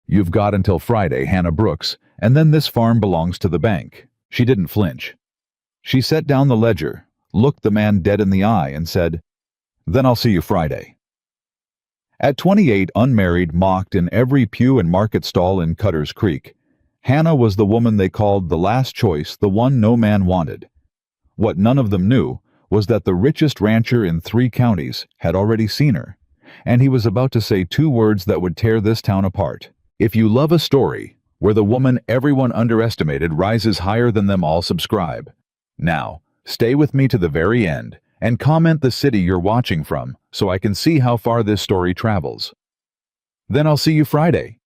"You've got until Friday, Hannah Brooks, and then this farm belongs to the bank." She didn't flinch. She set down the ledger, looked the man dead in the eye, and said, "Then I'll see you Friday." At 28, unmarried, mocked in every pew and market stall in Cutter's Creek, Hannah was the woman they called the last choice, the one no man wanted. What none of them knew was that the richest rancher in 3 counties had already seen her, and he was about to say 2 words that would tear this town apart. If you love a story where the woman everyone underestimated rises higher than them all, subscribe. Now, stay with me to the very end and comment the city you're watching from so I can see how far this story travels. "Then I'll see you Friday,"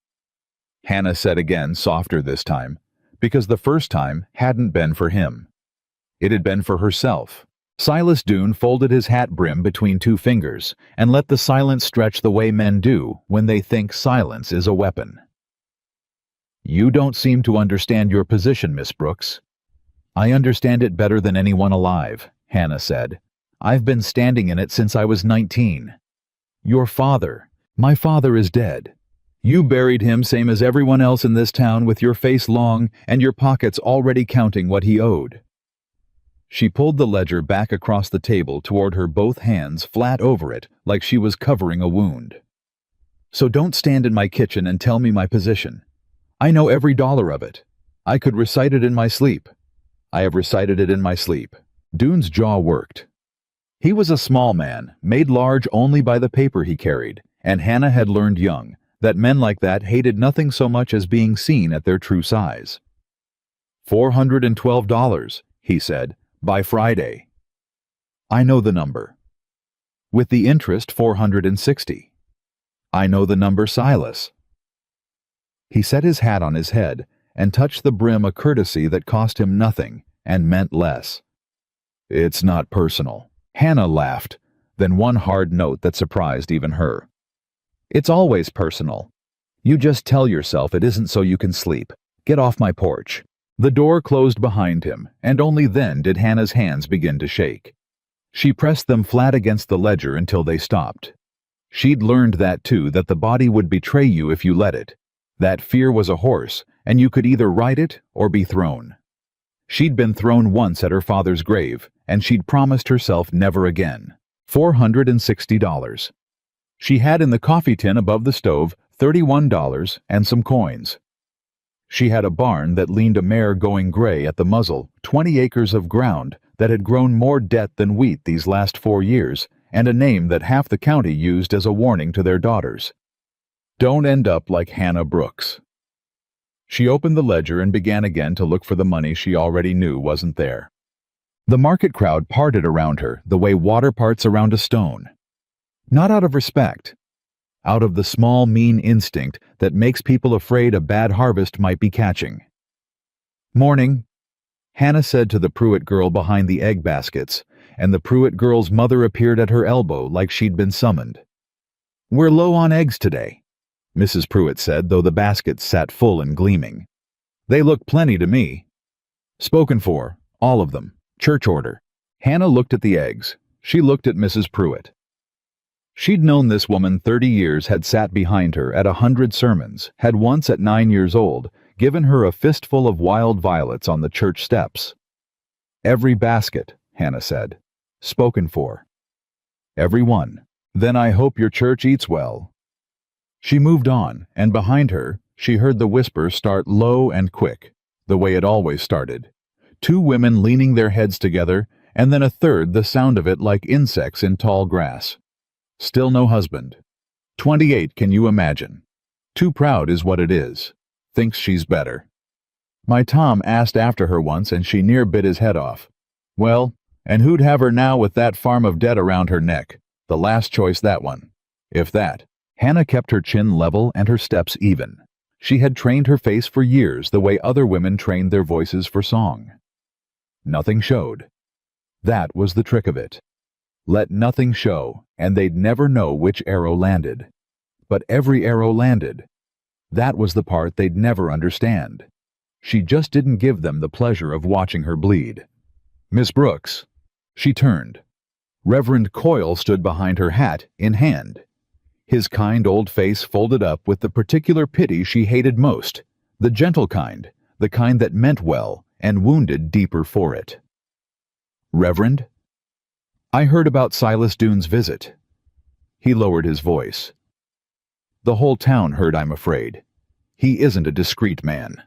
Hannah said again, softer this time, because the first time hadn't been for him. It had been for herself. Silas Doon folded his hat brim between 2 fingers and let the silence stretch the way men do when they think silence is a weapon. "You don't seem to understand your position, Miss Brooks." "I understand it better than anyone alive," Hannah said. "I've been standing in it since I was 19. Your father, my father is dead. You buried him same as everyone else in this town, with your face long and your pockets already counting what he owed." She pulled the ledger back across the table toward her, both hands flat over it like she was covering a wound. "So don't stand in my kitchen and tell me my position. I know every dollar of it. I could recite it in my sleep. I have recited it in my sleep." Doon's jaw worked. He was a small man, made large only by the paper he carried, and Hannah had learned young that men like that hated nothing so much as being seen at their true size. $412, he said, by Friday. "I know the number." "With the interest, 460. "I know the number, Silas." He set his hat on his head and touched the brim, a courtesy that cost him nothing and meant less. "It's not personal." Hannah laughed, then one hard note that surprised even her. "It's always personal. You just tell yourself it isn't so you can sleep. Get off my porch." The door closed behind him, and only then did Hannah's hands begin to shake. She pressed them flat against the ledger until they stopped. She'd learned that too, that the body would betray you if you let it. That fear was a horse, and you could either ride it or be thrown. She'd been thrown once at her father's grave, and she'd promised herself never again. $460. She had in the coffee tin above the stove $31 and some coins. She had a barn that leaned a mare going gray at the muzzle, 20 acres of ground that had grown more debt than wheat these last 4 years, and a name that half the county used as a warning to their daughters. Don't end up like Hannah Brooks. She opened the ledger and began again to look for the money she already knew wasn't there. The market crowd parted around her the way water parts around a stone. Not out of respect. Out of the small, mean instinct that makes people afraid a bad harvest might be catching. "Morning," Hannah said to the Pruitt girl behind the egg baskets, and the Pruitt girl's mother appeared at her elbow like she'd been summoned. "We're low on eggs today," Mrs. Pruitt said, though the baskets sat full and gleaming. "They look plenty to me." "Spoken for, all of them. Church order." Hannah looked at the eggs. She looked at Mrs. Pruitt. She'd known this woman 30 years, had sat behind her at 100 sermons, had once at 9 years old given her a fistful of wild violets on the church steps. "Every basket," Hannah said. "Spoken for." "Every one. Then I hope your church eats well." She moved on, and behind her, she heard the whisper start low and quick, the way it always started. 2 women leaning their heads together, and then a third, the sound of it like insects in tall grass. "Still no husband. 28, can you imagine? Too proud is what it is. Thinks she's better. My Tom asked after her once and she near bit his head off. Well, and who'd have her now with that farm of debt around her neck? The last choice, that one. If that." Hannah kept her chin level and her steps even. She had trained her face for years the way other women trained their voices for song. Nothing showed. That was the trick of it. Let nothing show, and they'd never know which arrow landed. But every arrow landed. That was the part they'd never understand. She just didn't give them the pleasure of watching her bleed. "Miss Brooks." She turned. Reverend Coyle stood behind her, hat in hand. His kind old face folded up with the particular pity she hated most, the gentle kind, the kind that meant well and wounded deeper for it. "Reverend? I heard about Silas Doone's visit." He lowered his voice. "The whole town heard, I'm afraid. He isn't a discreet man."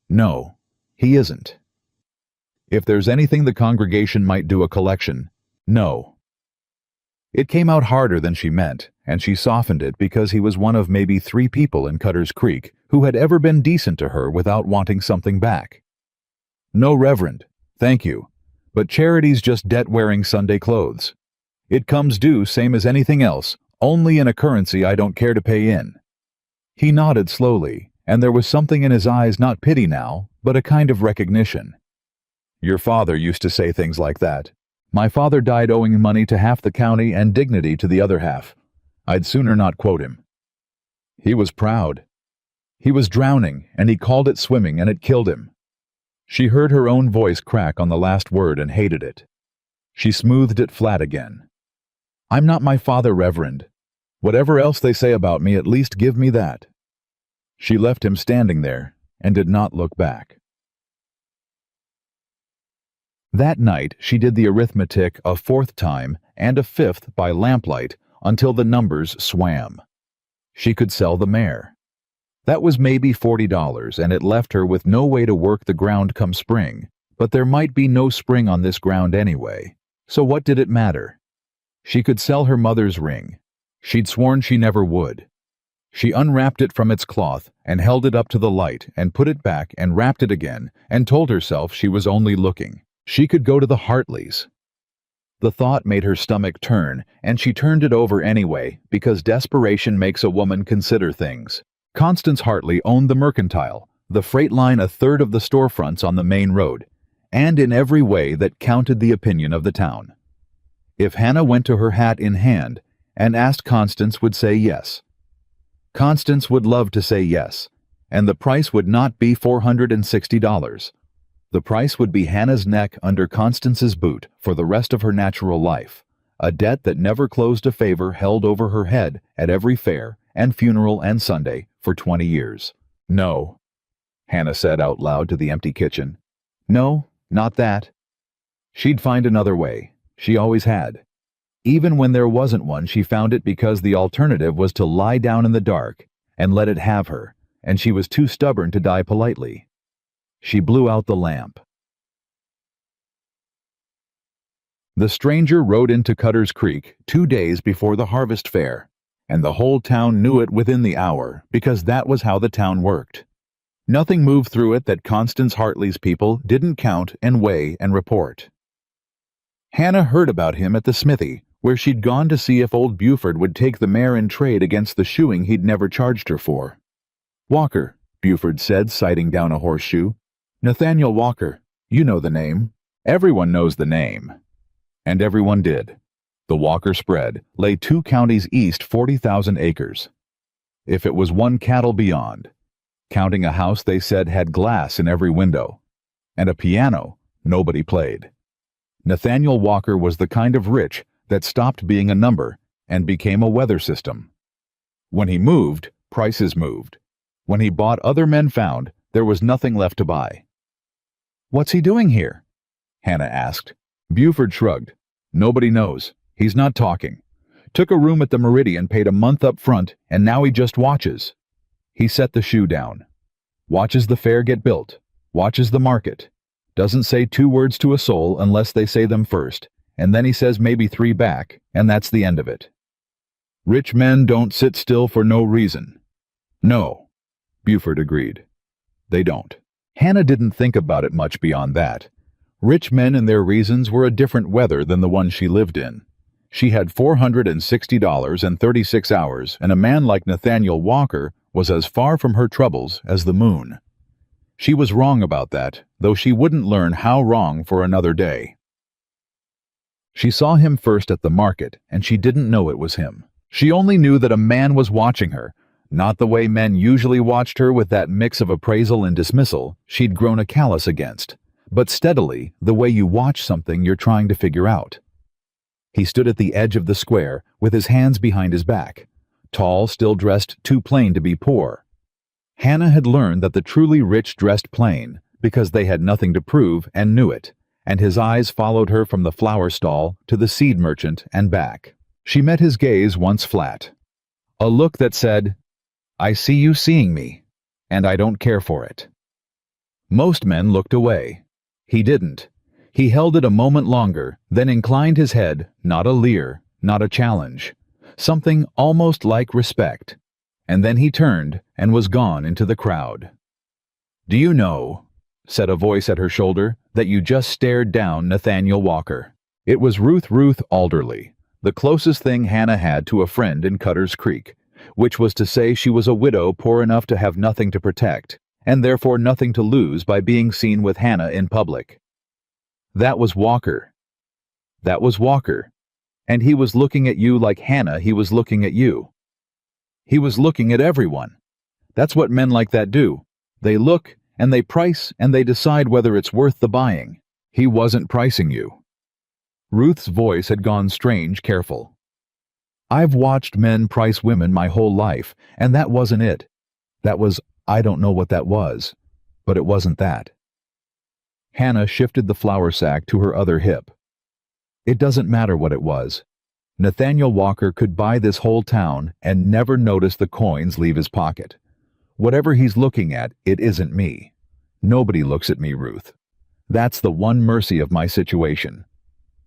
"No, he isn't. If there's anything the congregation might do a collection, no." It came out harder than she meant, and she softened it because he was one of maybe 3 people in Cutter's Creek who had ever been decent to her without wanting something back. "No, Reverend, thank you, but charity's just debt-wearing Sunday clothes. It comes due same as anything else, only in a currency I don't care to pay in." He nodded slowly, and there was something in his eyes, not pity now, but a kind of recognition. "Your father used to say things like that. My father died owing money to half the county and dignity to the other half. I'd sooner not quote him. He was proud. He was drowning, and he called it swimming, and it killed him." She heard her own voice crack on the last word and hated it. She smoothed it flat again. "I'm not my father, Reverend. Whatever else they say about me, at least give me that." She left him standing there and did not look back. That night she did the arithmetic a 4th time and a 5th by lamplight until the numbers swam. She could sell the mare. That was maybe $40, and it left her with no way to work the ground come spring, but there might be no spring on this ground anyway, so what did it matter? She could sell her mother's ring. She'd sworn she never would. She unwrapped it from its cloth and held it up to the light and put it back and wrapped it again and told herself she was only looking. She could go to the Hartleys. The thought made her stomach turn, and she turned it over anyway because desperation makes a woman consider things. Constance Hartley owned the Mercantile, the freight line, a third of the storefronts on the main road, and in every way that counted the opinion of the town. If Hannah went to her hat in hand and asked, Constance would say yes. Constance would love to say yes, and the price would not be $460. The price would be Hannah's neck under Constance's boot for the rest of her natural life, a debt that never closed, a favor held over her head at every fair and funeral and Sunday for 20 years. "No," Hannah said out loud to the empty kitchen. "No, not that." She'd find another way. She always had. Even when there wasn't one, she found it because the alternative was to lie down in the dark and let it have her, and she was too stubborn to die politely. She blew out the lamp. The stranger rode into Cutter's Creek 2 days before the harvest fair, and the whole town knew it within the hour because that was how the town worked. Nothing moved through it that Constance Hartley's people didn't count and weigh and report. Hannah heard about him at the smithy, where she'd gone to see if old Buford would take the mare in trade against the shoeing he'd never charged her for. "Walker," Buford said, sighting down a horseshoe. "Nathaniel Walker. You know the name. Everyone knows the name." And everyone did. The Walker spread lay 2 counties east, 40,000 acres. If it was 1 cattle beyond, counting a house they said had glass in every window, and a piano nobody played. Nathaniel Walker was the kind of rich that stopped being a number and became a weather system. When he moved, prices moved. When he bought, other men found there was nothing left to buy. "What's he doing here?" Hannah asked. Buford shrugged. "Nobody knows. He's not talking. Took a room at the Meridian, paid a month up front, and now he just watches." He set the shoe down. "Watches the fair get built. Watches the market. Doesn't say 2 words to a soul unless they say them first, and then he says maybe 3 back, and that's the end of it. Rich men don't sit still for no reason." "No," Buford agreed. "They don't." Hannah didn't think about it much beyond that. Rich men and their reasons were a different weather than the one she lived in. She had $460 and 36 hours, and a man like Nathaniel Walker was as far from her troubles as the moon. She was wrong about that, though she wouldn't learn how wrong for another day. She saw him first at the market, and she didn't know it was him. She only knew that a man was watching her, not the way men usually watched her with that mix of appraisal and dismissal she'd grown a callous against, but steadily, the way you watch something you're trying to figure out. He stood at the edge of the square with his hands behind his back, tall, still dressed too plain to be poor. Hannah had learned that the truly rich dressed plain because they had nothing to prove and knew it, and his eyes followed her from the flower stall to the seed merchant and back. She met his gaze once flat. A look that said, "I see you seeing me, and I don't care for it." Most men looked away. He didn't. He held it a moment longer, then inclined his head, not a leer, not a challenge, something almost like respect, and then he turned and was gone into the crowd. "Do you know," said a voice at her shoulder, "that you just stared down Nathaniel Walker?" It was Ruth Alderley, the closest thing Hannah had to a friend in Cutter's Creek, which was to say she was a widow poor enough to have nothing to protect, and therefore nothing to lose by being seen with Hannah in public. That was Walker. That was Walker. And he was looking at you like Hannah he was looking at you. He was looking at everyone. That's what men like that do. They look, and they price, and they decide whether it's worth the buying. He wasn't pricing you. Ruth's voice had gone strange, careful. "I've watched men price women my whole life, and that wasn't it. That was, I don't know what that was, but it wasn't that." Hannah shifted the flour sack to her other hip. It doesn't matter what it was. Nathaniel Walker could buy this whole town and never notice the coins leave his pocket. Whatever he's looking at, it isn't me. Nobody looks at me, Ruth. That's the one mercy of my situation.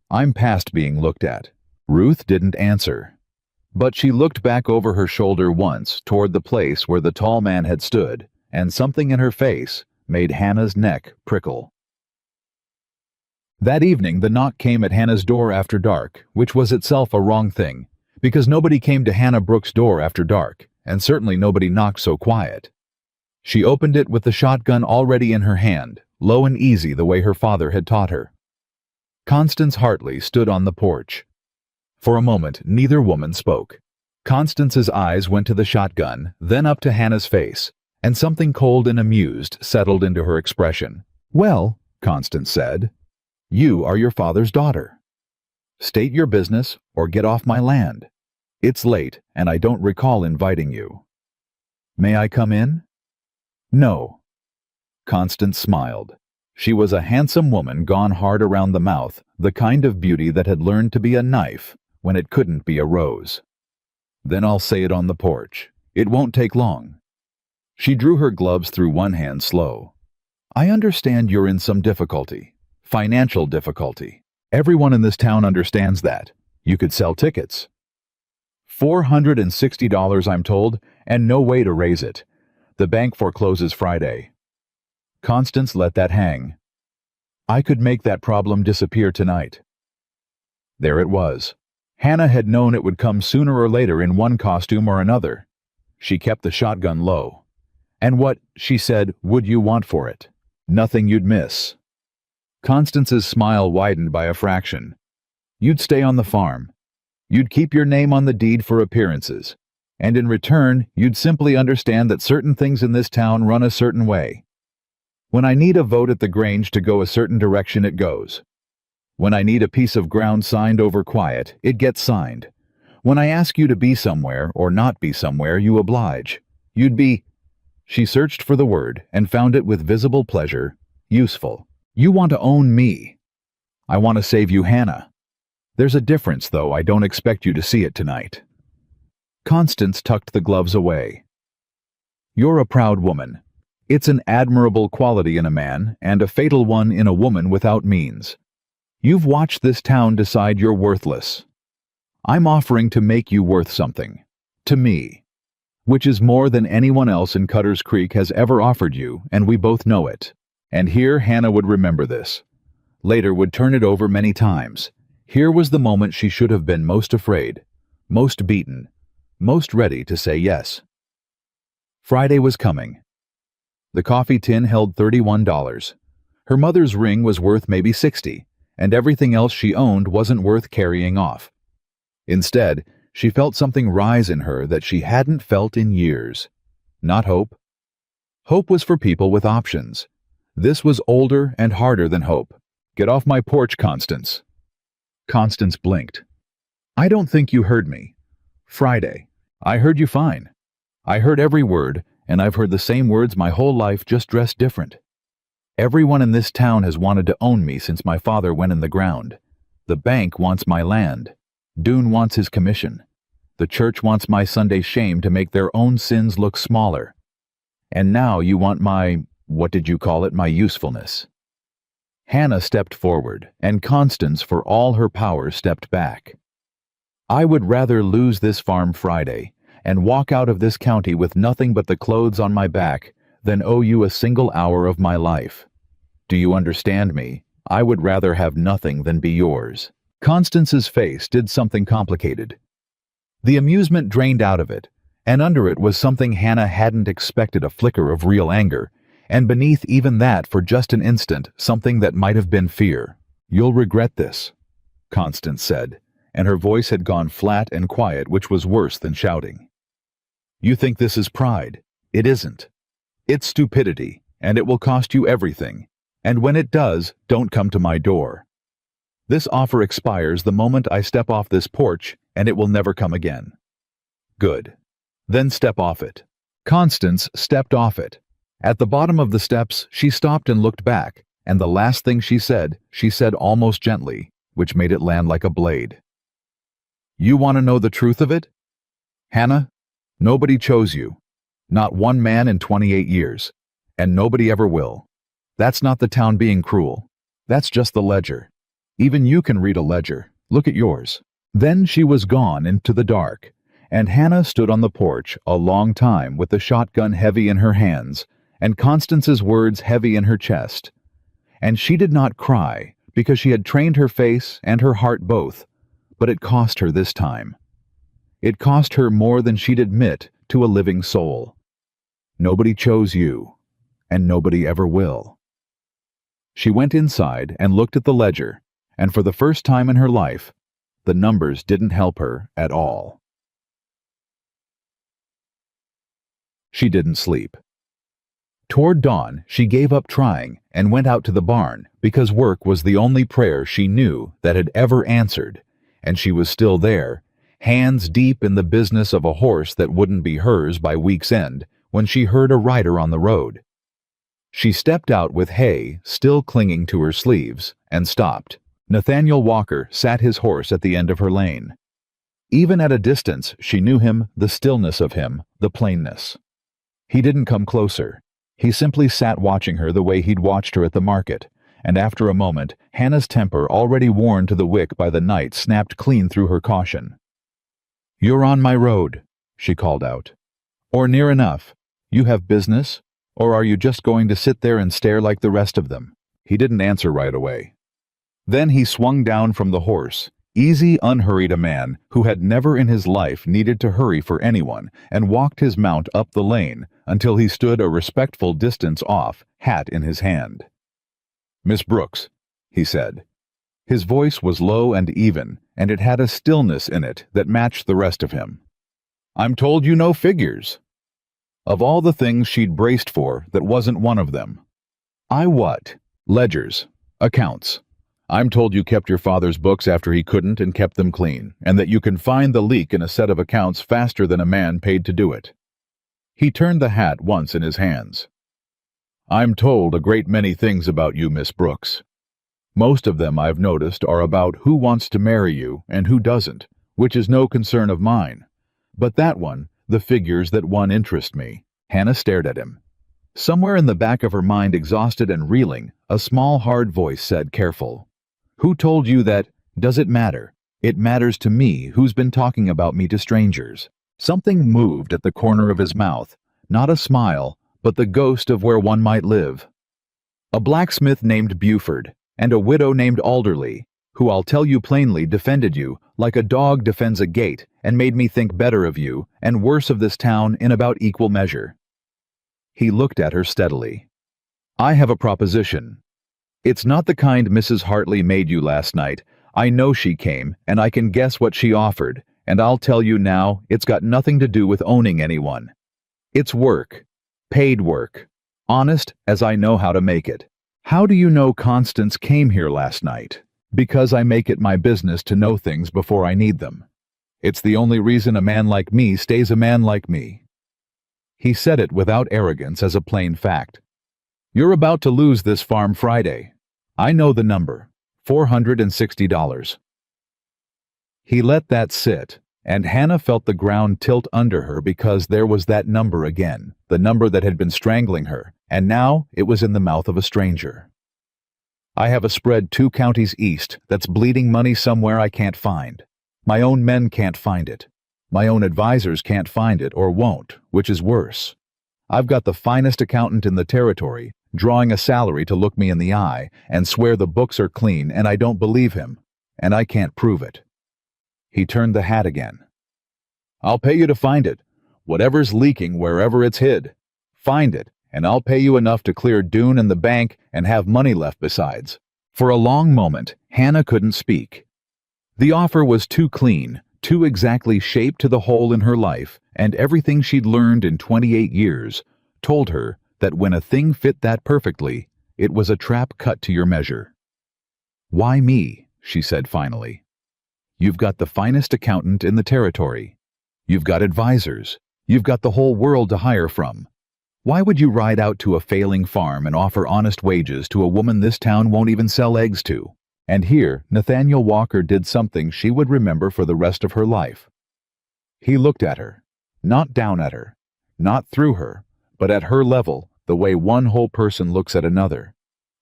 I'm past being looked at. Ruth didn't answer, but she looked back over her shoulder once toward the place where the tall man had stood, and something in her face made Hannah's neck prickle. That evening the knock came at Hannah's door after dark, which was itself a wrong thing, because nobody came to Hannah Brooks' door after dark, and certainly nobody knocked so quiet. She opened it with the shotgun already in her hand, low and easy the way her father had taught her. Constance Hartley stood on the porch. For a moment neither woman spoke. Constance's eyes went to the shotgun, then up to Hannah's face, and something cold and amused settled into her expression. "Well," Constance said, "you are your father's daughter. State your business or get off my land. It's late, and I don't recall inviting you." "May I come in?" "No." Constance smiled. She was a handsome woman gone hard around the mouth, the kind of beauty that had learned to be a knife when it couldn't be a rose. "Then I'll say it on the porch. It won't take long." She drew her gloves through one hand slow. "I understand you're in some difficulty. Financial difficulty. Everyone in this town understands that. You could sell tickets. $460, I'm told, and no way to raise it. The bank forecloses Friday." Constance let that hang. "I could make that problem disappear tonight." There it was. Hannah had known it would come sooner or later in one costume or another. She kept the shotgun low. "And what," she said, "would you want for it?" "Nothing you'd miss." Constance's smile widened by a fraction. "You'd stay on the farm. You'd keep your name on the deed for appearances. And in return, you'd simply understand that certain things in this town run a certain way. When I need a vote at the Grange to go a certain direction, it goes. When I need a piece of ground signed over quiet, it gets signed. When I ask you to be somewhere or not be somewhere, you oblige. You'd be—" She searched for the word and found it with visible pleasure. "Useful. You want to own me. I want to save you Hannah. There's a difference, though I don't expect you to see it tonight." Constance tucked the gloves away. "You're a proud woman. It's an admirable quality in a man and a fatal one in a woman without means. You've watched this town decide you're worthless. I'm offering to make you worth something. To me. Which is more than anyone else in Cutter's Creek has ever offered you, and we both know it." And here Hannah would remember this. Later would turn it over many times. Here was the moment she should have been most afraid, most beaten, most ready to say yes. Friday was coming. The coffee tin held $31. Her mother's ring was worth maybe $60, and everything else she owned wasn't worth carrying off. Instead, she felt something rise in her that she hadn't felt in years. Not hope. Hope was for people with options. This was older and harder than hope. "Get off my porch, Constance." Constance blinked. "I don't think you heard me. Friday. I heard you fine. I heard every word, and I've heard the same words my whole life, just dressed different. Everyone in this town has wanted to own me since my father went in the ground. The bank wants my land. Dune wants his commission. The church wants my Sunday shame to make their own sins look smaller. And now you want my, what did you call it, my usefulness. Hannah stepped forward, and Constance, for all her power, stepped back. I would rather lose this farm Friday and walk out of this county with nothing but the clothes on my back than owe you a single hour of my life. Do you understand me? I would rather have nothing than be yours. Constance's face did something complicated. The amusement drained out of it, and under it was something Hannah hadn't expected, a flicker of real anger, and beneath even that, for just an instant, something that might have been fear. You'll regret this, Constance said, and her voice had gone flat and quiet, which was worse than shouting. You think this is pride. It isn't. It's stupidity, and it will cost you everything. And when it does, don't come to my door. This offer expires the moment I step off this porch, and it will never come again. Good. Then step off it. Constance stepped off it. At the bottom of the steps, she stopped and looked back, and the last thing she said almost gently, which made it land like a blade. You want to know the truth of it? Hannah, nobody chose you. Not one man in 28 years. And nobody ever will. That's not the town being cruel. That's just the ledger. Even you can read a ledger. Look at yours. Then she was gone into the dark, and Hannah stood on the porch a long time with the shotgun heavy in her hands, and Constance's words heavy in her chest. And she did not cry, because she had trained her face and her heart both, but it cost her this time. It cost her more than she'd admit to a living soul. Nobody chose you, and nobody ever will. She went inside and looked at the ledger, and for the first time in her life, the numbers didn't help her at all. She didn't sleep. Toward dawn, she gave up trying and went out to the barn because work was the only prayer she knew that had ever answered, and she was still there, hands deep in the business of a horse that wouldn't be hers by week's end, when she heard a rider on the road. She stepped out with hay still clinging to her sleeves and stopped. Nathaniel Walker sat his horse at the end of her lane. Even at a distance, she knew him, the stillness of him, the plainness. He didn't come closer. He simply sat watching her the way he'd watched her at the market, and after a moment, Hannah's temper, already worn to the wick by the night, snapped clean through her caution. You're on my road, she called out. Or near enough. You have business? Or are you just going to sit there and stare like the rest of them? He didn't answer right away. Then he swung down from the horse, easy, unhurried, a man who had never in his life needed to hurry for anyone, and walked his mount up the lane until he stood a respectful distance off, hat in his hand. Miss Brooks, he said. His voice was low and even, and it had a stillness in it that matched the rest of him. I'm told you know figures. Of all the things she'd braced for, that wasn't one of them. I what? Ledgers. Accounts. I'm told you kept your father's books after he couldn't and kept them clean, and that you can find the leak in a set of accounts faster than a man paid to do it. He turned the hat once in his hands. I'm told a great many things about you, Miss Brooks. Most of them, I've noticed, are about who wants to marry you and who doesn't, which is no concern of mine. But that one, the figures that one, interest me. Hannah stared at him. Somewhere in the back of her mind, exhausted and reeling, a small, hard voice said, careful. Who told you that? Does it matter? It matters to me who's been talking about me to strangers. Something moved at the corner of his mouth, not a smile, but the ghost of where one might live. A blacksmith named Buford, and a widow named Alderley, who I'll tell you plainly defended you like a dog defends a gate, and made me think better of you and worse of this town in about equal measure. He looked at her steadily. I have a proposition. It's not the kind Mrs. Hartley made you last night. I know she came, and I can guess what she offered, and I'll tell you now, it's got nothing to do with owning anyone. It's work. Paid work. Honest as I know how to make it. How do you know Constance came here last night? Because I make it my business to know things before I need them. It's the only reason a man like me stays a man like me." He said it without arrogance as a plain fact. "You're about to lose this farm Friday. I know the number. $460. He let that sit, and Hannah felt the ground tilt under her because there was that number again, the number that had been strangling her, and now it was in the mouth of a stranger. "I have a spread 2 counties east that's bleeding money somewhere I can't find. My own men can't find it. My own advisors can't find it or won't, which is worse. I've got the finest accountant in the territory, drawing a salary to look me in the eye and swear the books are clean, and I don't believe him, and I can't prove it." He turned the hat again. "I'll pay you to find it. Whatever's leaking wherever it's hid. Find it, and I'll pay you enough to clear Dune and the bank and have money left besides." For a long moment, Hannah couldn't speak. The offer was too clean, too exactly shaped to the hole in her life, and everything she'd learned in 28 years told her that when a thing fit that perfectly, it was a trap cut to your measure. "Why me?" she said finally. "You've got the finest accountant in the territory. You've got advisors. You've got the whole world to hire from. Why would you ride out to a failing farm and offer honest wages to a woman this town won't even sell eggs to?" And here, Nathaniel Walker did something she would remember for the rest of her life. He looked at her, not down at her, not through her, but at her level, the way one whole person looks at another.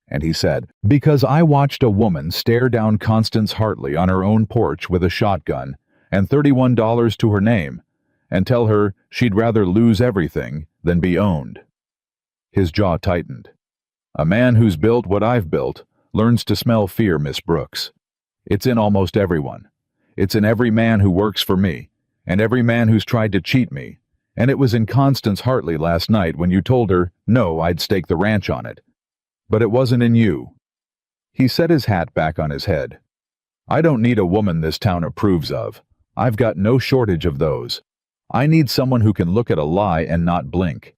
And he said, "Because I watched a woman stare down Constance Hartley on her own porch with a shotgun and $31 to her name, and tell her she'd rather lose everything than be owned." His jaw tightened. "A man who's built what I've built learns to smell fear, Miss Brooks. It's in almost everyone. It's in every man who works for me, and every man who's tried to cheat me. And it was in Constance Hartley last night when you told her, no, I'd stake the ranch on it. But it wasn't in you." He set his hat back on his head. "I don't need a woman this town approves of. I've got no shortage of those. I need someone who can look at a lie and not blink.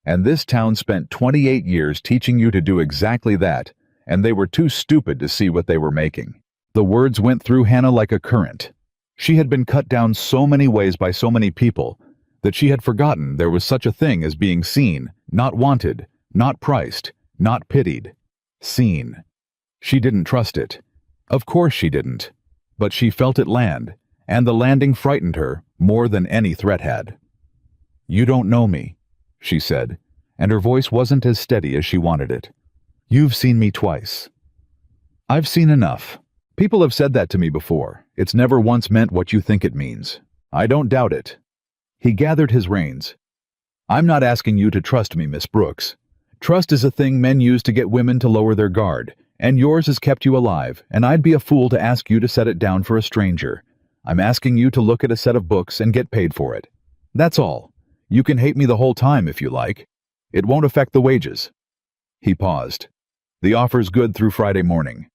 And this town spent 28 years teaching you to do exactly that, and they were too stupid to see what they were making." The words went through Hannah like a current. She had been cut down so many ways by so many people that she had forgotten there was such a thing as being seen, not wanted, not priced, not pitied. Seen. She didn't trust it. Of course she didn't. But she felt it land, and the landing frightened her more than any threat had. "You don't know me," she said, and her voice wasn't as steady as she wanted it. "You've seen me twice." "I've seen enough. People have said that to me before. It's never once meant what you think it means. I don't doubt it." He gathered his reins. "I'm not asking you to trust me, Miss Brooks. Trust is a thing men use to get women to lower their guard, and yours has kept you alive, and I'd be a fool to ask you to set it down for a stranger. I'm asking you to look at a set of books and get paid for it. That's all. You can hate me the whole time if you like. It won't affect the wages." He paused. "The offer's good through Friday morning.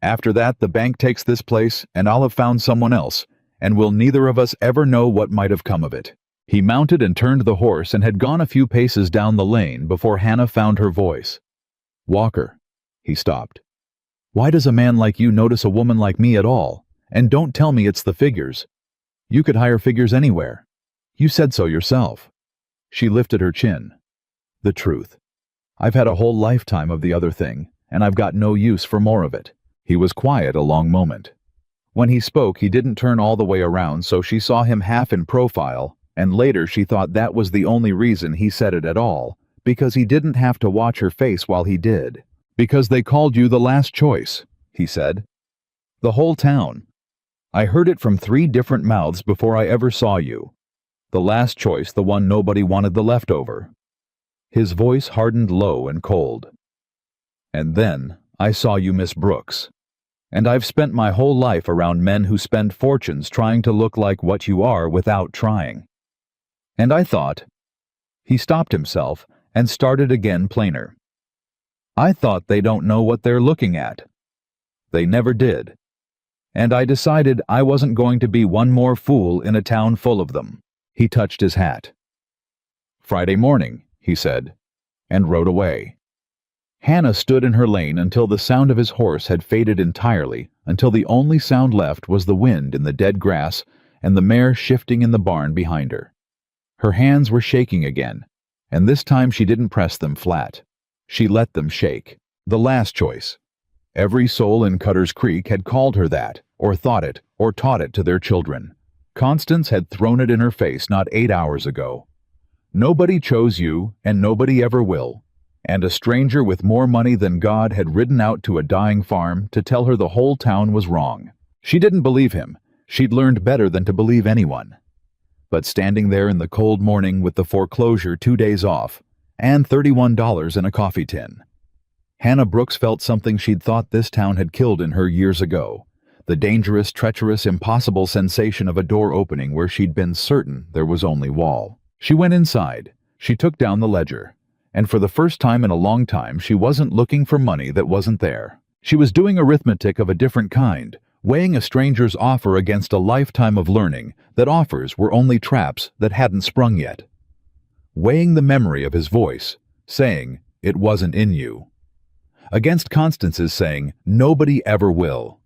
After that, the bank takes this place, and I'll have found someone else, and we'll neither of us ever know what might have come of it." He mounted and turned the horse and had gone a few paces down the lane before Hannah found her voice. "Walker." He stopped. "Why does a man like you notice a woman like me at all? And don't tell me it's the figures. You could hire figures anywhere. You said so yourself." She lifted her chin. "The truth. I've had a whole lifetime of the other thing, and I've got no use for more of it." He was quiet a long moment. When he spoke, he didn't turn all the way around, so she saw him half in profile, and later she thought that was the only reason he said it at all, because he didn't have to watch her face while he did. "Because they called you the last choice," he said. "The whole town. I heard it from 3 different mouths before I ever saw you. The last choice, the one nobody wanted the leftover." His voice hardened low and cold. "And then I saw you, Miss Brooks. And I've spent my whole life around men who spend fortunes trying to look like what you are without trying. And I thought—" He stopped himself and started again plainer. "I thought they don't know what they're looking at. They never did. And I decided I wasn't going to be one more fool in a town full of them." He touched his hat. "Friday morning," he said, and rode away. Hannah stood in her lane until the sound of his horse had faded entirely, until the only sound left was the wind in the dead grass and the mare shifting in the barn behind her. Her hands were shaking again, and this time she didn't press them flat. She let them shake. The last choice. Every soul in Cutter's Creek had called her that, or thought it, or taught it to their children. Constance had thrown it in her face not 8 hours ago. Nobody chose you, and nobody ever will. And a stranger with more money than God had ridden out to a dying farm to tell her the whole town was wrong. She didn't believe him. She'd learned better than to believe anyone. But standing there in the cold morning with the foreclosure 2 days off, and $31 in a coffee tin, Hannah Brooks felt something she'd thought this town had killed in her years ago. The dangerous, treacherous, impossible sensation of a door opening where she'd been certain there was only wall. She went inside. She took down the ledger. And for the first time in a long time, she wasn't looking for money that wasn't there. She was doing arithmetic of a different kind, weighing a stranger's offer against a lifetime of learning that offers were only traps that hadn't sprung yet. Weighing the memory of his voice, saying, "It wasn't in you," against Constance's saying, "Nobody ever will."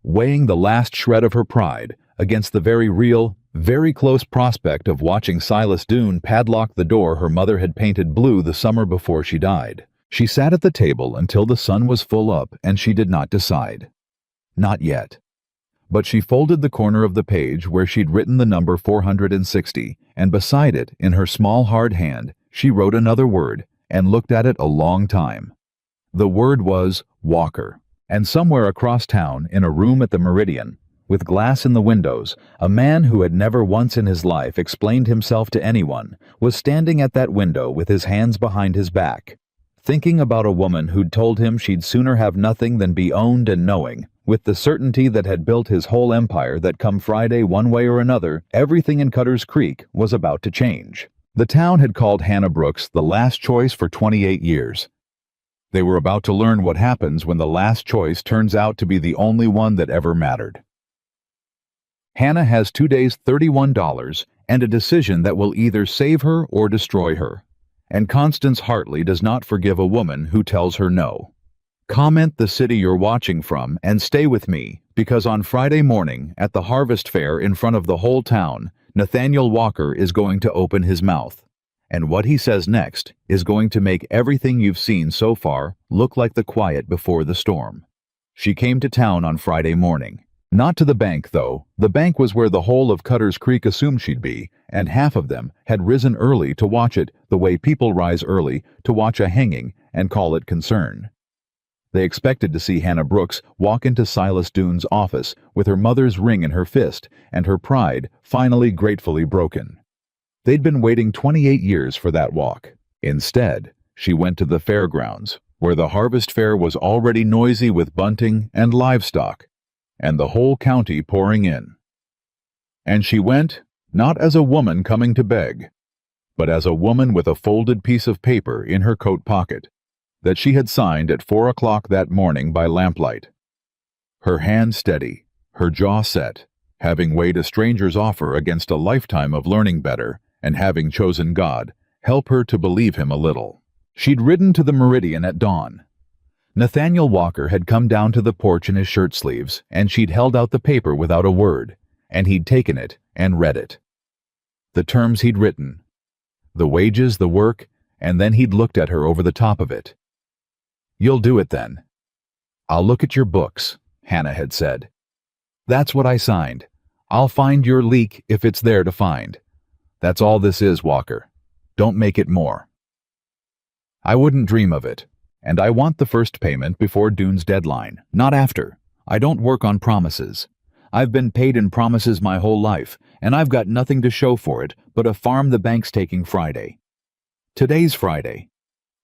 Weighing the last shred of her pride against the very real, very close prospect of watching Silas Doone padlock the door her mother had painted blue the summer before she died. She sat at the table until the sun was full up, and she did not decide. Not yet. But she folded the corner of the page where she'd written the number 460, and beside it, in her small hard hand, she wrote another word and looked at it a long time. The word was Walker. And somewhere across town, in a room at the Meridian, with glass in the windows, a man who had never once in his life explained himself to anyone was standing at that window with his hands behind his back, thinking about a woman who'd told him she'd sooner have nothing than be owned, and knowing, with the certainty that had built his whole empire, that come Friday, one way or another, everything in Cutter's Creek was about to change. The town had called Hannah Brooks the last choice for 28 years. They were about to learn what happens when the last choice turns out to be the only one that ever mattered. Hannah has 2 days, $31, and a decision that will either save her or destroy her. And Constance Hartley does not forgive a woman who tells her no. Comment the city you're watching from and stay with me, because on Friday morning at the Harvest Fair in front of the whole town, Nathaniel Walker is going to open his mouth. And what he says next is going to make everything you've seen so far look like the quiet before the storm. She came to town on Friday morning. Not to the bank, though. The bank was where the whole of Cutter's Creek assumed she'd be, and half of them had risen early to watch it the way people rise early to watch a hanging and call it concern. They expected to see Hannah Brooks walk into Silas Doone's office with her mother's ring in her fist and her pride finally gratefully broken. They'd been waiting 28 years for that walk. Instead, she went to the fairgrounds, where the harvest fair was already noisy with bunting and livestock, and the whole county pouring in. And she went, not as a woman coming to beg, but as a woman with a folded piece of paper in her coat pocket that she had signed at 4 o'clock that morning by lamplight. Her hand steady, her jaw set, having weighed a stranger's offer against a lifetime of learning better, and having chosen God, help her to believe him a little. She'd ridden to the Meridian at dawn. Nathaniel Walker had come down to the porch in his shirt sleeves, and she'd held out the paper without a word, and he'd taken it and read it. The terms he'd written, the wages, the work, and then he'd looked at her over the top of it. "You'll do it then." "I'll look at your books," Hannah had said. "That's what I signed. I'll find your leak if it's there to find. That's all this is, Walker. Don't make it more." "I wouldn't dream of it. And I want the first payment before Doone's deadline, not after. I don't work on promises. I've been paid in promises my whole life, and I've got nothing to show for it but a farm the bank's taking Friday. Today's Friday."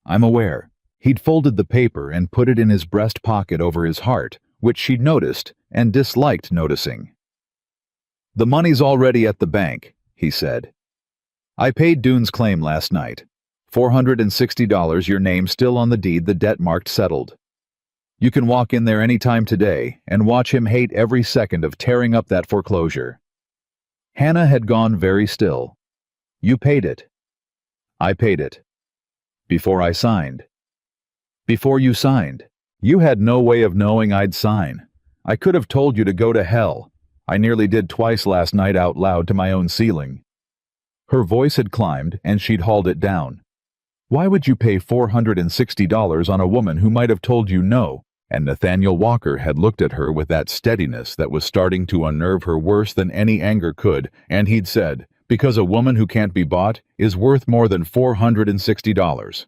I'm aware. He'd folded the paper and put it in his breast pocket over his heart, which she'd noticed and disliked noticing. "The money's already at the bank," he said. "I paid Doone's claim last night. $460, your name still on the deed, the debt marked settled. You can walk in there any time today and watch him hate every second of tearing up that foreclosure." Hannah had gone very still. "You paid it." "I paid it. Before I signed." "Before you signed. You had no way of knowing I'd sign. I could have told you to go to hell. I nearly did twice last night out loud to my own ceiling." Her voice had climbed, and she'd hauled it down. "Why would you pay $460 on a woman who might have told you no?" And Nathaniel Walker had looked at her with that steadiness that was starting to unnerve her worse than any anger could, and he'd said, "Because a woman who can't be bought is worth more than $460.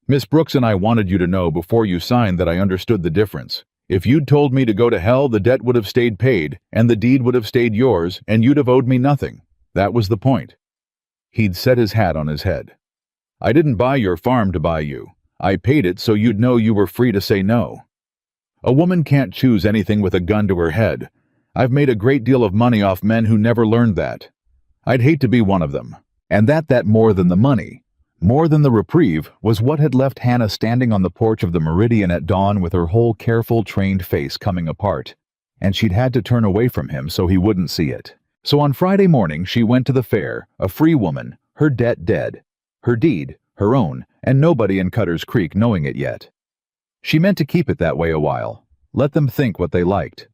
Miss Brooks and I wanted you to know before you signed that I understood the difference. If you'd told me to go to hell, the debt would have stayed paid, and the deed would have stayed yours, and you'd have owed me nothing. That was the point." He'd set his hat on his head. "I didn't buy your farm to buy you. I paid it so you'd know you were free to say no. A woman can't choose anything with a gun to her head. I've made a great deal of money off men who never learned that. I'd hate to be one of them." And that more than the money, more than the reprieve, was what had left Hannah standing on the porch of the Meridian at dawn with her whole careful, trained face coming apart. And she'd had to turn away from him so he wouldn't see it. So on Friday morning she went to the fair, a free woman, her debt dead, her deed, her own, and nobody in Cutter's Creek knowing it yet. She meant to keep it that way a while, let them think what they liked.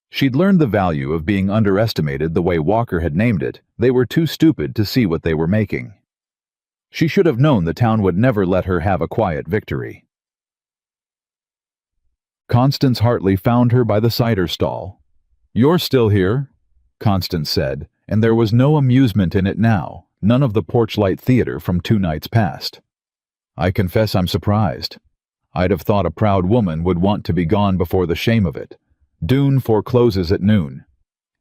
She'd learned the value of being underestimated the way Walker had named it. They were too stupid to see what they were making. She should have known the town would never let her have a quiet victory. Constance Hartley found her by the cider stall. "You're still here," Constance said, and there was no amusement in it now, none of the porchlight theater from 2 nights past. "I confess I'm surprised. I'd have thought a proud woman would want to be gone before the shame of it. Dune forecloses at noon.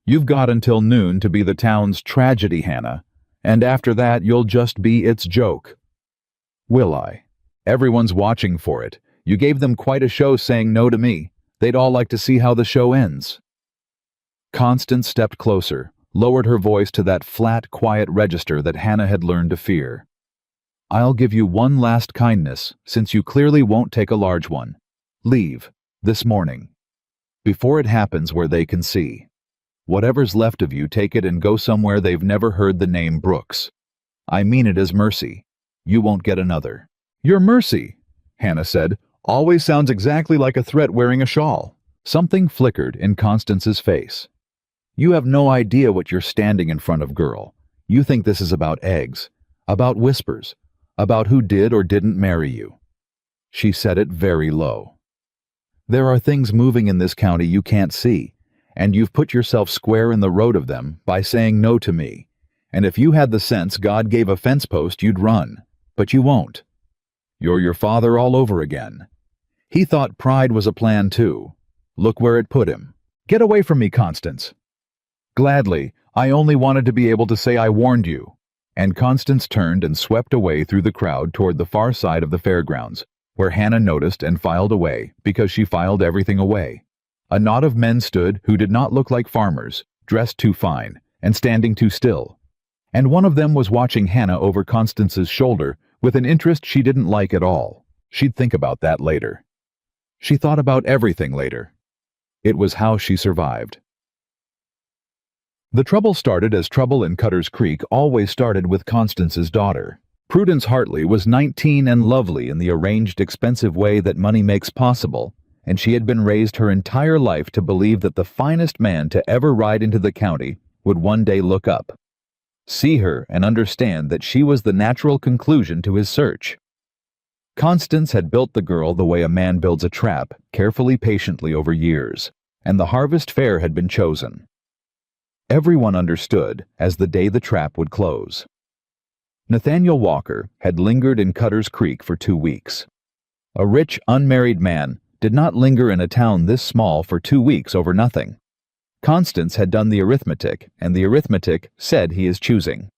You've got until noon to be the town's tragedy, Hannah, and after that you'll just be its joke." "Will I? Everyone's watching for it. You gave them quite a show saying no to me. They'd all like to see how the show ends." Constance stepped closer, lowered her voice to that flat, quiet register that Hannah had learned to fear. "I'll give you one last kindness, since you clearly won't take a large one. Leave, this morning. Before it happens where they can see. Whatever's left of you, take it and go somewhere they've never heard the name Brooks. I mean it as mercy. You won't get another." "Your mercy," Hannah said, "always sounds exactly like a threat wearing a shawl." Something flickered in Constance's face. "You have no idea what you're standing in front of, girl. You think this is about eggs, about whispers, about who did or didn't marry you." She said it very low. "There are things moving in this county you can't see, and you've put yourself square in the road of them by saying no to me. And if you had the sense God gave a fence post, you'd run. But you won't. You're your father all over again. He thought pride was a plan too. Look where it put him. Get away from me, Constance." "Gladly. I only wanted to be able to say I warned you." And Constance turned and swept away through the crowd toward the far side of the fairgrounds, where Hannah noticed and filed away, because she filed everything away. A knot of men stood who did not look like farmers, dressed too fine, and standing too still. And one of them was watching Hannah over Constance's shoulder with an interest she didn't like at all. She'd think about that later. She thought about everything later. It was how she survived. The trouble started as trouble in Cutter's Creek always started with Constance's daughter. Prudence Hartley was 19 and lovely in the arranged, expensive way that money makes possible, and she had been raised her entire life to believe that the finest man to ever ride into the county would one day look up, see her, and understand that she was the natural conclusion to his search. Constance had built the girl the way a man builds a trap, carefully, patiently over years, and the harvest fair had been chosen. Everyone understood as the day the trap would close. Nathaniel Walker had lingered in Cutter's Creek for 2 weeks. A rich, unmarried man did not linger in a town this small for 2 weeks over nothing. Constance had done the arithmetic, and the arithmetic said he is choosing.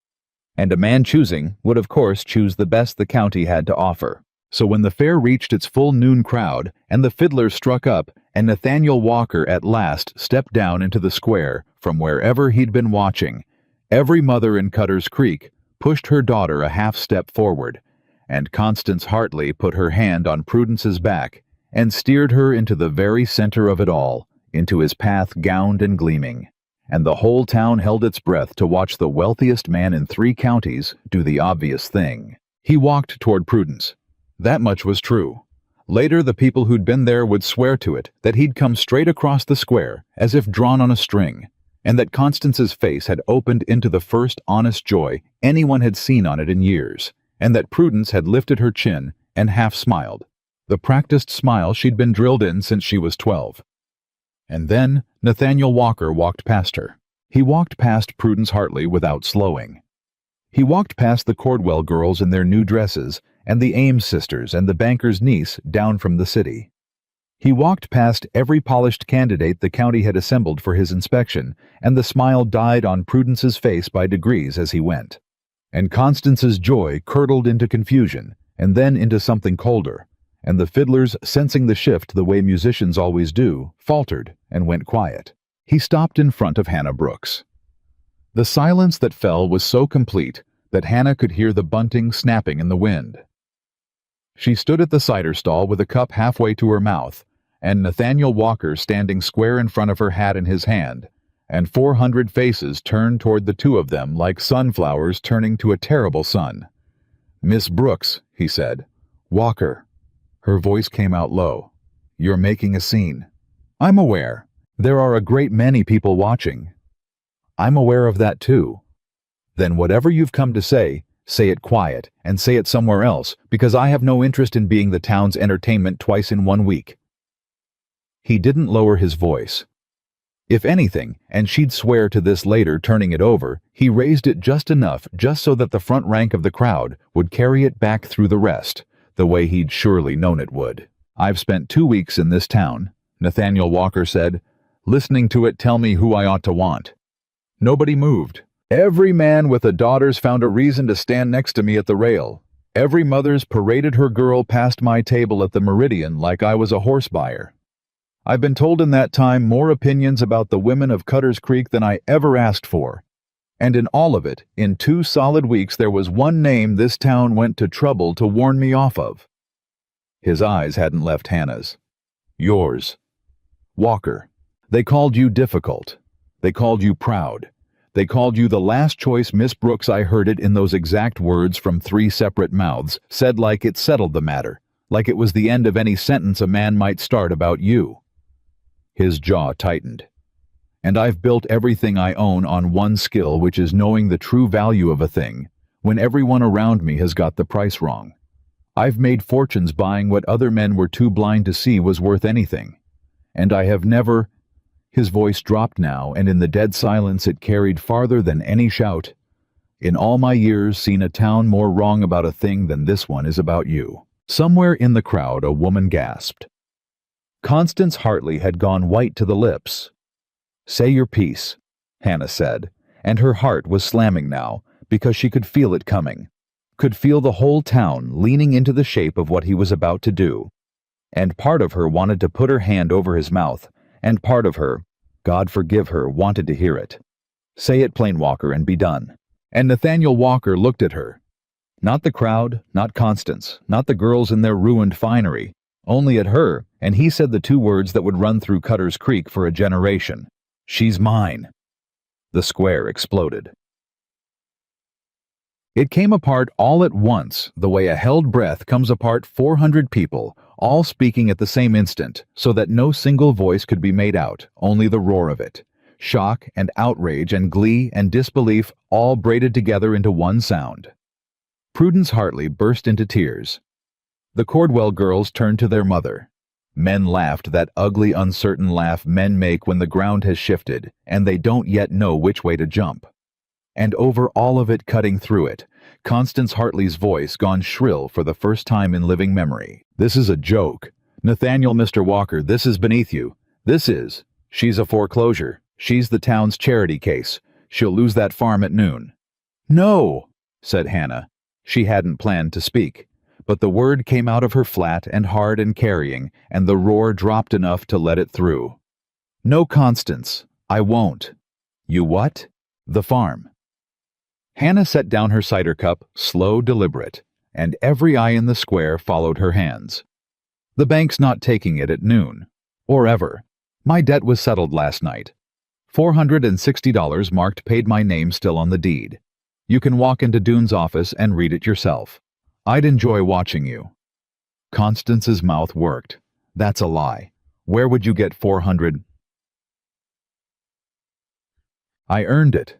And a man choosing would of course choose the best the county had to offer. So when the fair reached its full noon crowd, and the fiddlers struck up, and Nathaniel Walker at last stepped down into the square from wherever he'd been watching, every mother in Cutter's Creek pushed her daughter a half step forward, and Constance Hartley put her hand on Prudence's back and steered her into the very center of it all, into his path gowned and gleaming. And the whole town held its breath to watch the wealthiest man in 3 counties do the obvious thing. He walked toward Prudence. That much was true. Later, the people who'd been there would swear to it, that he'd come straight across the square, as if drawn on a string, and that Constance's face had opened into the first honest joy anyone had seen on it in years, and that Prudence had lifted her chin and half smiled, the practiced smile she'd been drilled in since she was 12. And then Nathaniel Walker walked past her. He walked past Prudence Hartley without slowing. He walked past the Cordwell girls in their new dresses and the Ames sisters and the banker's niece down from the city. He walked past every polished candidate the county had assembled for his inspection, and the smile died on Prudence's face by degrees as he went. And Constance's joy curdled into confusion, and then into something colder, and the fiddlers, sensing the shift the way musicians always do, faltered and went quiet. He stopped in front of Hannah Brooks. The silence that fell was so complete that Hannah could hear the bunting snapping in the wind. She stood at the cider stall with a cup halfway to her mouth, and Nathaniel Walker standing square in front of her, hat in his hand, and 400 faces turned toward the two of them like sunflowers turning to a terrible sun. "Miss Brooks," he said. "Walker." Her voice came out low. "You're making a scene." "I'm aware. There are a great many people watching." "I'm aware of that too." "Then whatever you've come to say it quiet, and say it somewhere else, because I have no interest in being the town's entertainment twice in 1 week." He didn't lower his voice. If anything, and she'd swear to this later turning it over, he raised it just enough just so that the front rank of the crowd would carry it back through the rest, the way he'd surely known it would. "I've spent 2 weeks in this town," Nathaniel Walker said, "listening to it tell me who I ought to want. Nobody moved. Every man with a daughter's found a reason to stand next to me at the rail. Every mother's paraded her girl past my table at the Meridian like I was a horse buyer. I've been told in that time more opinions about the women of Cutter's Creek than I ever asked for. And in all of it, in 2 solid weeks, there was one name this town went to trouble to warn me off of." His eyes hadn't left Hannah's. "Yours. Walker. They called you difficult. They called you proud. They called you the last choice Miss Brooks. I heard it in those exact words from 3 separate mouths, said like it settled the matter, like it was the end of any sentence a man might start about you." His jaw tightened. "And I've built everything I own on one skill, which is knowing the true value of a thing, when everyone around me has got the price wrong. I've made fortunes buying what other men were too blind to see was worth anything. And I have never—" His voice dropped now, and in the dead silence it carried farther than any shout. "In all my years seen a town more wrong about a thing than this one is about you." Somewhere in the crowd a woman gasped. Constance Hartley had gone white to the lips. "Say your piece," Hannah said, and her heart was slamming now, because she could feel it coming, could feel the whole town leaning into the shape of what he was about to do. And part of her wanted to put her hand over his mouth, and part of her, God forgive her, wanted to hear it. "Say it plain, Walker, and be done." And Nathaniel Walker looked at her. Not the crowd, not Constance, not the girls in their ruined finery, only at her, and he said the 2 words that would run through Cutter's Creek for a generation. "She's mine." The square exploded. It came apart all at once, the way a held breath comes apart 400 people, all speaking at the same instant, so that no single voice could be made out, only the roar of it. Shock and outrage and glee and disbelief all braided together into one sound. Prudence Hartley burst into tears. The Cordwell girls turned to their mother. Men laughed that ugly, uncertain laugh men make when the ground has shifted, and they don't yet know which way to jump. And over all of it, cutting through it, Constance Hartley's voice gone shrill for the first time in living memory. "This is a joke. Nathaniel, Mr. Walker, this is beneath you. This is. She's a foreclosure. She's the town's charity case. She'll lose that farm at noon." "No," said Hannah. She hadn't planned to speak, but the word came out of her flat and hard and carrying, and the roar dropped enough to let it through. "No, Constance, I won't." "You what?" "The farm." Hannah set down her cider cup, slow, deliberate, and every eye in the square followed her hands. "The bank's not taking it at noon. Or ever. My debt was settled last night. $460 marked paid, my name still on the deed. You can walk into Dune's office and read it yourself. I'd enjoy watching you." Constance's mouth worked. "That's a lie. Where would you get 400? I earned it.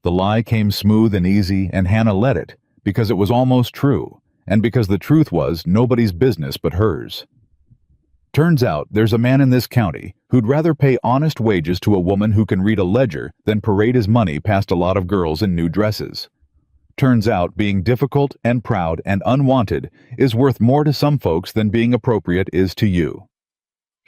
The lie came smooth and easy, and Hannah let it, because it was almost true, and because the truth was nobody's business but hers. Turns out there's a man in this county who'd rather pay honest wages to a woman who can read a ledger than parade his money past a lot of girls in new dresses. Turns out being difficult and proud and unwanted is worth more to some folks than being appropriate is to you.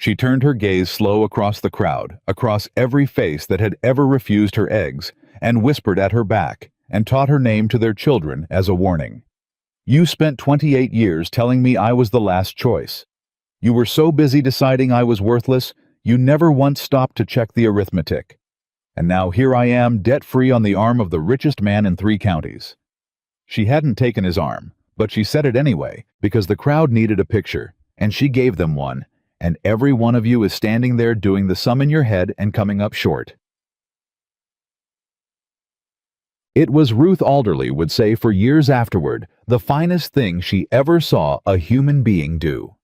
She turned her gaze slow across the crowd, across every face that had ever refused her eggs, and whispered at her back, and taught her name to their children as a warning. You spent 28 years telling me I was the last choice. You were so busy deciding I was worthless, you never once stopped to check the arithmetic. And now here I am, debt-free on the arm of the richest man in 3 counties. She hadn't taken his arm, but she said it anyway, because the crowd needed a picture, and she gave them one, and every one of you is standing there doing the sum in your head and coming up short. It was, Ruth Alderley would say for years afterward, the finest thing she ever saw a human being do.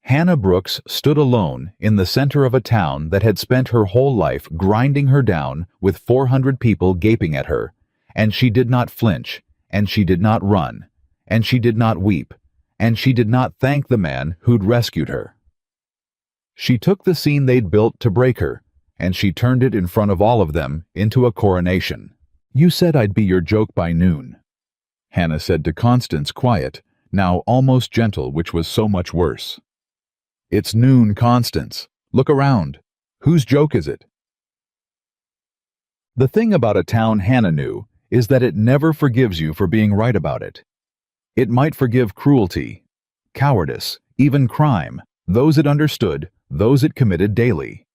Hannah Brooks stood alone in the center of a town that had spent her whole life grinding her down with 400 people gaping at her, and she did not flinch, and she did not run, and she did not weep, and she did not thank the man who'd rescued her. She took the scene they'd built to break her, and she turned it in front of all of them into a coronation. You said I'd be your joke by noon, Hannah said to Constance, quiet, now almost gentle, which was so much worse. It's noon, Constance. Look around. Whose joke is it? The thing about a town Hannah knew is that it never forgives you for being right about it. It might forgive cruelty, cowardice, even crime, those it understood, those it committed daily.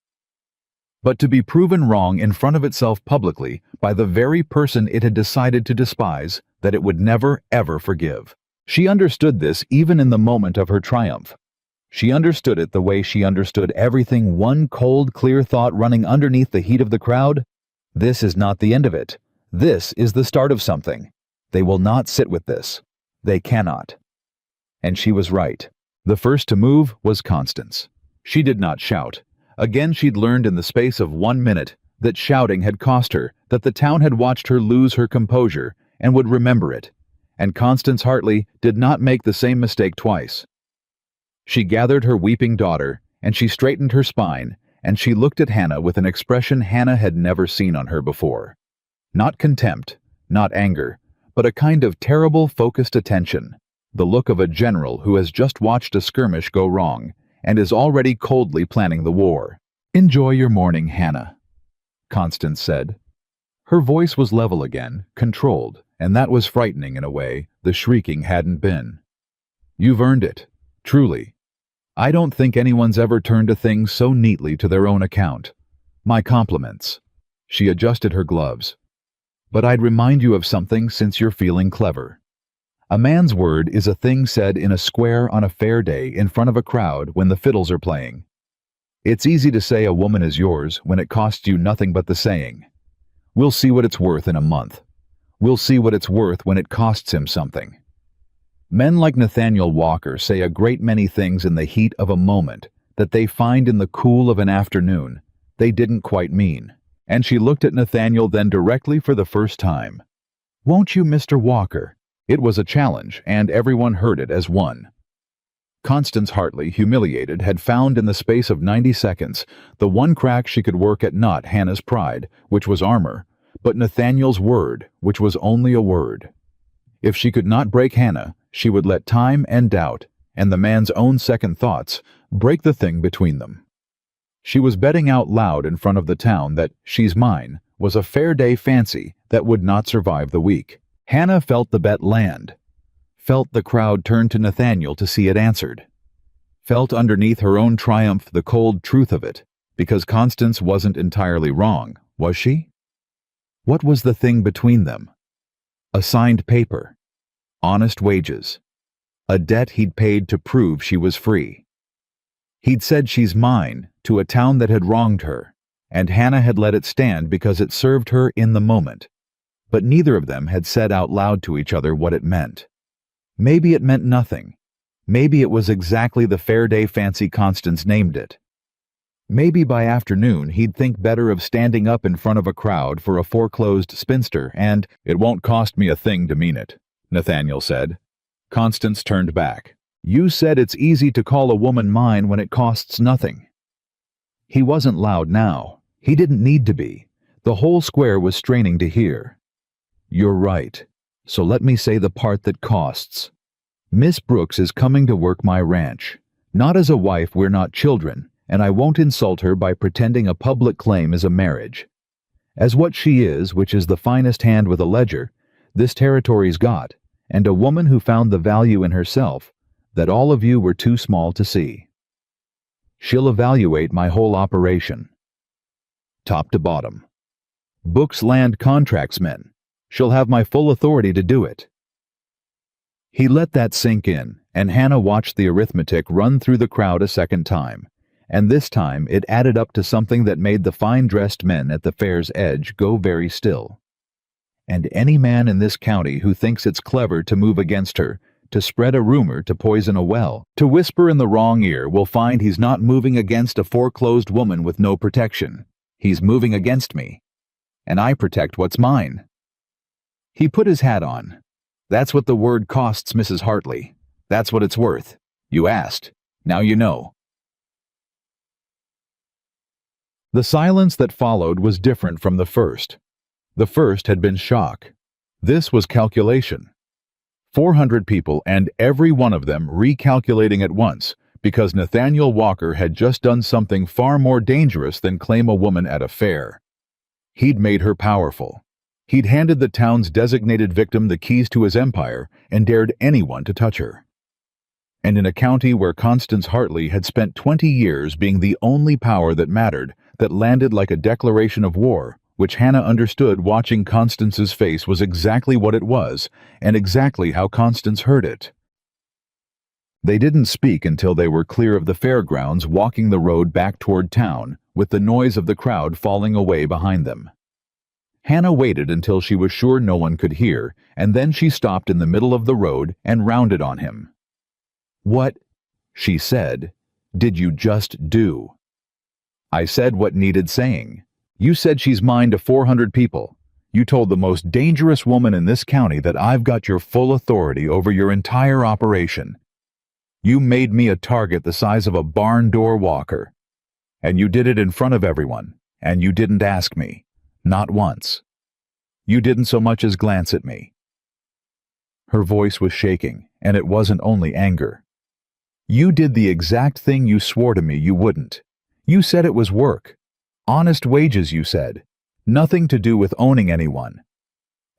But to be proven wrong in front of itself publicly by the very person it had decided to despise, that it would never, ever forgive. She understood this even in the moment of her triumph. She understood it the way she understood everything, one cold, clear thought running underneath the heat of the crowd. This is not the end of it. This is the start of something. They will not sit with this. They cannot. And she was right. The first to move was Constance. She did not shout. Again she'd learned in the space of 1 minute that shouting had cost her, that the town had watched her lose her composure and would remember it. And Constance Hartley did not make the same mistake twice. She gathered her weeping daughter, and she straightened her spine, and she looked at Hannah with an expression Hannah had never seen on her before. Not contempt, not anger, but a kind of terrible focused attention, the look of a general who has just watched a skirmish go wrong and is already coldly planning the war. Enjoy your morning, Hannah, Constance said. Her voice was level again, controlled, and that was frightening in a way the shrieking hadn't been. You've earned it, truly. I don't think anyone's ever turned a thing so neatly to their own account. My compliments. She adjusted her gloves. But I'd remind you of something since you're feeling clever. A man's word is a thing said in a square on a fair day in front of a crowd when the fiddles are playing. It's easy to say a woman is yours when it costs you nothing but the saying. We'll see what it's worth in a month. We'll see what it's worth when it costs him something. Men like Nathaniel Walker say a great many things in the heat of a moment that they find in the cool of an afternoon they didn't quite mean. And she looked at Nathaniel then directly for the first time. Won't you, Mr. Walker? It was a challenge, and everyone heard it as one. Constance Hartley, humiliated, had found in the space of 90 seconds the one crack she could work at, not Hannah's pride, which was armor, but Nathaniel's word, which was only a word. If she could not break Hannah, she would let time and doubt, and the man's own second thoughts, break the thing between them. She was betting out loud in front of the town that "she's mine" was a fair day fancy that would not survive the week. Hannah felt the bet land, felt the crowd turn to Nathaniel to see it answered, felt underneath her own triumph the cold truth of it, because Constance wasn't entirely wrong, was she? What was the thing between them? A signed paper, honest wages, a debt he'd paid to prove she was free. He'd said "she's mine" to a town that had wronged her, and Hannah had let it stand because it served her in the moment. But neither of them had said out loud to each other what it meant. Maybe it meant nothing. Maybe it was exactly the fair day fancy Constance named it. Maybe by afternoon he'd think better of standing up in front of a crowd for a foreclosed spinster and, "It won't cost me a thing to mean it," Nathaniel said. Constance turned back. "You said it's easy to call a woman mine when it costs nothing." He wasn't loud now. He didn't need to be. The whole square was straining to hear. "You're right. So let me say the part that costs. Miss Brooks is coming to work my ranch. Not as a wife, we're not children, and I won't insult her by pretending a public claim is a marriage. As what she is, which is the finest hand with a ledger, this territory's got, and a woman who found the value in herself that all of you were too small to see. She'll evaluate my whole operation, top to bottom. Books, land, contracts, men. She'll have my full authority to do it." He let that sink in, and Hannah watched the arithmetic run through the crowd a second time, and this time it added up to something that made the fine-dressed men at the fair's edge go very still. And any man in this county who thinks it's clever to move against her, to spread a rumor, to poison a well, to whisper in the wrong ear, will find he's not moving against a foreclosed woman with no protection. He's moving against me. And I protect what's mine. He put his hat on. "That's what the word costs, Mrs. Hartley. That's what it's worth. You asked. Now you know." The silence that followed was different from the first. The first had been shock. This was calculation. 400 people, and every one of them recalculating at once, because Nathaniel Walker had just done something far more dangerous than claim a woman at a fair. He'd made her powerful. He'd handed the town's designated victim the keys to his empire and dared anyone to touch her. And in a county where Constance Hartley had spent 20 years being the only power that mattered, that landed like a declaration of war, which Hannah understood watching Constance's face was exactly what it was, and exactly how Constance heard it. They didn't speak until they were clear of the fairgrounds, walking the road back toward town, with the noise of the crowd falling away behind them. Hannah waited until she was sure no one could hear, and then she stopped in the middle of the road and rounded on him. "What," she said, "did you just do?" "I said what needed saying. You said she's mine to 400 people. You told the most dangerous woman in this county that I've got your full authority over your entire operation. You made me a target the size of a barn door walker. And you did it in front of everyone, and you didn't ask me. Not once. You didn't so much as glance at me." Her voice was shaking, and it wasn't only anger. "You did the exact thing you swore to me you wouldn't. You said it was work. Honest wages, you said. Nothing to do with owning anyone.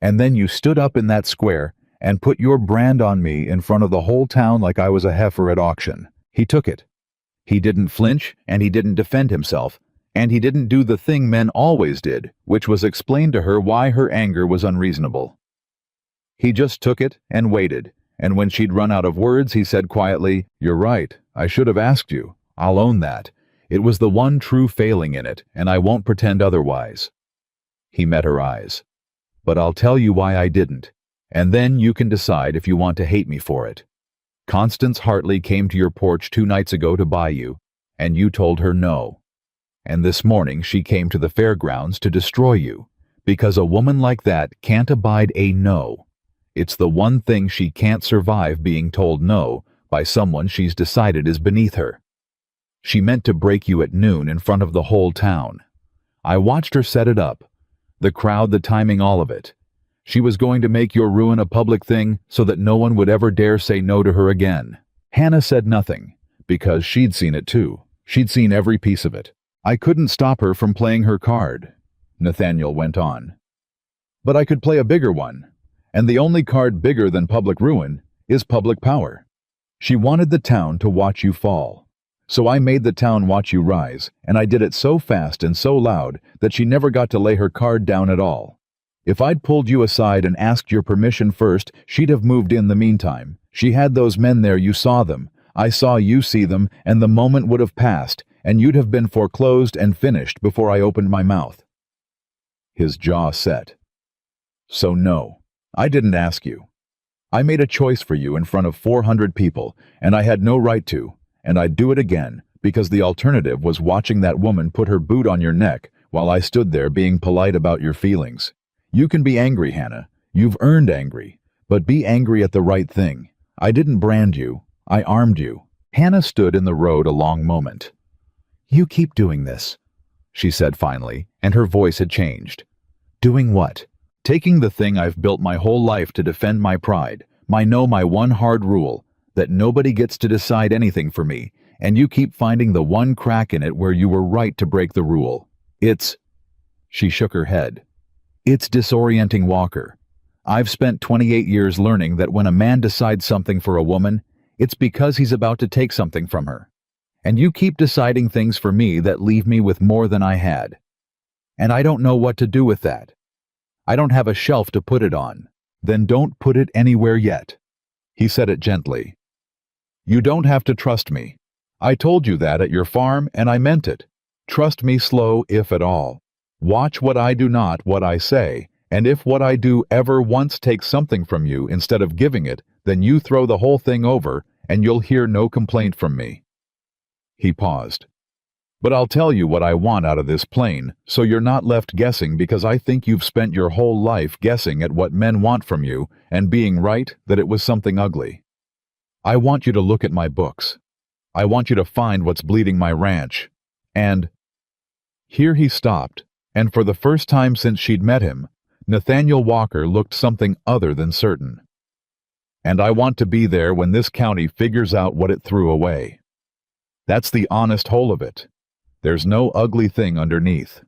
And then you stood up in that square and put your brand on me in front of the whole town like I was a heifer at auction. He took it. He didn't flinch, and he didn't defend himself, and he didn't do the thing men always did, which was explain to her why her anger was unreasonable. He just took it and waited, and when she'd run out of words, he said quietly, 'You're right. I should have asked you. I'll own that. It was the one true failing in it, and I won't pretend otherwise.' He met her eyes. 'But I'll tell you why I didn't, and then you can decide if you want to hate me for it. Constance Hartley came to your porch 2 nights ago to buy you, and you told her no. And this morning she came to the fairgrounds to destroy you, because a woman like that can't abide a no. It's the one thing she can't survive, being told no by someone she's decided is beneath her. She meant to break you at noon in front of the whole town. I watched her set it up. The crowd, the timing, all of it. She was going to make your ruin a public thing so that no one would ever dare say no to her again." Hannah said nothing, because she'd seen it too. She'd seen every piece of it. "I couldn't stop her from playing her card," Nathaniel went on. "But I could play a bigger one, and the only card bigger than public ruin is public power. She wanted the town to watch you fall. So I made the town watch you rise, and I did it so fast and so loud that she never got to lay her card down at all. If I'd pulled you aside and asked your permission first, she'd have moved in the meantime. She had those men there, you saw them. I saw you see them, and the moment would have passed, and you'd have been foreclosed and finished before I opened my mouth." His jaw set. "So no, I didn't ask you. I made a choice for you in front of 400 people, and I had no right to. And I'd do it again, because the alternative was watching that woman put her boot on your neck while I stood there being polite about your feelings. You can be angry, Hannah. You've earned angry. But be angry at the right thing. I didn't brand you. I armed you. Hannah stood in the road a long moment. You keep doing this, she said finally, and her voice had changed. Doing what? Taking the thing I've built my whole life to defend my pride, my one hard rule, that nobody gets to decide anything for me, and you keep finding the one crack in it where you were right to break the rule. She shook her head. It's disorienting, Walker. I've spent 28 years learning that when a man decides something for a woman, it's because he's about to take something from her. And you keep deciding things for me that leave me with more than I had. And I don't know what to do with that. I don't have a shelf to put it on. Then don't put it anywhere yet. He said it gently. You don't have to trust me. I told you that at your farm, and I meant it. Trust me slow, if at all. Watch what I do, not what I say, and if what I do ever once takes something from you instead of giving it, then you throw the whole thing over, and you'll hear no complaint from me. He paused. But I'll tell you what I want out of this plain, so you're not left guessing, because I think you've spent your whole life guessing at what men want from you and being right that it was something ugly. I want you to look at my books. I want you to find what's bleeding my ranch. And here he stopped, and for the first time since she'd met him, Nathaniel Walker looked something other than certain. And I want to be there when this county figures out what it threw away. That's the honest whole of it. There's no ugly thing underneath.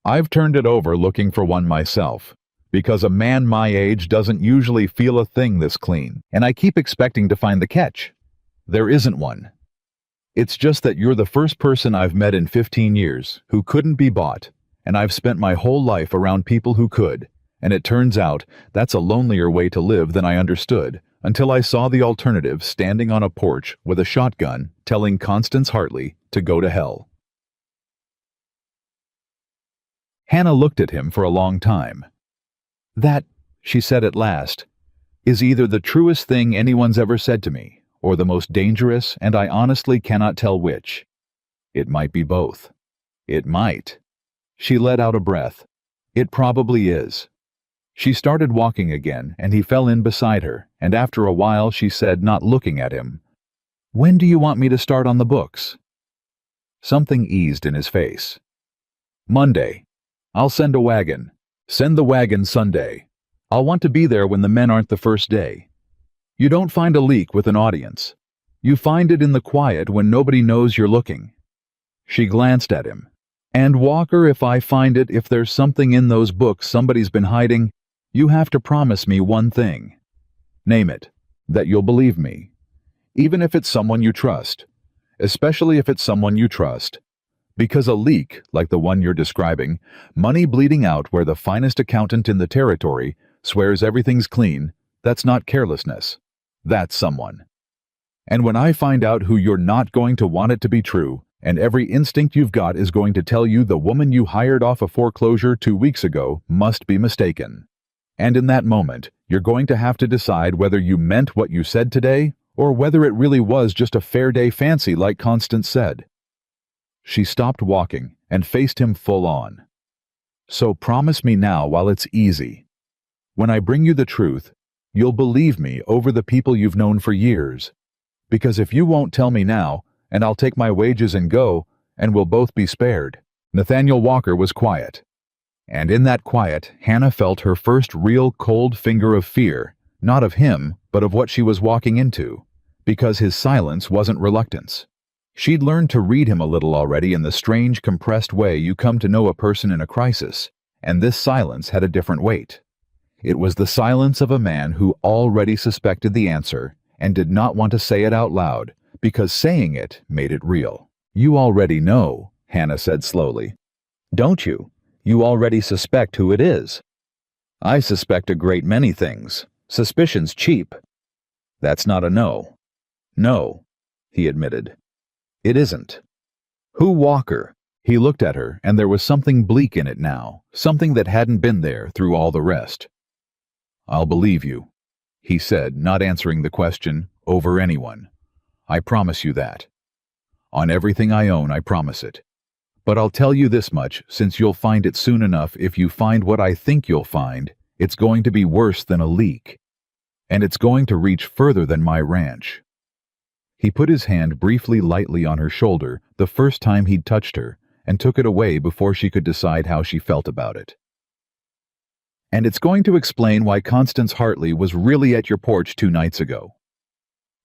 I've turned it over looking for one myself, because a man my age doesn't usually feel a thing this clean, and I keep expecting to find the catch. There isn't one. It's just that you're the first person I've met in 15 years who couldn't be bought, and I've spent my whole life around people who could, and it turns out that's a lonelier way to live than I understood, until I saw the alternative standing on a porch with a shotgun telling Constance Hartley to go to hell. Hannah looked at him for a long time. That, she said at last, is either the truest thing anyone's ever said to me, or the most dangerous, and I honestly cannot tell which. It might be both. It might. She let out a breath. It probably is. She started walking again, and he fell in beside her, and after a while she said, not looking at him, When do you want me to start on the books? Something eased in his face. Monday. I'll send a wagon. Send the wagon Sunday. I'll want to be there when the men aren't the first day. You don't find a leak with an audience. You find it in the quiet when nobody knows you're looking. She glanced at him. And Walker, if I find it, if there's something in those books somebody's been hiding, you have to promise me one thing. Name it. That you'll believe me. Even if it's someone you trust. Especially if it's someone you trust. Because a leak, like the one you're describing, money bleeding out where the finest accountant in the territory swears everything's clean, that's not carelessness. That's someone. And when I find out who you're not going to want it to be true, and every instinct you've got is going to tell you the woman you hired off a foreclosure 2 weeks ago must be mistaken. And in that moment, you're going to have to decide whether you meant what you said today, or whether it really was just a fair day fancy like Constance said. She stopped walking and faced him full on. So promise me now while it's easy. When I bring you the truth, you'll believe me over the people you've known for years. Because if you won't tell me now, and I'll take my wages and go, and we'll both be spared. Nathaniel Walker was quiet. And in that quiet, Hannah felt her first real cold finger of fear, not of him, but of what she was walking into, because his silence wasn't reluctance. She'd learned to read him a little already in the strange, compressed way you come to know a person in a crisis, and this silence had a different weight. It was the silence of a man who already suspected the answer and did not want to say it out loud, because saying it made it real. You already know, Hannah said slowly. Don't you? You already suspect who it is. I suspect a great many things. Suspicion's cheap. That's not a no. No, he admitted. It isn't. Who Walker? He looked at her, and there was something bleak in it now, something that hadn't been there through all the rest. I'll believe you, he said, not answering the question, over anyone. I promise you that. On everything I own, I promise it. But I'll tell you this much, since you'll find it soon enough. If you find what I think you'll find, it's going to be worse than a leak. And it's going to reach further than my ranch." He put his hand briefly lightly on her shoulder the first time he'd touched her, and took it away before she could decide how she felt about it. "And it's going to explain why Constance Hartley was really at your porch 2 nights ago.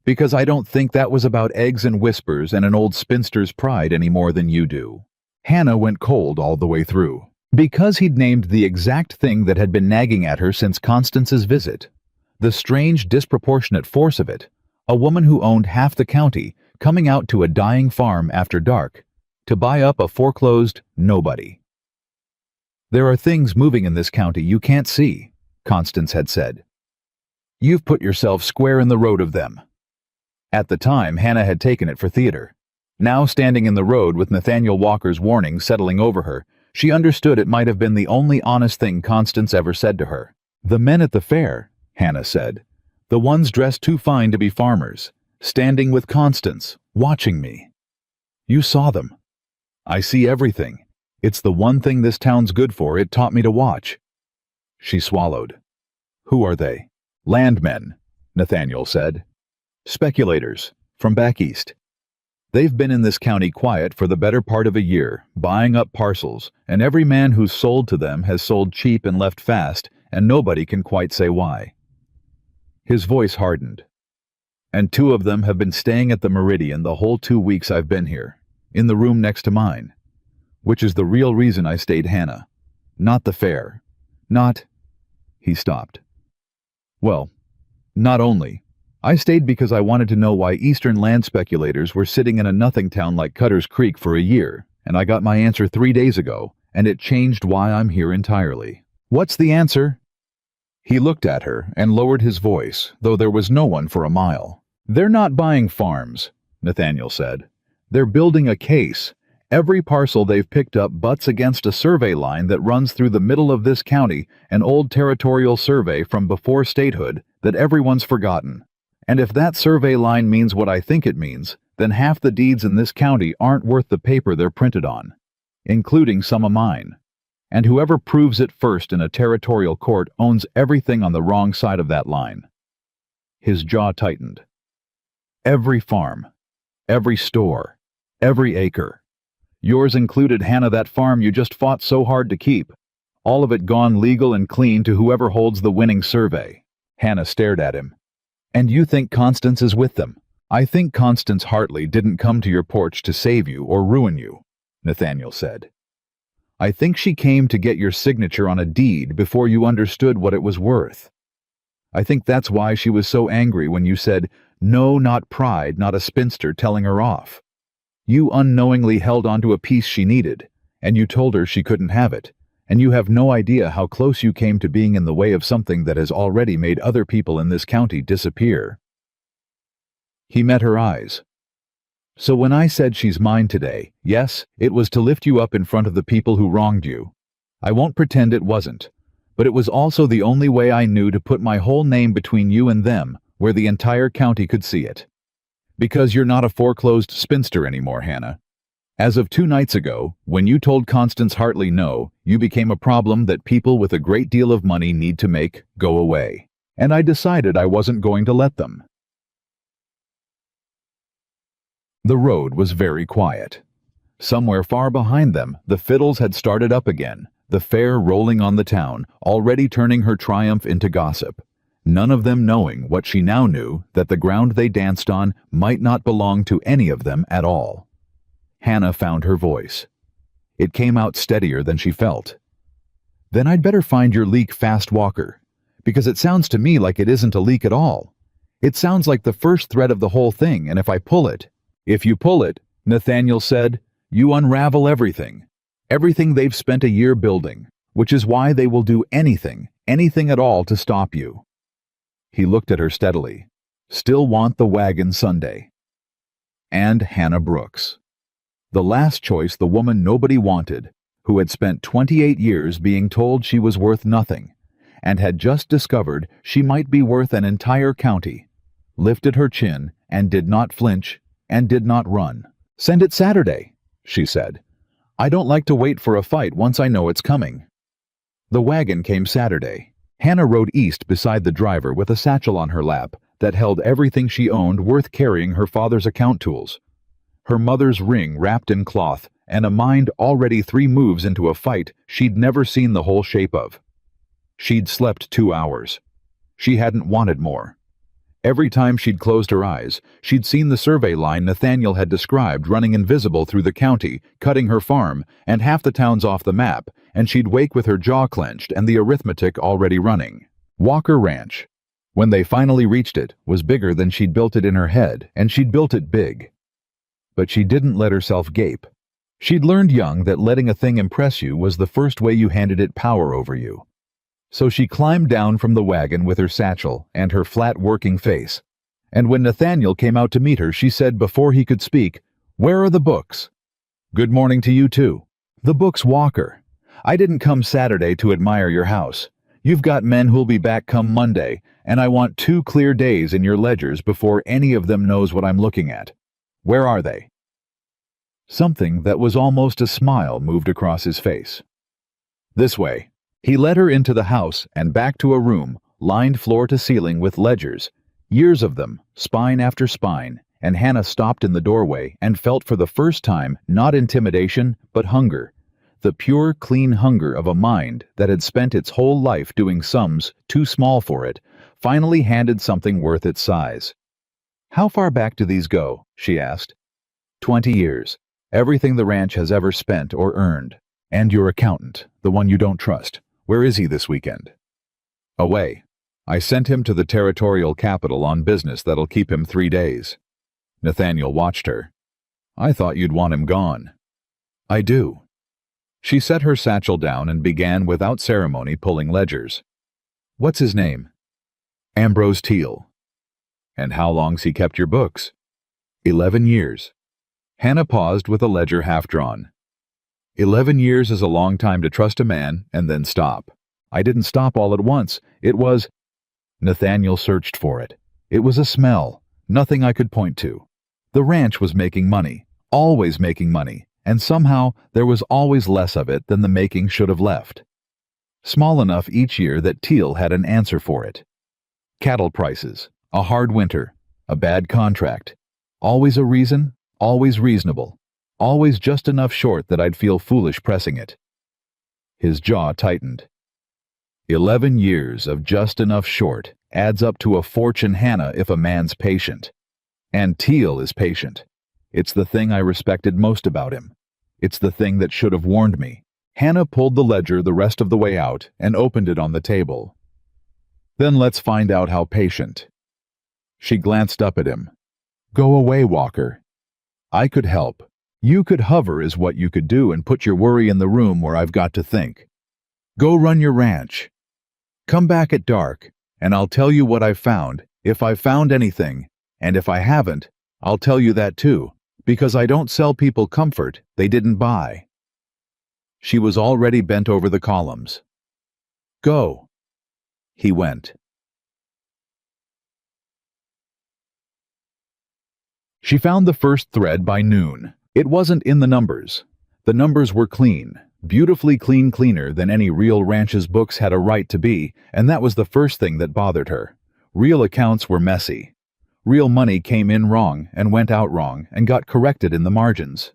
Because I don't think that was about eggs and whispers and an old spinster's pride any more than you do." Hannah went cold all the way through. Because he'd named the exact thing that had been nagging at her since Constance's visit. The strange, disproportionate force of it. A woman who owned half the county, coming out to a dying farm after dark, to buy up a foreclosed nobody. "There are things moving in this county you can't see," Constance had said. "You've put yourself square in the road of them." At the time, Hannah had taken it for theater. Now, standing in the road with Nathaniel Walker's warning settling over her, she understood it might have been the only honest thing Constance ever said to her. "The men at the fair," Hannah said. "The ones dressed too fine to be farmers, standing with Constance, watching me. You saw them. I see everything. It's the one thing this town's good for. It taught me to watch." She swallowed. "Who are they?" "Landmen," Nathaniel said. "Speculators, from back east. They've been in this county quiet for the better part of a year, buying up parcels, and every man who's sold to them has sold cheap and left fast, and nobody can quite say why." His voice hardened. "And 2 of them have been staying at the Meridian the whole 2 weeks I've been here, in the room next to mine. Which is the real reason I stayed, Hannah. Not the fair. Not—" He stopped. "Well, not only. I stayed because I wanted to know why eastern land speculators were sitting in a nothing town like Cutter's Creek for a year, and I got my answer 3 days ago, and it changed why I'm here entirely." "What's the answer?" He looked at her and lowered his voice, though there was no one for a mile. "They're not buying farms," Nathaniel said. "They're building a case. Every parcel they've picked up butts against a survey line that runs through the middle of this county, an old territorial survey from before statehood that everyone's forgotten. And if that survey line means what I think it means, then half the deeds in this county aren't worth the paper they're printed on, including some of mine. And whoever proves it first in a territorial court owns everything on the wrong side of that line." His jaw tightened. "Every farm, every store, every acre. Yours included, Hannah, that farm you just fought so hard to keep. All of it gone legal and clean to whoever holds the winning survey." Hannah stared at him. "And you think Constance is with them?" "I think Constance Hartley didn't come to your porch to save you or ruin you," Nathaniel said. "I think she came to get your signature on a deed before you understood what it was worth. I think that's why she was so angry when you said, 'No, not pride, not a spinster telling her off.' You unknowingly held onto a piece she needed, and you told her she couldn't have it, and you have no idea how close you came to being in the way of something that has already made other people in this county disappear." He met her eyes. "So when I said she's mine today, yes, it was to lift you up in front of the people who wronged you. I won't pretend it wasn't, but it was also the only way I knew to put my whole name between you and them, where the entire county could see it. Because you're not a foreclosed spinster anymore, Hannah. As of 2 nights ago, when you told Constance Hartley no, you became a problem that people with a great deal of money need to make go away. And I decided I wasn't going to let them." The road was very quiet. Somewhere far behind them, the fiddles had started up again, the fair rolling on the town, already turning her triumph into gossip. None of them knowing what she now knew, that the ground they danced on might not belong to any of them at all. Hannah found her voice. It came out steadier than she felt. "Then I'd better find your leak, fast walker, because it sounds to me like it isn't a leak at all. It sounds like the first thread of the whole thing, and if I pull it—" "If you pull it," Nathaniel said, "you unravel everything. Everything they've spent a year building, which is why they will do anything at all to stop you." He looked at her steadily. "Still want the wagon Sunday." And Hannah Brooks. The last choice, the woman nobody wanted, who had spent 28 years being told she was worth nothing, and had just discovered she might be worth an entire county, lifted her chin and did not flinch and did not run. "Send it Saturday," she said. "I don't like to wait for a fight once I know it's coming." The wagon came Saturday. Hannah rode east beside the driver with a satchel on her lap that held everything she owned worth carrying her father's account tools. Her mother's ring wrapped in cloth, and a mind already 3 moves into a fight she'd never seen the whole shape of. She'd slept 2 hours. She hadn't wanted more. Every time she'd closed her eyes, she'd seen the survey line Nathaniel had described running invisible through the county, cutting her farm, and half the towns off the map, and she'd wake with her jaw clenched and the arithmetic already running. Walker Ranch, when they finally reached it, was bigger than she'd built it in her head, and she'd built it big. But she didn't let herself gape. She'd learned young that letting a thing impress you was the first way you handed it power over you. So she climbed down from the wagon with her satchel and her flat working face. And when Nathaniel came out to meet her, she said before he could speak, "Where are the books?" "Good morning to you too." "The books, Walker. I didn't come Saturday to admire your house. You've got men who'll be back come Monday, and I want 2 clear days in your ledgers before any of them knows what I'm looking at. Where are they?" Something that was almost a smile moved across his face. "This way." He led her into the house and back to a room, lined floor to ceiling with ledgers, years of them, spine after spine, and Hannah stopped in the doorway and felt for the first time not intimidation, but hunger, the pure, clean hunger of a mind that had spent its whole life doing sums too small for it, finally handed something worth its size. "How far back do these go?" she asked. 20 years. Everything the ranch has ever spent or earned. And your accountant, the one you don't trust. Where is he this weekend?" "Away. I sent him to the territorial capital on business that'll keep him 3 days. Nathaniel watched her. "I thought you'd want him gone." "I do." She set her satchel down and began without ceremony pulling ledgers. "What's his name?" "Ambrose Teal." "And how long's he kept your books?" 11 years. Hannah paused with a ledger half drawn. 11 years is a long time to trust a man and then stop. I didn't stop all at once. It was... Nathaniel searched for it. It was a smell, nothing I could point to. The ranch was making money, always making money, and somehow there was always less of it than the making should have left. Small enough each year that Teal had an answer for it. Cattle prices, a hard winter, a bad contract. Always a reason, always reasonable. Always just enough short that I'd feel foolish pressing it. His jaw tightened. 11 years of just enough short adds up to a fortune, Hannah, if a man's patient. And Teal is patient. It's the thing I respected most about him. It's the thing that should have warned me. Hannah pulled the ledger the rest of the way out and opened it on the table. "Then let's find out how patient." She glanced up at him. "Go away, Walker. I could help. You could hover is what you could do and put your worry in the room where I've got to think. Go run your ranch. Come back at dark, and I'll tell you what I've found, if I've found anything, and if I haven't, I'll tell you that too, because I don't sell people comfort they didn't buy." She was already bent over the columns. "Go." He went. She found the first thread by noon. It wasn't in the numbers. The numbers were clean, beautifully clean, cleaner than any real ranch's books had a right to be, and that was the first thing that bothered her. Real accounts were messy. Real money came in wrong and went out wrong and got corrected in the margins.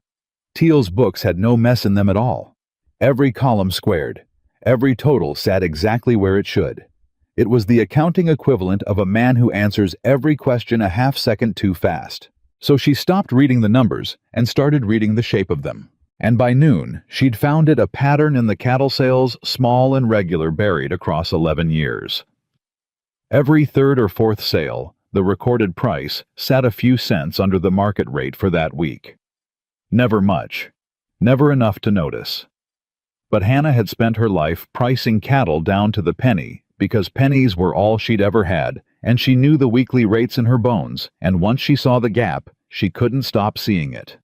Teal's books had no mess in them at all. Every column squared. Every total sat exactly where it should. It was the accounting equivalent of a man who answers every question a half second too fast. So she stopped reading the numbers and started reading the shape of them. And by noon, she'd found it a pattern in the cattle sales, small and regular, buried across 11 years. Every third or fourth sale, the recorded price sat a few cents under the market rate for that week. Never much. Never enough to notice. But Hannah had spent her life pricing cattle down to the penny because pennies were all she'd ever had, and she knew the weekly rates in her bones, and once she saw the gap, she couldn't stop seeing it.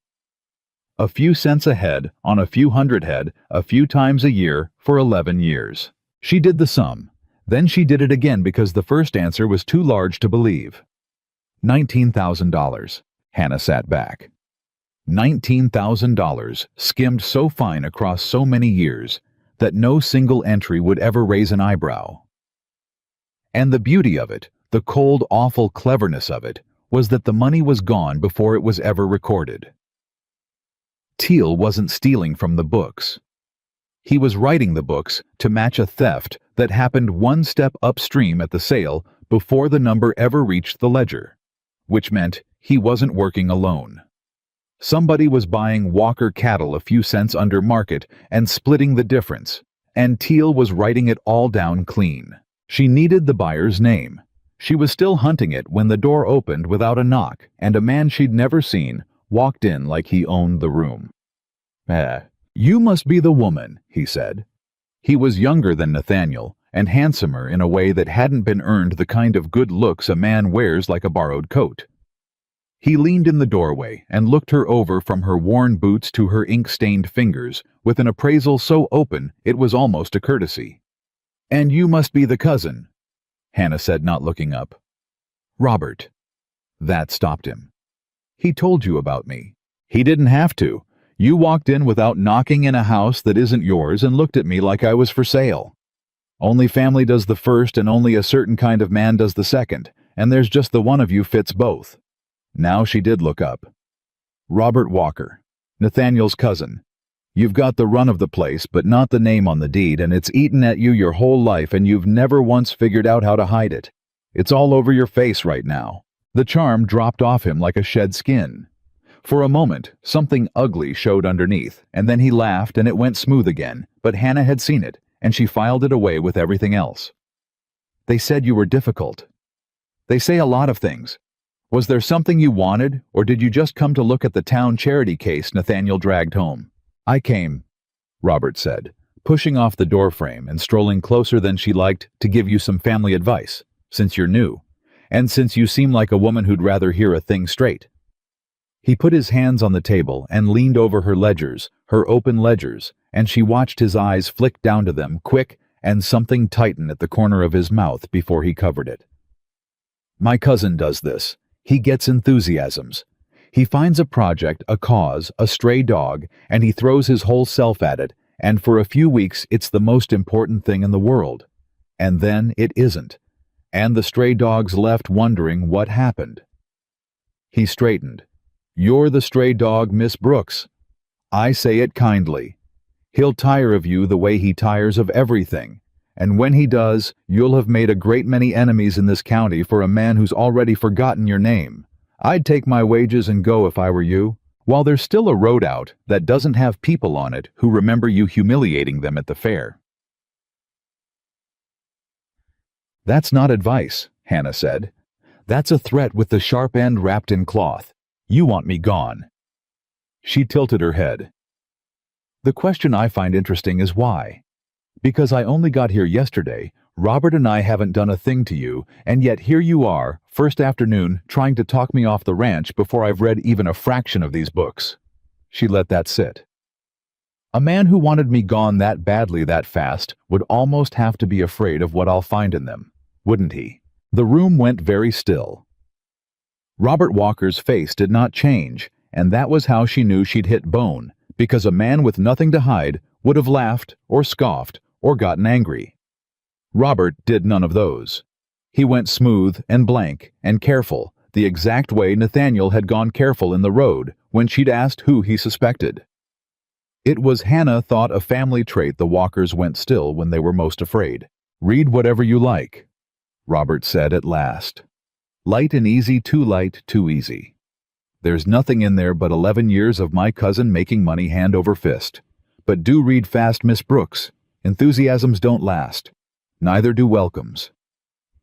A few cents a head on a few hundred head a few times a year for 11 years. She did the sum. Then she did it again because the first answer was too large to believe. $19,000. Hannah sat back. $19,000 skimmed so fine across so many years that no single entry would ever raise an eyebrow. And the beauty of it, the cold, awful cleverness of it, was that the money was gone before it was ever recorded. Teal wasn't stealing from the books. He was writing the books to match a theft that happened one step upstream at the sale before the number ever reached the ledger, which meant he wasn't working alone. Somebody was buying Walker cattle a few cents under market and splitting the difference, and Teal was writing it all down clean. She needed the buyer's name. She was still hunting it when the door opened without a knock, and a man she'd never seen walked in like he owned the room. You must be the woman," he said. He was younger than Nathaniel, and handsomer in a way that hadn't been earned, the kind of good looks a man wears like a borrowed coat. He leaned in the doorway and looked her over from her worn boots to her ink-stained fingers with an appraisal so open it was almost a courtesy. "And you must be the cousin," Hannah said, not looking up. "Robert." That stopped him. "He told you about me." "He didn't have to. You walked in without knocking in a house that isn't yours and looked at me like I was for sale. Only family does the first and only a certain kind of man does the second, and there's just the one of you fits both." Now she did look up. "Robert Walker, Nathaniel's cousin. You've got the run of the place, but not the name on the deed, and it's eaten at you your whole life, and you've never once figured out how to hide it. It's all over your face right now." The charm dropped off him like a shed skin. For a moment, something ugly showed underneath, and then he laughed and it went smooth again, but Hannah had seen it, and she filed it away with everything else. "They said you were difficult. They say a lot of things. Was there something you wanted, or did you just come to look at the town charity case Nathaniel dragged home?" "I came," Robert said, pushing off the doorframe and strolling closer than she liked, "to give you some family advice, since you're new, and since you seem like a woman who'd rather hear a thing straight." He put his hands on the table and leaned over her ledgers, her open ledgers, and she watched his eyes flick down to them, quick, and something tighten at the corner of his mouth before he covered it. "My cousin does this. He gets enthusiasms. He finds a project, a cause, a stray dog, and he throws his whole self at it, and for a few weeks it's the most important thing in the world. And then it isn't, and the stray dog's left wondering what happened." He straightened. "You're the stray dog, Miss Brooks. I say it kindly. He'll tire of you the way he tires of everything, and when he does, you'll have made a great many enemies in this county for a man who's already forgotten your name. I'd take my wages and go if I were you, while there's still a road out that doesn't have people on it who remember you humiliating them at the fair." "That's not advice," Hannah said. "That's a threat with the sharp end wrapped in cloth. You want me gone." She tilted her head. "The question I find interesting is why. Because I only got here yesterday, Robert and I haven't done a thing to you, and yet here you are, first afternoon, trying to talk me off the ranch before I've read even a fraction of these books." She let that sit. "A man who wanted me gone that badly that fast would almost have to be afraid of what I'll find in them, wouldn't he?" The room went very still. Robert Walker's face did not change, and that was how she knew she'd hit bone, because a man with nothing to hide would have laughed or scoffed or gotten angry. Robert did none of those. He went smooth and blank and careful, the exact way Nathaniel had gone careful in the road when she'd asked who he suspected. It was, Hannah thought, a family trait the Walkers went still when they were most afraid. "Read whatever you like," Robert said at last. "Light and easy, too light, too easy. There's nothing in there but 11 years of my cousin making money hand over fist. But do read fast, Miss Brooks. Enthusiasms don't last. Neither do welcomes."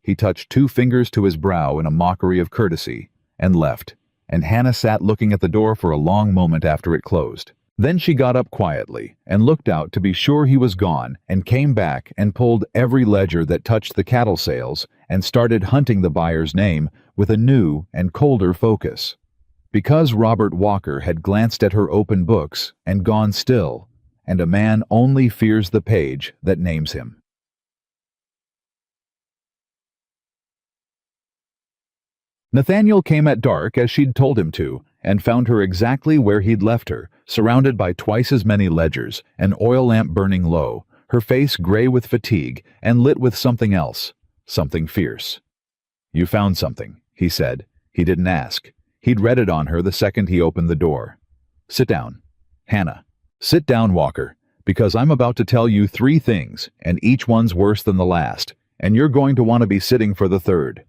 He touched 2 fingers to his brow in a mockery of courtesy, and left, and Hannah sat looking at the door for a long moment after it closed. Then she got up quietly and looked out to be sure he was gone, and came back and pulled every ledger that touched the cattle sales and started hunting the buyer's name with a new and colder focus. Because Robert Walker had glanced at her open books and gone still, and a man only fears the page that names him. Nathaniel came at dark as she'd told him to, and found her exactly where he'd left her, surrounded by twice as many ledgers, an oil lamp burning low, her face gray with fatigue and lit with something else, something fierce. "You found something," he said. He didn't ask. He'd read it on her the second he opened the door. "Sit down. Hannah, sit down, Walker, because I'm about to tell you 3 things, and each one's worse than the last, and you're going to want to be sitting for the third."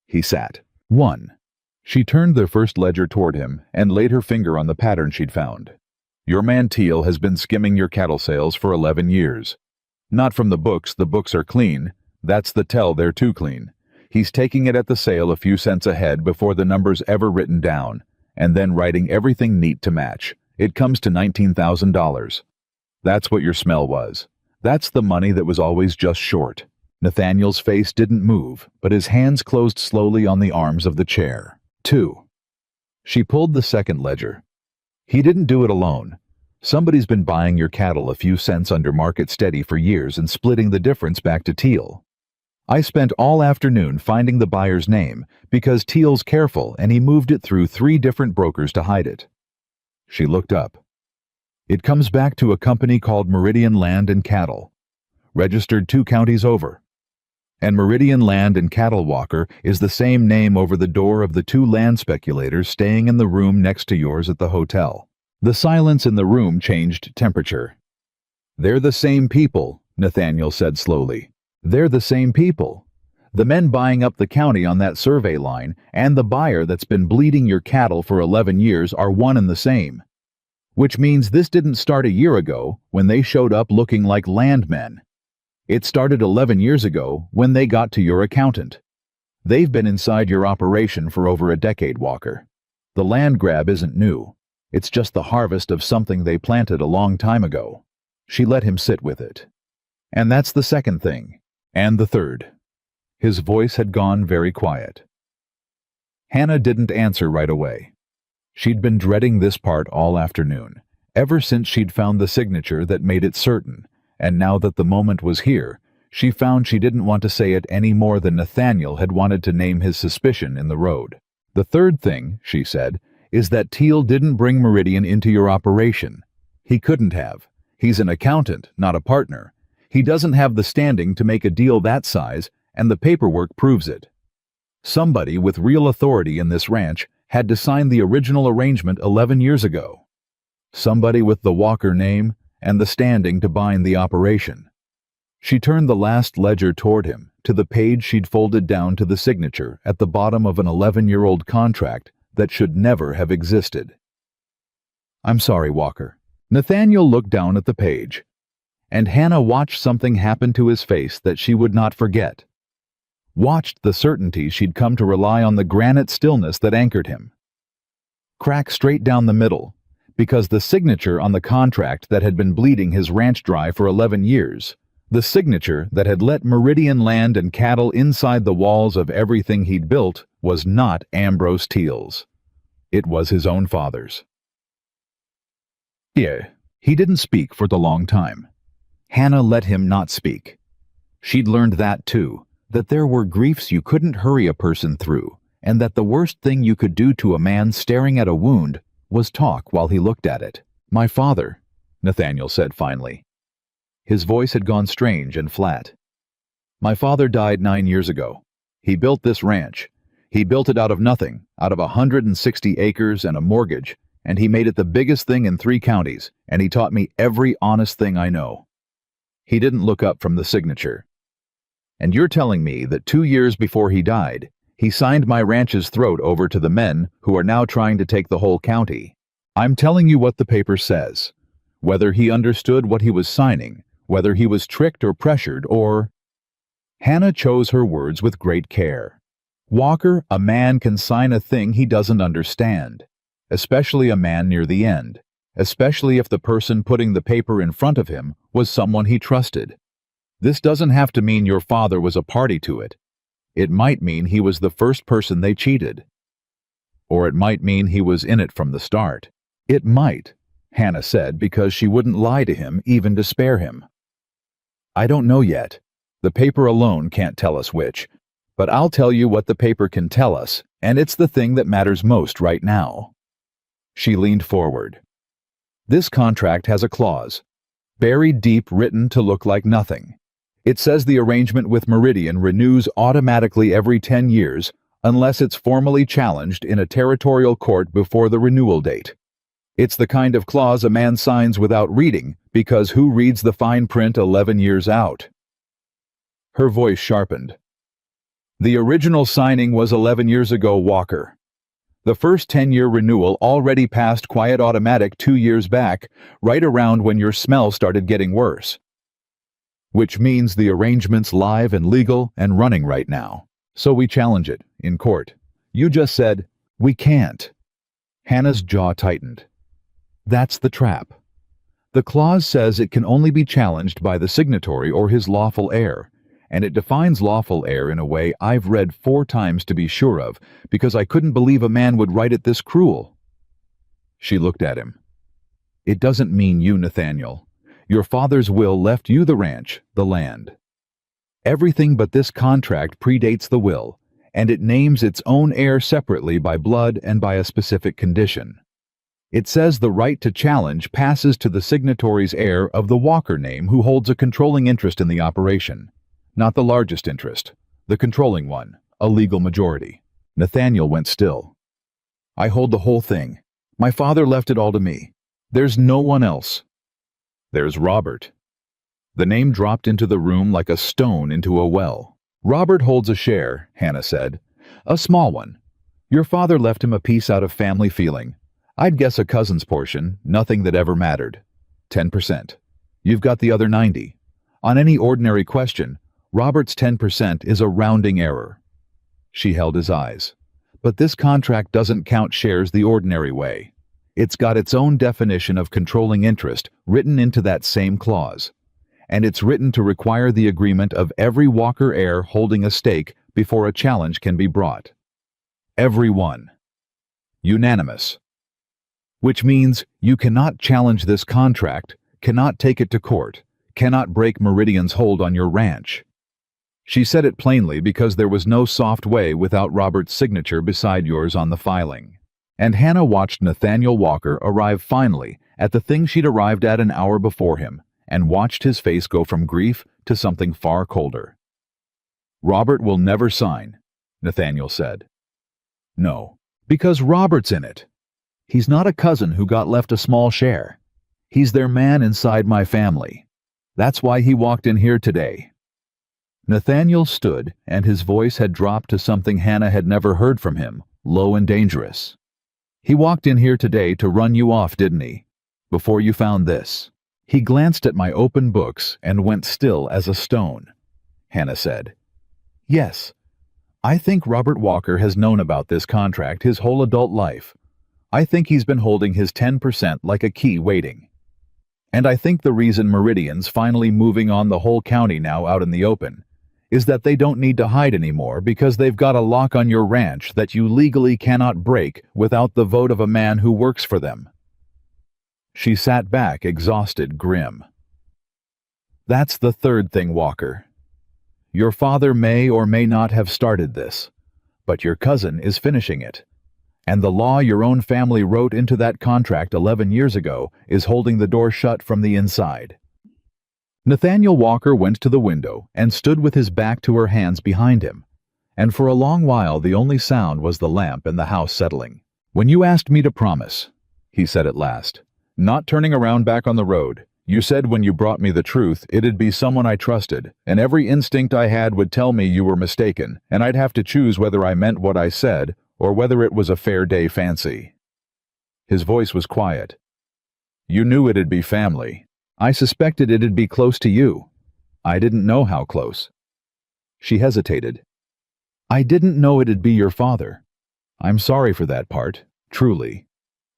He sat. 1. She turned the first ledger toward him and laid her finger on the pattern she'd found. "Your man Teal has been skimming your cattle sales for 11 years. Not from the books are clean. That's the tell they're too clean. He's taking it at the sale a few cents ahead before the number's ever written down, and then writing everything neat to match. It comes to $19,000. That's what your smell was. That's the money that was always just short." Nathaniel's face didn't move, but his hands closed slowly on the arms of the chair. 2. She pulled the second ledger. "He didn't do it alone. Somebody's been buying your cattle a few cents under market steady for years and splitting the difference back to Teal. I spent all afternoon finding the buyer's name because Teal's careful and he moved it through 3 different brokers to hide it." She looked up. "It comes back to a company called Meridian Land and Cattle, registered 2 counties over. And Meridian Land and Cattle, Walker, is the same name over the door of the 2 land speculators staying in the room next to yours at the hotel." The silence in the room changed temperature. "They're the same people," Nathaniel said slowly. "They're the same people. The men buying up the county on that survey line and the buyer that's been bleeding your cattle for 11 years are one and the same. Which means this didn't start a year ago when they showed up looking like landmen. It started 11 years ago when they got to your accountant. They've been inside your operation for over a decade, Walker. The land grab isn't new. It's just the harvest of something they planted a long time ago." She let him sit with it. "And that's the second thing. And the third." His voice had gone very quiet. Hannah didn't answer right away. She'd been dreading this part all afternoon, ever since she'd found the signature that made it certain. And now that the moment was here, she found she didn't want to say it any more than Nathaniel had wanted to name his suspicion in the road. "The third thing," she said, "is that Teal didn't bring Meridian into your operation. He couldn't have. He's an accountant, not a partner. He doesn't have the standing to make a deal that size, and the paperwork proves it. Somebody with real authority in this ranch had to sign the original arrangement 11 years ago. Somebody with the Walker name and the standing to bind the operation." She turned the last ledger toward him, to the page she'd folded down to the signature at the bottom of an 11-year-old contract that should never have existed. "I'm sorry, Walker." Nathaniel looked down at the page, and Hannah watched something happen to his face that she would not forget. Watched the certainty she'd come to rely on the granite stillness that anchored him. Crack straight down the middle, because the signature on the contract that had been bleeding his ranch dry for 11 years, the signature that had let Meridian Land and Cattle inside the walls of everything he'd built, was not Ambrose Teal's. It was his own father's. Yeah, he didn't speak for the long time. Hannah let him not speak. She'd learned that too, that there were griefs you couldn't hurry a person through, and that the worst thing you could do to a man staring at a wound was talk while he looked at it. "My father," Nathaniel said finally. His voice had gone strange and flat. "My father died 9 years ago. He built this ranch. He built it out of nothing, out of 160 acres and a mortgage, and he made it the biggest thing in 3 counties, and he taught me every honest thing I know." He didn't look up from the signature. "And you're telling me that 2 years before he died, he signed my ranch's throat over to the men who are now trying to take the whole county. I'm telling you what the paper says. Whether he understood what he was signing, whether he was tricked or pressured, or—" Hannah chose her words with great care. "Walker, a man can sign a thing he doesn't understand, especially a man near the end, especially if the person putting the paper in front of him was someone he trusted. This doesn't have to mean your father was a party to it. It might mean he was the first person they cheated. Or it might mean he was in it from the start. It might," Hannah said, because she wouldn't lie to him even to spare him. "I don't know yet. The paper alone can't tell us which. But I'll tell you what the paper can tell us, and it's the thing that matters most right now. She leaned forward. This contract has a clause, buried deep, written to look like nothing. It says the arrangement with Meridian renews automatically every 10 years unless it's formally challenged in a territorial court before the renewal date. It's the kind of clause a man signs without reading, because who reads the fine print 11 years out? Her voice sharpened. The original signing was 11 years ago, Walker. The first 10-year renewal already passed quiet automatic 2 years back, right around when your smell started getting worse. Which means the arrangement's live and legal and running right now. So we challenge it, in court. You just said, we can't. Hannah's jaw tightened. That's the trap. The clause says it can only be challenged by the signatory or his lawful heir, and it defines lawful heir in a way I've read 4 times to be sure of, because I couldn't believe a man would write it this cruel. She looked at him. It doesn't mean you, Nathaniel. Your father's will left you the ranch, the land. Everything but this contract predates the will, and it names its own heir separately by blood and by a specific condition. It says the right to challenge passes to the signatory's heir of the Walker name who holds a controlling interest in the operation. Not the largest interest, the controlling one, a legal majority. Nathaniel went still. I hold the whole thing. My father left it all to me. There's no one else. There's Robert. The name dropped into the room like a stone into a well. Robert holds a share, Hannah said. A small one. Your father left him a piece out of family feeling. I'd guess a cousin's portion, nothing that ever mattered. 10%. You've got the other 90. On any ordinary question, Robert's 10% is a rounding error. She held his eyes. But this contract doesn't count shares the ordinary way. It's got its own definition of controlling interest written into that same clause. And it's written to require the agreement of every Walker heir holding a stake before a challenge can be brought. Every one. Unanimous. Which means you cannot challenge this contract, cannot take it to court, cannot break Meridian's hold on your ranch. She said it plainly because there was no soft way without Robert's signature beside yours on the filing. And Hannah watched Nathaniel Walker arrive finally at the thing she'd arrived at an hour before him, and watched his face go from grief to something far colder. Robert will never sign, Nathaniel said. No, because Robert's in it. He's not a cousin who got left a small share. He's their man inside my family. That's why he walked in here today. Nathaniel stood, and his voice had dropped to something Hannah had never heard from him, low and dangerous. He walked in here today to run you off, didn't he? Before you found this. He glanced at my open books and went still as a stone. Hannah said, Yes, I think Robert Walker has known about this contract his whole adult life. I think he's been holding his 10% like a key waiting. And I think the reason Meridian's finally moving on the whole county now out in the open is that they don't need to hide anymore because they've got a lock on your ranch that you legally cannot break without the vote of a man who works for them. She sat back, exhausted, grim. That's the third thing, Walker. Your father may or may not have started this, but your cousin is finishing it. And the law your own family wrote into that contract 11 years ago is holding the door shut from the inside. Nathaniel Walker went to the window and stood with his back to her, hands behind him. And for a long while the only sound was the lamp and the house settling. When you asked me to promise, he said at last, not turning around back on the road, you said when you brought me the truth it'd be someone I trusted, and every instinct I had would tell me you were mistaken, and I'd have to choose whether I meant what I said or whether it was a fair day fancy. His voice was quiet. You knew it'd be family. I suspected it'd be close to you. I didn't know how close. She hesitated. I didn't know it'd be your father. I'm sorry for that part, truly.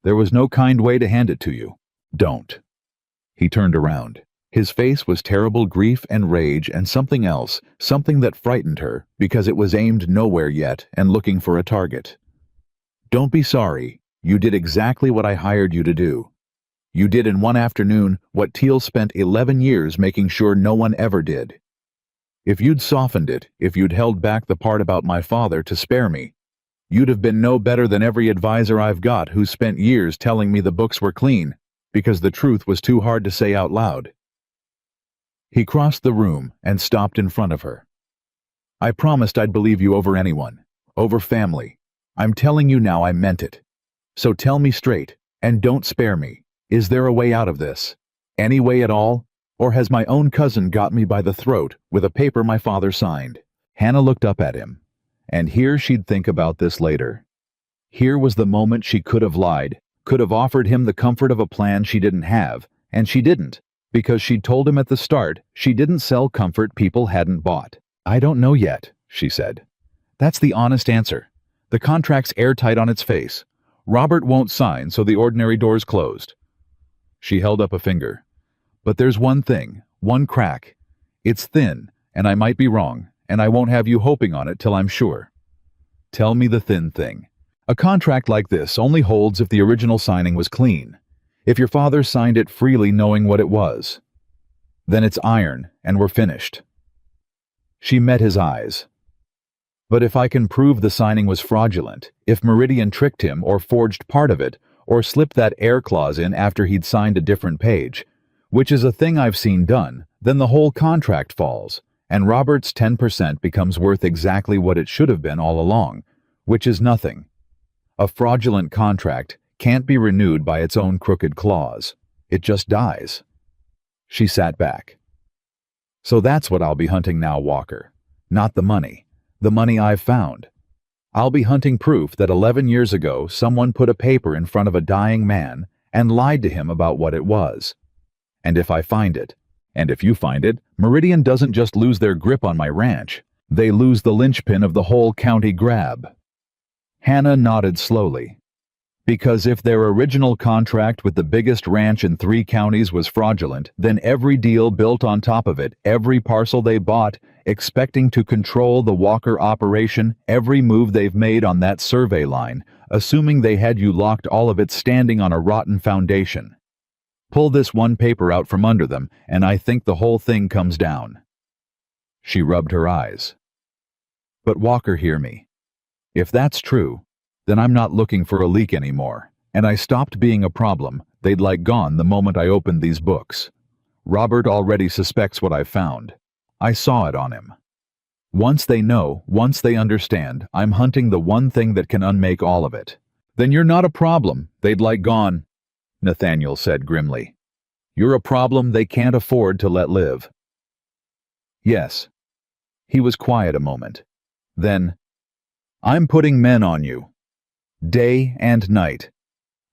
There was no kind way to hand it to you. Don't. He turned around. His face was terrible grief and rage and something else, something that frightened her because it was aimed nowhere yet and looking for a target. Don't be sorry. You did exactly what I hired you to do. You did in one afternoon what Teal spent 11 years making sure no one ever did. If you'd softened it, if you'd held back the part about my father to spare me, You'd have been no better than every advisor I've got who spent years telling me the books were clean, because the truth was too hard to say out loud. He crossed the room and stopped in front of her. I promised I'd believe you over anyone, over family. I'm telling you now I meant it. So tell me straight, and don't spare me. Is there a way out of this? Any way at all? Or has my own cousin got me by the throat with a paper my father signed? Hannah looked up at him. And here she'd think about this later. Here was the moment she could have lied, could have offered him the comfort of a plan she didn't have, and she didn't, because she'd told him at the start she didn't sell comfort people hadn't bought. I don't know yet, she said. That's the honest answer. The contract's airtight on its face. Robert won't sign, so the ordinary door's closed. She held up a finger. But there's one thing, one crack. It's thin, and I might be wrong, and I won't have you hoping on it till I'm sure. Tell me the thin thing. A contract like this only holds if the original signing was clean. If your father signed it freely knowing what it was. Then it's iron, and we're finished. She met his eyes. But if I can prove the signing was fraudulent, if Meridian tricked him or forged part of it, or slipped that air clause in after he'd signed a different page, which is a thing I've seen done, then the whole contract falls, and Robert's 10% becomes worth exactly what it should have been all along, which is nothing. A fraudulent contract can't be renewed by its own crooked clause. It just dies. She sat back. So that's what I'll be hunting now, Walker. Not the money I've found. I'll be hunting proof that 11 years ago someone put a paper in front of a dying man and lied to him about what it was. And if I find it, and if you find it, Meridian doesn't just lose their grip on my ranch, they lose the linchpin of the whole county grab. Hannah nodded slowly. Because if their original contract with the biggest ranch in 3 counties was fraudulent, then every deal built on top of it, every parcel they bought, expecting to control the Walker operation, every move they've made on that survey line, assuming they had you locked, all of it standing on a rotten foundation. Pull this one paper out from under them, and I think the whole thing comes down. She rubbed her eyes. But Walker, hear me. If that's true, then I'm not looking for a leak anymore, and I stopped being a problem. They'd like gone the moment I opened these books. Robert already suspects what I've found. I saw it on him. Once they know, once they understand, I'm hunting the one thing that can unmake all of it. Then you're not a problem. They'd like gone, Nathaniel said grimly. You're a problem they can't afford to let live. Yes. He was quiet a moment. Then, I'm putting men on you. Day and night.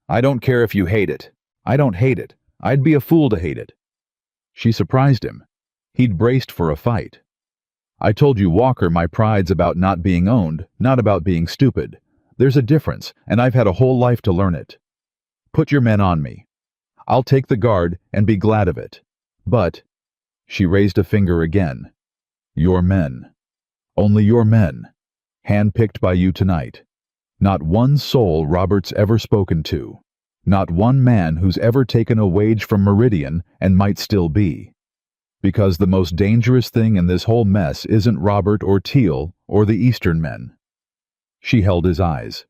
I don't care if you hate it. I don't hate it. I'd be a fool to hate it. She surprised him. He'd braced for a fight. I told you, Walker, my pride's about not being owned, not about being stupid. There's a difference, and I've had a whole life to learn it. Put your men on me. I'll take the guard and be glad of it. But, she raised a finger again, your men. Only your men. Handpicked by you tonight. Not one soul Robert's ever spoken to. Not one man who's ever taken a wage from Meridian and might still be. Because the most dangerous thing in this whole mess isn't Robert or Teal or the Eastern men. She held his eyes.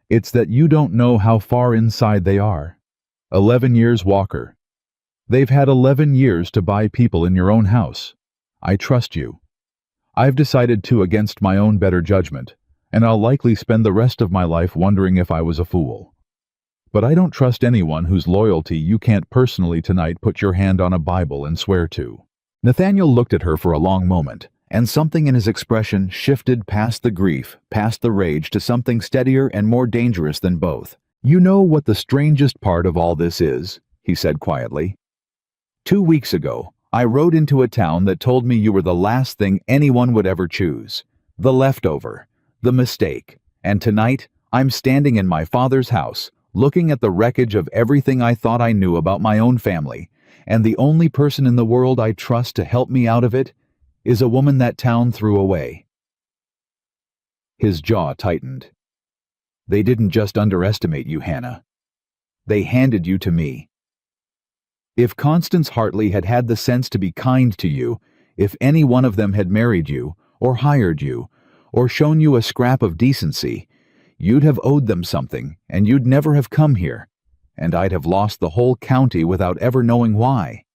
It's that you don't know how far inside they are. 11 years, Walker. They've had 11 years to buy people in your own house. I trust you. I've decided to against my own better judgment, and I'll likely spend the rest of my life wondering if I was a fool. But I don't trust anyone whose loyalty you can't personally tonight put your hand on a Bible and swear to. Nathaniel looked at her for a long moment, and something in his expression shifted past the grief, past the rage, to something steadier and more dangerous than both. You know what the strangest part of all this is, he said quietly. 2 weeks ago, I rode into a town that told me you were the last thing anyone would ever choose. The leftover. The mistake. And tonight, I'm standing in my father's house, looking at the wreckage of everything I thought I knew about my own family, and the only person in the world I trust to help me out of it is a woman that town threw away. His jaw tightened. They didn't just underestimate you, Hannah. They handed you to me. If Constance Hartley had had the sense to be kind to you, if any one of them had married you, or hired you, or shown you a scrap of decency, You'd have owed them something, and you'd never have come here, and I'd have lost the whole county without ever knowing why."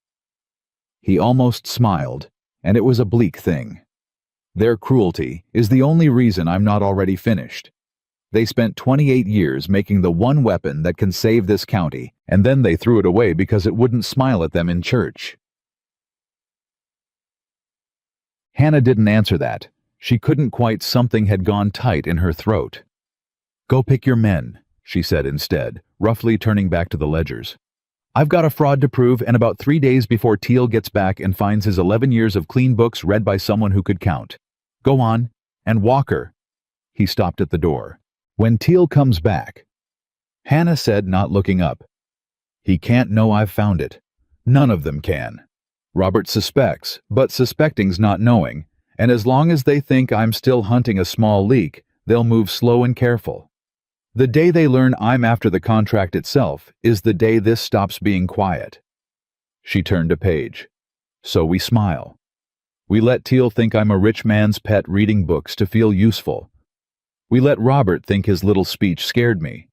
He almost smiled, and it was a bleak thing. "Their cruelty is the only reason I'm not already finished. They spent 28 years making the one weapon that can save this county, and then they threw it away because it wouldn't smile at them in church." Hannah didn't answer that. She couldn't quite. Something had gone tight in her throat. "Go pick your men," she said instead, roughly turning back to the ledgers. "I've got a fraud to prove, and about 3 days before Teal gets back and finds his 11 years of clean books read by someone who could count. Go on. And Walker." He stopped at the door. "When Teal comes back," Hannah said, not looking up, "he can't know I've found it. None of them can. Robert suspects, but suspecting's not knowing, and as long as they think I'm still hunting a small leak, they'll move slow and careful. The day they learn I'm after the contract itself is the day this stops being quiet." She turned a page. "So we smile. We let Teal think I'm a rich man's pet reading books to feel useful. We let Robert think his little speech scared me.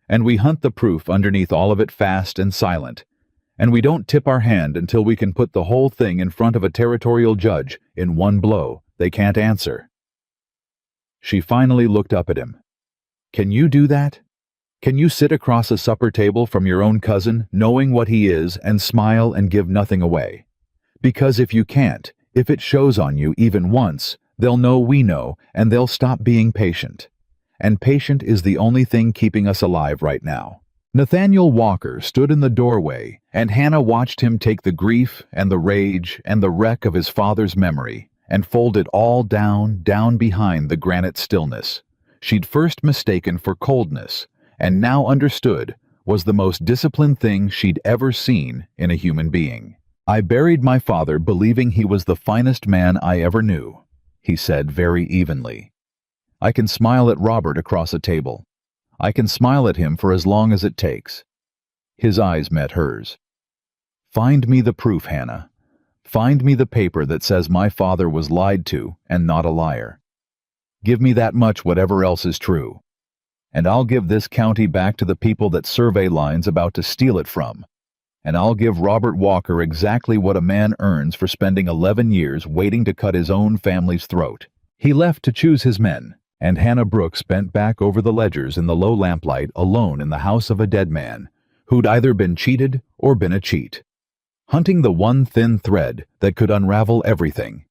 And we hunt the proof underneath all of it fast and silent. And we don't tip our hand until we can put the whole thing in front of a territorial judge in one blow they can't answer." She finally looked up at him. "Can you do that? Can you sit across a supper table from your own cousin, knowing what he is, and smile and give nothing away? Because if you can't, if it shows on you even once, they'll know we know, and they'll stop being patient. And patient is the only thing keeping us alive right now." Nathaniel Walker stood in the doorway, and Hannah watched him take the grief and the rage and the wreck of his father's memory and fold it all down behind the granite stillness she'd first mistaken for coldness, and now understood was the most disciplined thing she'd ever seen in a human being. "I buried my father believing he was the finest man I ever knew," he said very evenly. "I can smile at Robert across a table. I can smile at him for as long as it takes." His eyes met hers. "Find me the proof, Hannah. Find me the paper that says my father was lied to and not a liar. Give me that much, whatever else is true. And I'll give this county back to the people that Survey Line's about to steal it from. And I'll give Robert Walker exactly what a man earns for spending 11 years waiting to cut his own family's throat." He left to choose his men, and Hannah Brooks bent back over the ledgers in the low lamplight, alone in the house of a dead man who'd either been cheated or been a cheat, hunting the one thin thread that could unravel everything.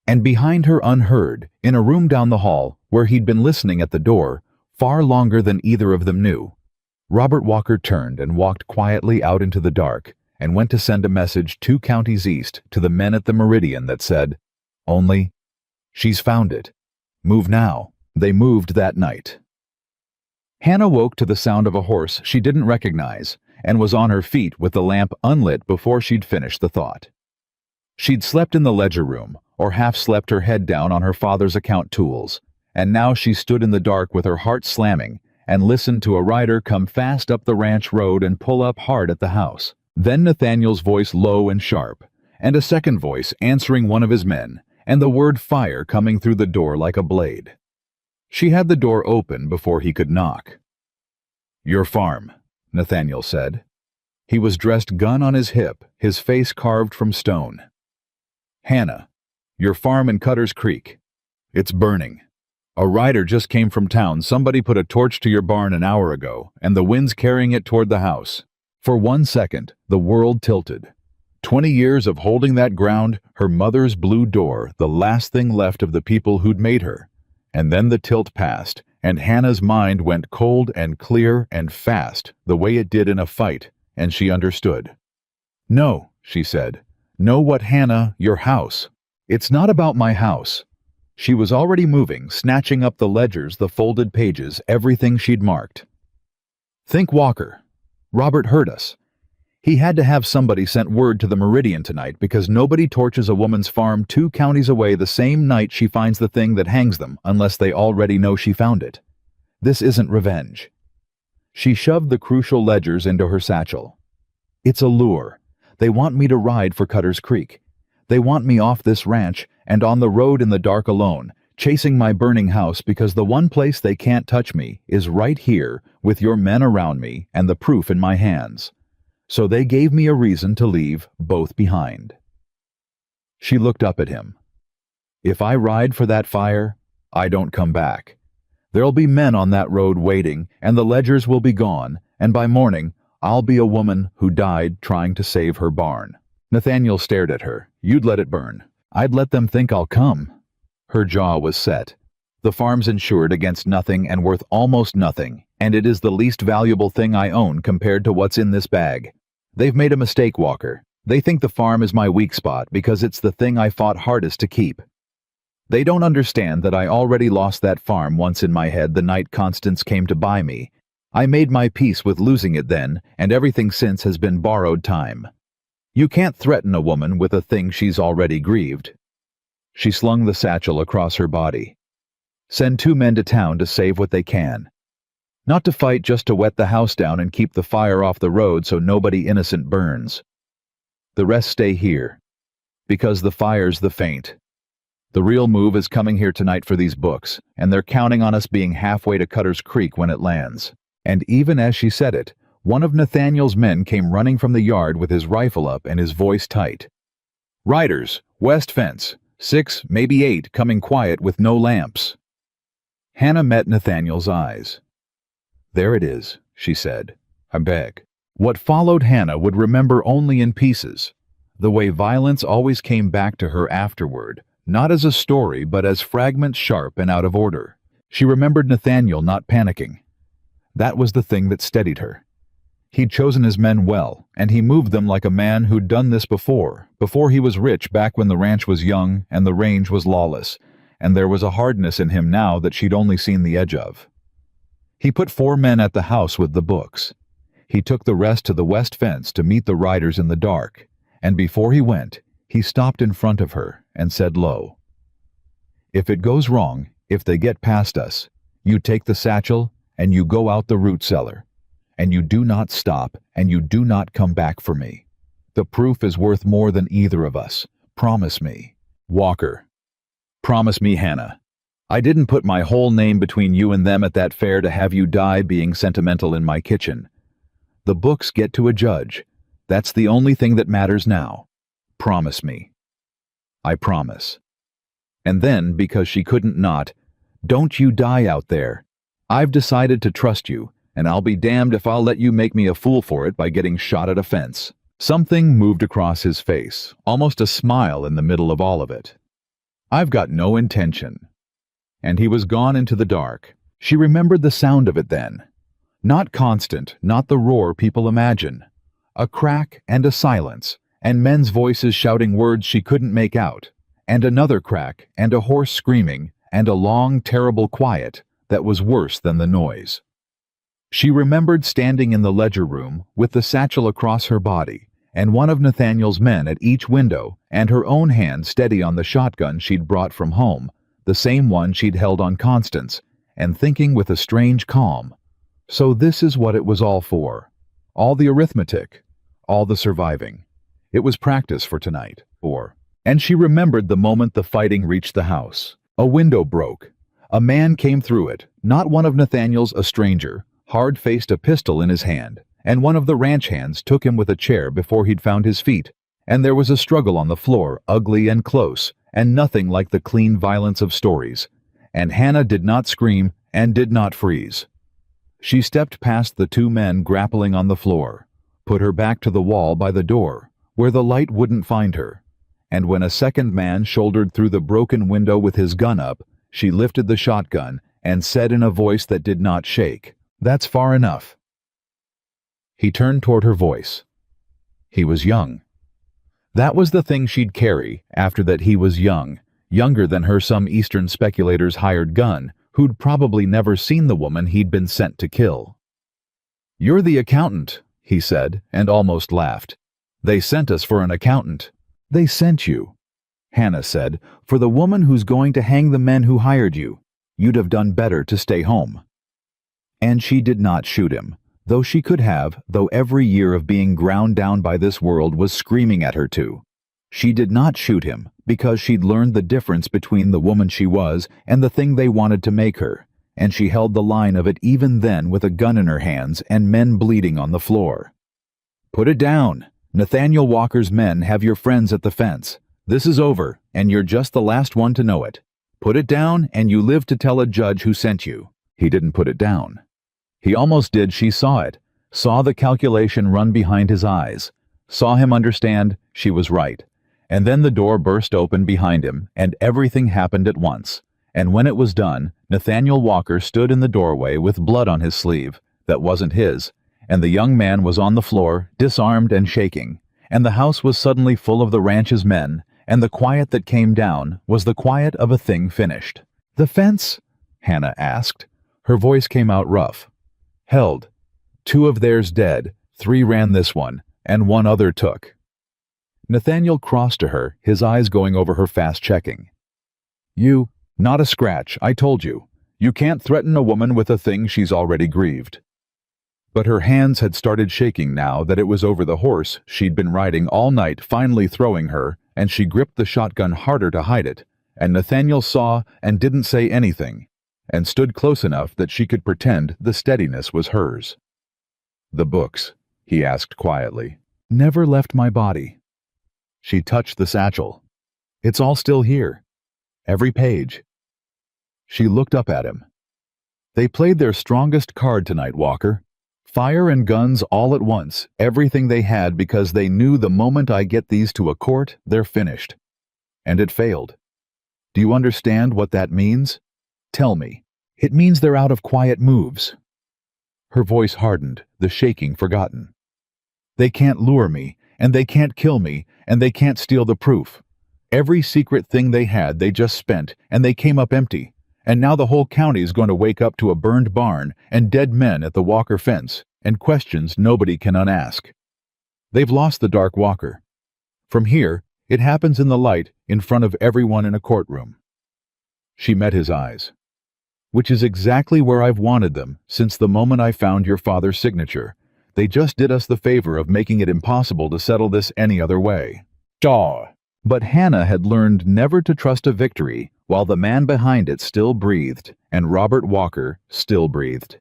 And behind her, unheard, in a room down the hall where he'd been listening at the door far longer than either of them knew, Robert Walker turned and walked quietly out into the dark and went to send a message 2 counties east to the men at the Meridian that said, only, "She's found it. Move now." They moved that night. Hannah woke to the sound of a horse she didn't recognize and was on her feet with the lamp unlit before she'd finished the thought. She'd slept in the ledger room, or half slept her head down on her father's account tools, and now she stood in the dark with her heart slamming and listened to a rider come fast up the ranch road and pull up hard at the house. Then Nathaniel's voice low and sharp, and a second voice answering one of his men, and the word fire coming through the door like a blade. She had the door open before he could knock. "Your farm," Nathaniel said. He was dressed, gun on his hip, his face carved from stone. "Hannah, your farm in Cutter's Creek. It's burning. A rider just came from town. Somebody put a torch to your barn an hour ago, and the wind's carrying it toward the house." For 1 second, the world tilted. 20 years of holding that ground, her mother's blue door, the last thing left of the people who'd made her. And then the tilt passed, and Hannah's mind went cold and clear and fast, the way it did in a fight, and she understood. "No," she said. "No, what, Hannah? Your house. It's not about my house." She was already moving, snatching up the ledgers, the folded pages, everything she'd marked. "Think Walker. Robert heard us. He had to have somebody sent word to the Meridian tonight because nobody torches a woman's farm 2 counties away the same night she finds the thing that hangs them unless they already know she found it. This isn't revenge." She shoved the crucial ledgers into her satchel. "It's a lure. They want me to ride for Cutter's Creek. They want me off this ranch and on the road in the dark alone, chasing my burning house because the one place they can't touch me is right here with your men around me and the proof in my hands. So they gave me a reason to leave both behind." She looked up at him. "If I ride for that fire, I don't come back. There'll be men on that road waiting, and the ledgers will be gone, and by morning, I'll be a woman who died trying to save her barn." Nathaniel stared at her. "You'd let it burn. I'd let them think I'll come." Her jaw was set. "The farm's insured against nothing and worth almost nothing, and it is the least valuable thing I own compared to what's in this bag. They've made a mistake, Walker. They think the farm is my weak spot because it's the thing I fought hardest to keep. They don't understand that I already lost that farm once in my head the night Constance came to buy me. I made my peace with losing it then, and everything since has been borrowed time. You can't threaten a woman with a thing she's already grieved." She slung the satchel across her body. "Send 2 men to town to save what they can. Not to fight, just to wet the house down and keep the fire off the road so nobody innocent burns. The rest stay here, because the fire's the faint. The real move is coming here tonight for these books, and they're counting on us being halfway to Cutter's Creek when it lands." And even as she said it, one of Nathaniel's men came running from the yard with his rifle up and his voice tight. "Riders, west fence, 6, maybe 8, coming quiet with no lamps." Hannah met Nathaniel's eyes. "There it is," she said. "I beg." What followed Hannah would remember only in pieces, the way violence always came back to her afterward, not as a story but as fragments sharp and out of order. She remembered Nathaniel not panicking. That was the thing that steadied her. He'd chosen his men well, and he moved them like a man who'd done this before he was rich, back when the ranch was young and the range was lawless, and there was a hardness in him now that she'd only seen the edge of. He put 4 men at the house with the books. He took the rest to the west fence to meet the riders in the dark, and before he went, he stopped in front of her and said low, "If it goes wrong, if they get past us, you take the satchel and you go out the root cellar, and you do not stop and you do not come back for me. The proof is worth more than either of us. Promise me." "Walker." "Promise me, Hannah. I didn't put my whole name between you and them at that fair to have you die being sentimental in my kitchen. The books get to a judge. That's the only thing that matters now. Promise me." "I promise." And then, because she couldn't not, "Don't you die out there. I've decided to trust you, and I'll be damned if I'll let you make me a fool for it by getting shot at a fence." Something moved across his face, almost a smile in the middle of all of it. "I've got no intention." And he was gone into the dark. She remembered the sound of it then. Not constant, not the roar people imagine. A crack and a silence, and men's voices shouting words she couldn't make out, and another crack and a hoarse screaming, and a long, terrible quiet that was worse than the noise. She remembered standing in the ledger room with the satchel across her body, and one of Nathaniel's men at each window, and her own hand steady on the shotgun she'd brought from home, the same one she'd held on Constance, and thinking with a strange calm, so this is what it was all for. All the arithmetic, all the surviving. It was practice for tonight, and she remembered the moment the fighting reached the house. A window broke. A man came through it, not one of Nathaniel's, a stranger, hard-faced, a pistol in his hand, and one of the ranch hands took him with a chair before he'd found his feet, and there was a struggle on the floor, ugly and close, and nothing like the clean violence of stories, and Hannah did not scream and did not freeze. She stepped past the 2 men grappling on the floor, put her back to the wall by the door, where the light wouldn't find her, and when a second man shouldered through the broken window with his gun up, she lifted the shotgun and said in a voice that did not shake, "That's far enough." He turned toward her voice. He was young. That was the thing she'd carry after that. He was young, younger than her some Eastern speculator's hired gun, who'd probably never seen the woman he'd been sent to kill. "You're the accountant," he said, and almost laughed. "They sent us for an accountant." "They sent you," Hannah said, "for the woman who's going to hang the men who hired you. You'd have done better to stay home." And she did not shoot him, though she could have, though every year of being ground down by this world was screaming at her to. She did not shoot him, because she'd learned the difference between the woman she was and the thing they wanted to make her, and she held the line of it even then with a gun in her hands and men bleeding on the floor. "Put it down. Nathaniel Walker's men have your friends at the fence. This is over, and you're just the last one to know it. Put it down, and you live to tell a judge who sent you." He didn't put it down. He almost did. She saw it, saw the calculation run behind his eyes, saw him understand she was right. And then the door burst open behind him, and everything happened at once. And when it was done, Nathaniel Walker stood in the doorway with blood on his sleeve that wasn't his, and the young man was on the floor, disarmed and shaking, and the house was suddenly full of the ranch's men, and the quiet that came down was the quiet of a thing finished. "The fence?" Hannah asked. Her voice came out rough. "Held. 2 of theirs dead, 3 ran this one, and 1 other took." Nathaniel crossed to her, his eyes going over her fast checking. "You, not a scratch, I told you. You can't threaten a woman with a thing she's already grieved." But her hands had started shaking now that it was over the horse she'd been riding all night finally throwing her, and she gripped the shotgun harder to hide it, and Nathaniel saw and didn't say anything, and stood close enough that she could pretend the steadiness was hers. "The books," he asked quietly. "Never left my body." She touched the satchel. "It's all still here. Every page." She looked up at him. "They played their strongest card tonight, Walker. Fire and guns all at once, everything they had, because they knew the moment I get these to a court, they're finished. And it failed. Do you understand what that means? Tell me." "It means they're out of quiet moves." Her voice hardened, the shaking forgotten. "They can't lure me, and they can't kill me, and they can't steal the proof. Every secret thing they had they just spent, and they came up empty. And now the whole county's going to wake up to a burned barn and dead men at the Walker fence, and questions nobody can unask. They've lost the dark Walker. From here, it happens in the light in front of everyone in a courtroom." She met his eyes. "Which is exactly where I've wanted them since the moment I found your father's signature. They just did us the favor of making it impossible to settle this any other way." Jaw. But Hannah had learned never to trust a victory while the man behind it still breathed, and Robert Walker still breathed.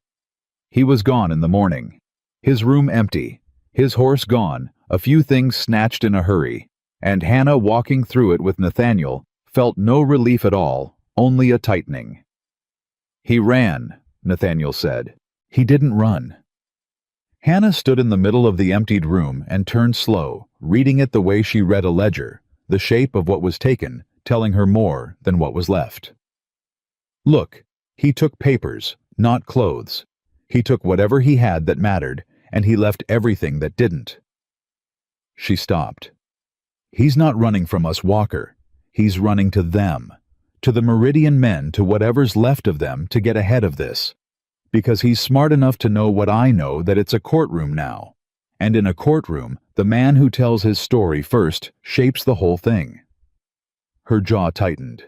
He was gone in the morning. His room empty, his horse gone, a few things snatched in a hurry, and Hannah walking through it with Nathaniel felt no relief at all, only a tightening. "He ran," Nathaniel said. "He didn't run." Hannah stood in the middle of the emptied room and turned slow, reading it the way she read a ledger, the shape of what was taken, telling her more than what was left. "Look, he took papers, not clothes. He took whatever he had that mattered, and he left everything that didn't." She stopped. "He's not running from us, Walker. He's running to them, to the Meridian men, to whatever's left of them, to get ahead of this. Because he's smart enough to know what I know, that it's a courtroom now. And in a courtroom, the man who tells his story first shapes the whole thing." Her jaw tightened.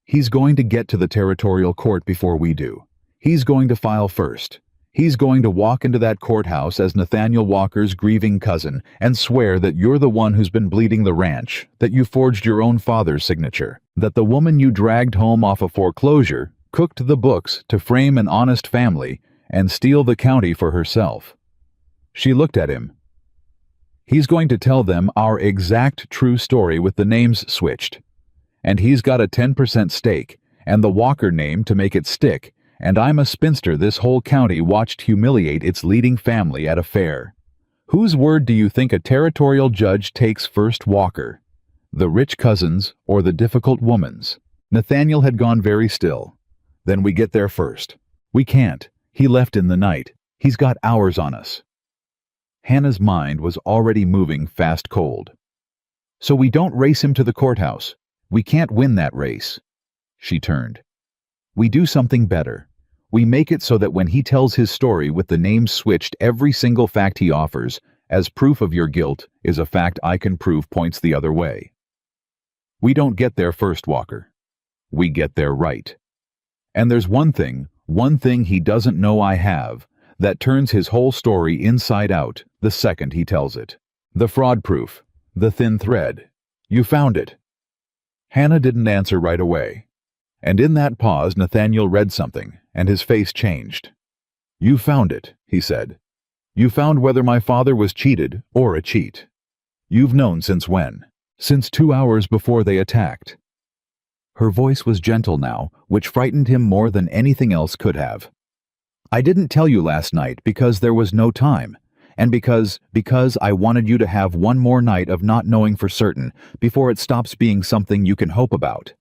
"He's going to get to the territorial court before we do. He's going to file first. He's going to walk into that courthouse as Nathaniel Walker's grieving cousin and swear that you're the one who's been bleeding the ranch, that you forged your own father's signature, that the woman you dragged home off a foreclosure cooked the books to frame an honest family and steal the county for herself." She looked at him. "He's going to tell them our exact true story with the names switched. And he's got a 10% stake, and the Walker name to make it stick, and I'm a spinster this whole county watched humiliate its leading family at a fair. Whose word do you think a territorial judge takes first, Walker? The rich cousin's or the difficult woman's?" Nathaniel had gone very still. "Then we get there first." "We can't. He left in the night. He's got hours on us." Hannah's mind was already moving fast cold. "So we don't race him to the courthouse. We can't win that race." She turned. "We do something better. We make it so that when he tells his story with the names switched, every single fact he offers, as proof of your guilt, is a fact I can prove points the other way. We don't get there first, Walker. We get there right. And there's one thing he doesn't know I have, that turns his whole story inside out the second he tells it. The fraud proof. The thin thread. You found it." Hannah didn't answer right away. And in that pause, Nathaniel read something, and his face changed. "You found it," he said. "You found whether my father was cheated or a cheat. You've known since when? Since 2 hours before they attacked." Her voice was gentle now, which frightened him more than anything else could have. "I didn't tell you last night because there was no time, and because I wanted you to have one more night of not knowing for certain before it stops being something you can hope about."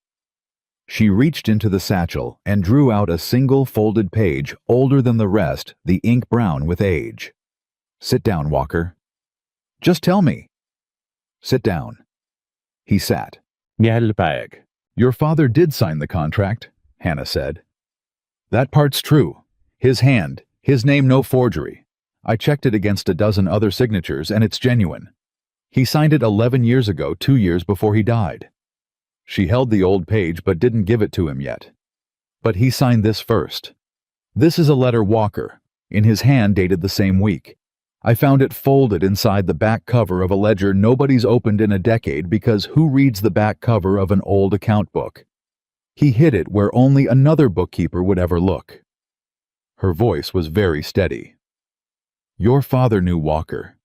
She reached into the satchel and drew out a single folded page, older than the rest, the ink brown with age. "Sit down, Walker." "Just tell me." "Sit down." He sat. Gjelbæg. "Your father did sign the contract," Hannah said. "That part's true. His hand, his name, no forgery. I checked it against a dozen other signatures, and it's genuine. He signed it 11 years ago, 2 years before he died." She held the old page but didn't give it to him yet. "But he signed this first. This is a letter, Walker, in his hand dated the same week. I found it folded inside the back cover of a ledger nobody's opened in a decade because who reads the back cover of an old account book? He hid it where only another bookkeeper would ever look." Her voice was very steady. "Your father knew Walker.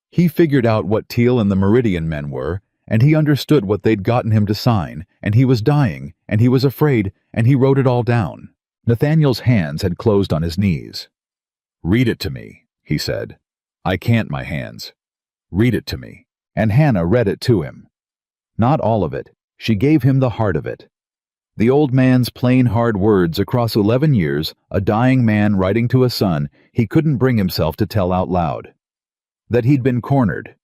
He figured out what Teal and the Meridian men were, and he understood what they'd gotten him to sign, and he was dying, and he was afraid, and he wrote it all down." Nathaniel's hands had closed on his knees. "Read it to me," he said. "I can't, my hands. Read it to me." And Hannah read it to him. Not all of it. She gave him the heart of it. The old man's plain hard words across 11 years, a dying man writing to a son he couldn't bring himself to tell out loud. That he'd been cornered.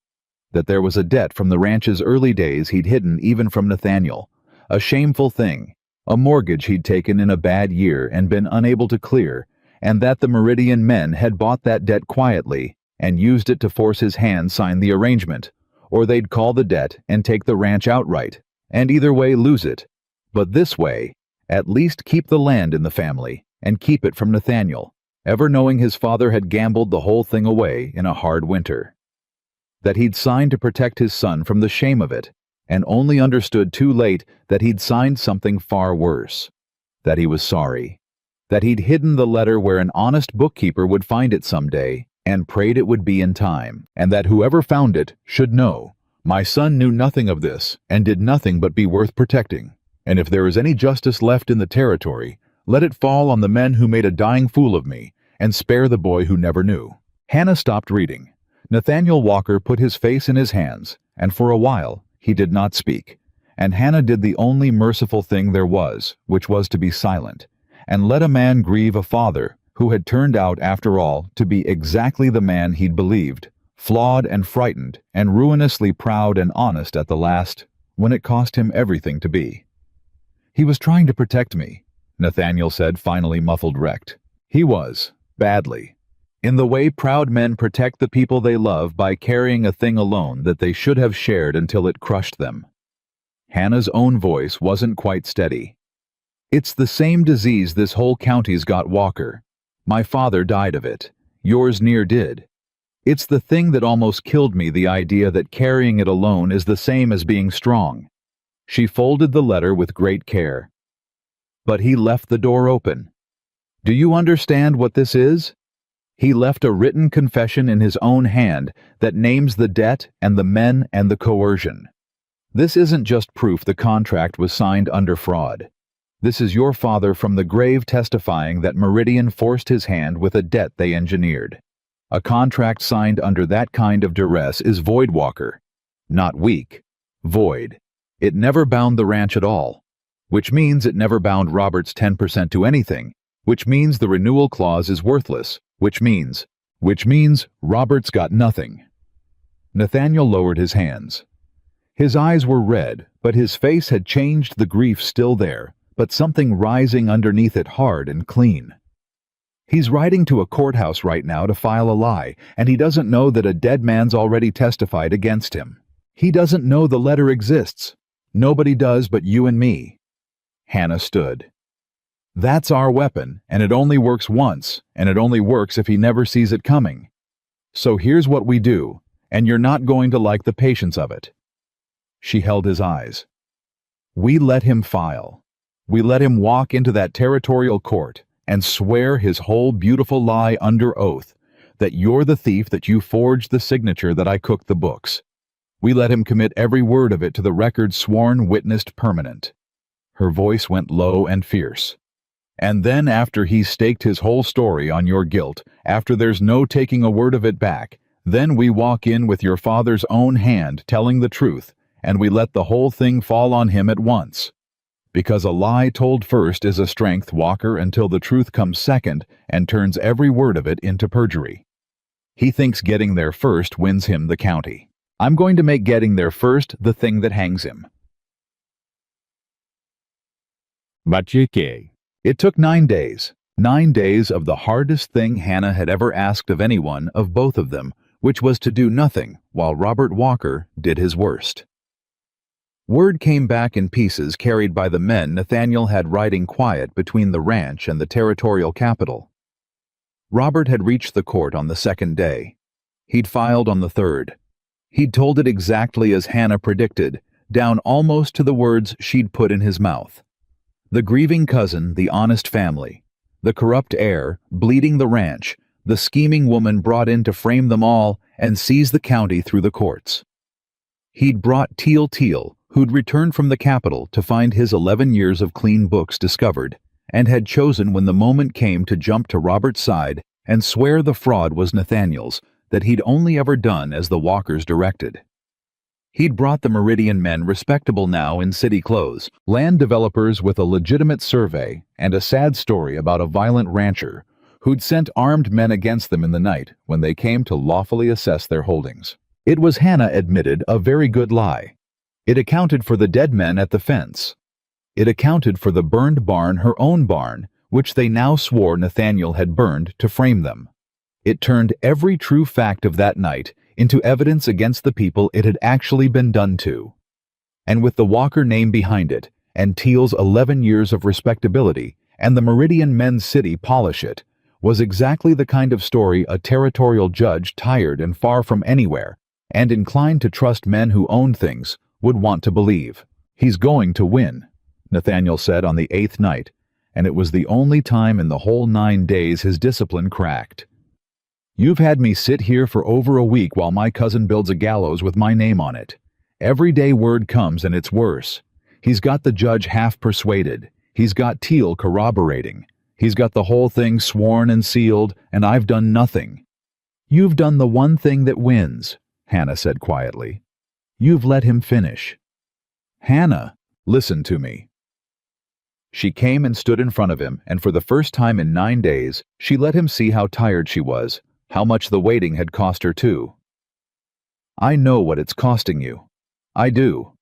That there was a debt from the ranch's early days he'd hidden even from Nathaniel. A shameful thing. A mortgage he'd taken in a bad year and been unable to clear, and that the Meridian men had bought that debt quietly and used it to force his hand sign the arrangement, or they'd call the debt and take the ranch outright, and either way lose it. But this way, at least keep the land in the family, and keep it from Nathaniel, ever knowing his father had gambled the whole thing away in a hard winter. That he'd signed to protect his son from the shame of it, and only understood too late that he'd signed something far worse. That he was sorry. That he'd hidden the letter where an honest bookkeeper would find it someday, and prayed it would be in time, and that whoever found it should know, "My son knew nothing of this, and did nothing but be worth protecting, and if there is any justice left in the territory, let it fall on the men who made a dying fool of me, and spare the boy who never knew." Hannah stopped reading. Nathaniel Walker put his face in his hands, and for a while he did not speak, and Hannah did the only merciful thing there was, which was to be silent, and let a man grieve a father who had turned out, after all, to be exactly the man he'd believed, flawed and frightened and ruinously proud and honest at the last, when it cost him everything to be. "He was trying to protect me," Nathaniel said, finally muffled wrecked. "He was, badly. In the way proud men protect the people they love by carrying a thing alone that they should have shared until it crushed them." Hannah's own voice wasn't quite steady. "It's the same disease this whole county's got, Walker. My father died of it. Yours near did. It's the thing that almost killed me, the idea that carrying it alone is the same as being strong." She folded the letter with great care. "But he left the door open. Do you understand what this is? He left a written confession in his own hand that names the debt and the men and the coercion. This isn't just proof the contract was signed under fraud. This is your father from the grave testifying that Meridian forced his hand with a debt they engineered. A contract signed under that kind of duress is void, Walker. Not weak. Void. It never bound the ranch at all, which means it never bound Robert's 10% to anything, which means the renewal clause is worthless, which means Robert's got nothing." Nathaniel lowered his hands. His eyes were red, but his face had changed, the grief still there, but something rising underneath it hard and clean. "He's writing to a courthouse right now to file a lie, and he doesn't know that a dead man's already testified against him. He doesn't know the letter exists. Nobody does but you and me." Hannah stood. "That's our weapon, and it only works once, and it only works if he never sees it coming. So here's what we do, and you're not going to like the patience of it." She held his eyes. We let him file. We let him walk into that territorial court and swear his whole beautiful lie under oath, that you're the thief, that you forged the signature, that I cooked the books. We let him commit every word of it to the record sworn, witnessed, permanent. Her voice went low and fierce. And then after he's staked his whole story on your guilt, after there's no taking a word of it back, then we walk in with your father's own hand telling the truth, and we let the whole thing fall on him at once. Because a lie told first is a strength, Walker, until the truth comes second and turns every word of it into perjury. He thinks getting there first wins him the county. I'm going to make getting there first the thing that hangs him. बच्चे It took 9 days. 9 days of the hardest thing Hannah had ever asked of anyone, of both of them, which was to do nothing while Robert Walker did his worst. Word came back in pieces carried by the men Nathaniel had riding quiet between the ranch and the territorial capital. Robert had reached the court on the 2nd day. He'd filed on the 3rd. He'd told it exactly as Hannah predicted, down almost to the words she'd put in his mouth. The grieving cousin, the honest family, the corrupt heir, bleeding the ranch, the scheming woman brought in to frame them all and seize the county through the courts. He'd brought Teal, who'd returned from the capital to find his 11 years of clean books discovered, and had chosen when the moment came to jump to Robert's side and swear the fraud was Nathaniel's, that he'd only ever done as the Walkers directed. He'd brought the Meridian men, respectable now in city clothes, land developers with a legitimate survey, and a sad story about a violent rancher who'd sent armed men against them in the night when they came to lawfully assess their holdings. It was, Hannah admitted, a very good lie. It accounted for the dead men at the fence. It accounted for the burned barn, her own barn, which they now swore Nathaniel had burned to frame them. It turned every true fact of that night into evidence against the people it had actually been done to. And with the Walker name behind it, and Teal's 11 years of respectability, and the Meridian men's city polish it, was exactly the kind of story a territorial judge, tired and far from anywhere, and inclined to trust men who owned things, would want to believe. He's going to win, Nathaniel said on the 8th night, and it was the only time in the whole 9 days his discipline cracked. You've had me sit here for over a week while my cousin builds a gallows with my name on it. Every day word comes and it's worse. He's got the judge half persuaded. He's got Teal corroborating. He's got the whole thing sworn and sealed, and I've done nothing. You've done the one thing that wins, Hannah said quietly. You've let him finish. Hannah, listen to me. She came and stood in front of him, and for the first time in 9 days, she let him see how tired she was, how much the waiting had cost her too. I know what it's costing you. I do.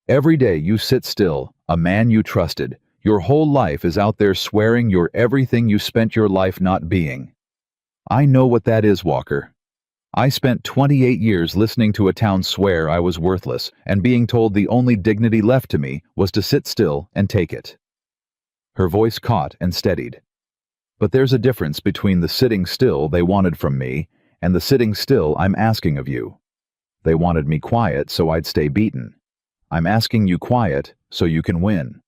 Every day you sit still, a man you trusted, your whole life is out there swearing you're everything you spent your life not being. I know what that is, Walker. I spent 28 years listening to a town swear I was worthless and being told the only dignity left to me was to sit still and take it. Her voice caught and steadied. But there's a difference between the sitting still they wanted from me and the sitting still I'm asking of you. They wanted me quiet so I'd stay beaten. I'm asking you quiet so you can win.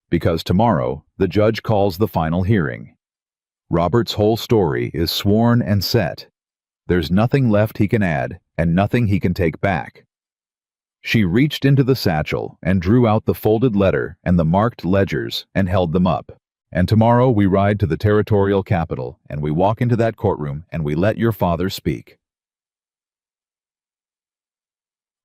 Because tomorrow, the judge calls the final hearing. Robert's whole story is sworn and set. There's nothing left he can add and nothing he can take back. She reached into the satchel and drew out the folded letter and the marked ledgers and held them up. And tomorrow we ride to the territorial capital and we walk into that courtroom and we let your father speak.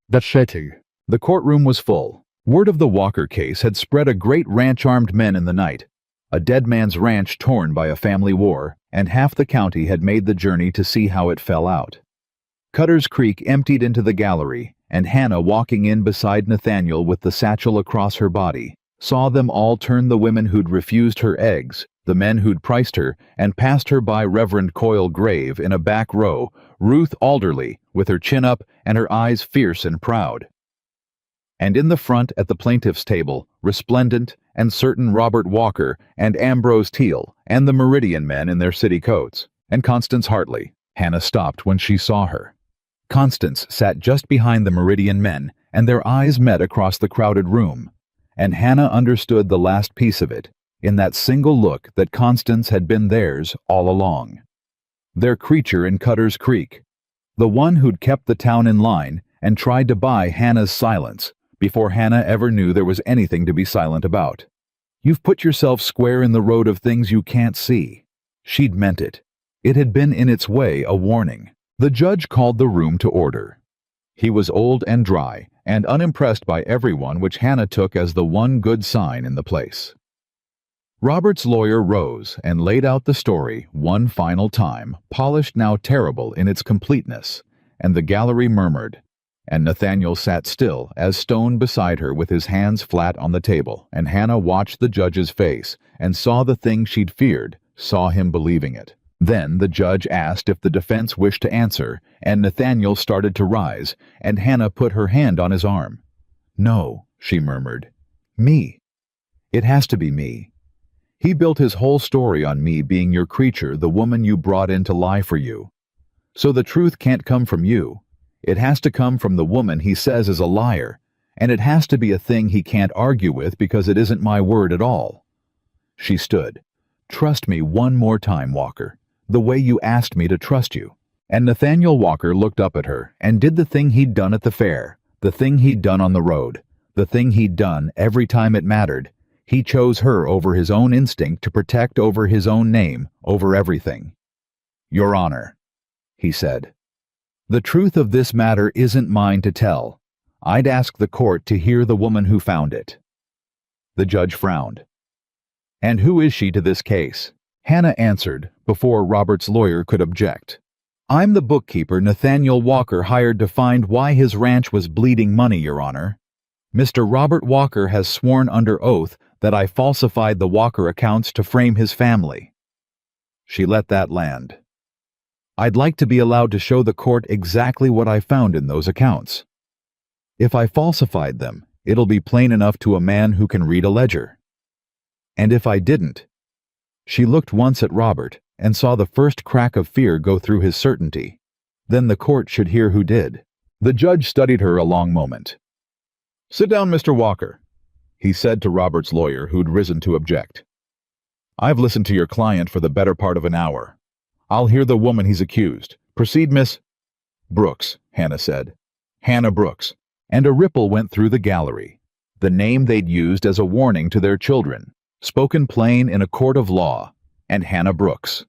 The courtroom was full. Word of the Walker case had spread a great ranch, armed men in the night. A dead man's ranch torn by a family war, and half the county had made the journey to see how it fell out. Cutter's Creek emptied into the gallery, and Hannah, walking in beside Nathaniel with the satchel across her body, saw them all turn, the women who'd refused her eggs, the men who'd priced her, and passed her by Reverend Coyle Grave in a back row, Ruth Alderley, with her chin up and her eyes fierce and proud. And in the front at the plaintiff's table, resplendent and certain, Robert Walker and Ambrose Teal and the Meridian men in their city coats, and Constance Hartley. Hannah stopped when she saw her. Constance sat just behind the Meridian men, and their eyes met across the crowded room. and Hannah understood the last piece of it, in that single look that Constance had been theirs all along. Their creature in Cutter's Creek, the one who'd kept the town in line and tried to buy Hannah's silence before Hannah ever knew there was anything to be silent about. You've put yourself square in the road of things you can't see. She'd meant it. It had been in its way a warning. The judge called the room to order. He was old and dry, and unimpressed by everyone, which Hannah took as the one good sign in the place. Robert's lawyer rose and laid out the story one final time, polished now terrible in its completeness, and the gallery murmured, and Nathaniel sat still as stone beside her with his hands flat on the table, and Hannah watched the judge's face and saw the thing she'd feared, saw him believing it. Then the judge asked if the defense wished to answer, and Nathaniel started to rise, and Hannah put her hand on his arm. "No," she murmured. "Me. It has to be me. He built his whole story on me being your creature, the woman you brought in to lie for you. So the truth can't come from you. It has to come from the woman he says is a liar, and it has to be a thing he can't argue with because it isn't my word at all." She stood. "Trust me one more time, Walker, the way you asked me to trust you." And Nathaniel Walker looked up at her and did the thing he'd done at the fair, the thing he'd done on the road, the thing he'd done every time it mattered. He chose her over his own instinct to protect, over his own name, over everything. "Your Honor," he said, "the truth of this matter isn't mine to tell. I'd ask the court to hear the woman who found it." The judge frowned. "And who is she to this case?" Hannah answered, before Robert's lawyer could object. "I'm the bookkeeper Nathaniel Walker hired to find why his ranch was bleeding money, Your Honor. Mr. Robert Walker has sworn under oath that I falsified the Walker accounts to frame his family." She let that land. "I'd like to be allowed to show the court exactly what I found in those accounts. If I falsified them, it'll be plain enough to a man who can read a ledger. And if I didn't—" She looked once at Robert and saw the first crack of fear go through his certainty. Then the court should hear who did. The judge studied her a long moment. "Sit down, Mr. Walker," he said to Robert's lawyer, who'd risen to object. "I've listened to your client for the better part of an hour. I'll hear the woman he's accused. Proceed, Miss—" "Brooks," Hannah said. "Hannah Brooks." And a ripple went through the gallery. The name they'd used as a warning to their children, spoken plain in a court of law, and Hannah Brooks.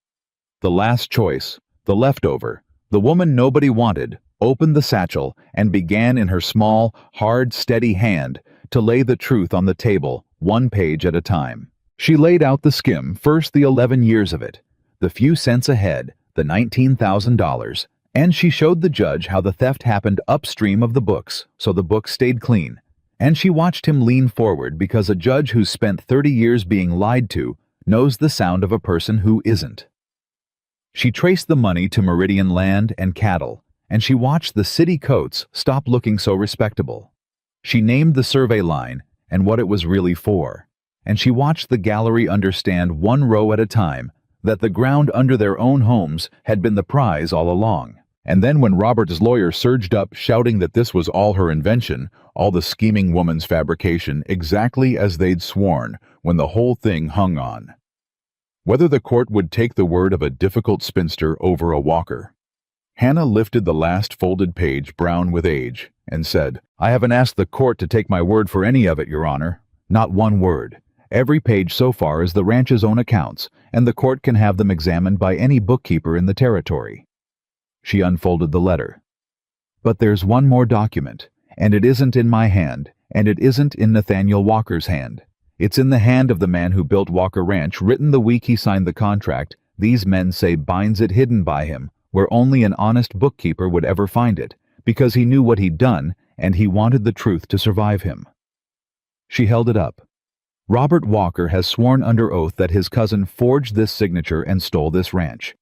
The last choice, the leftover, the woman nobody wanted, opened the satchel and began in her small, hard, steady hand to lay the truth on the table, one page at a time. She laid out the skim, first the 11 years of it, the few cents ahead, the $19,000, and she showed the judge how the theft happened upstream of the books, so the books stayed clean. And she watched him lean forward, because a judge who's spent 30 years being lied to knows the sound of a person who isn't. She traced the money to Meridian land and cattle, and she watched the city coats stop looking so respectable. She named the survey line and what it was really for, and she watched the gallery understand one row at a time that the ground under their own homes had been the prize all along. And then when Robert's lawyer surged up shouting that this was all her invention, all the scheming woman's fabrication, exactly as they'd sworn when the whole thing hung on whether the court would take the word of a difficult spinster over a Walker. Hannah lifted the last folded page, brown with age, and said, "I haven't asked the court to take my word for any of it, Your Honor. Not one word. Every page so far is the ranch's own accounts, and the court can have them examined by any bookkeeper in the territory." She unfolded the letter. "But there's one more document, and it isn't in my hand, and it isn't in Nathaniel Walker's hand. It's in the hand of the man who built Walker Ranch, written the week he signed the contract. These men say binds it hidden by him, where only an honest bookkeeper would ever find it, because he knew what he'd done, and he wanted the truth to survive him." She held it up. "Robert Walker has sworn under oath that his cousin forged this signature and stole this ranch.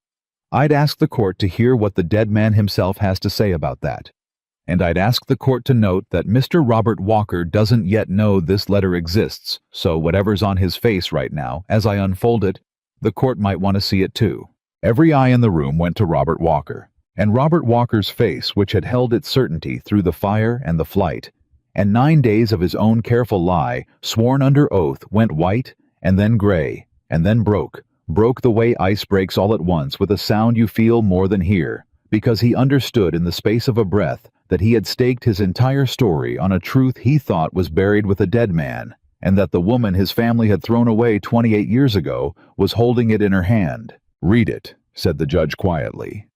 I'd ask the court to hear what the dead man himself has to say about that. And I'd ask the court to note that Mr. Robert Walker doesn't yet know this letter exists, so whatever's on his face right now, as I unfold it, the court might want to see it too." Every eye in the room went to Robert Walker, and Robert Walker's face, which had held its certainty through the fire and the flight, and 9 days of his own careful lie, sworn under oath, went white, and then gray, and then broke the way ice breaks all at once with a sound you feel more than hear, because he understood in the space of a breath that he had staked his entire story on a truth he thought was buried with a dead man, and that the woman his family had thrown away 28 years ago was holding it in her hand. "Read it," said the judge quietly.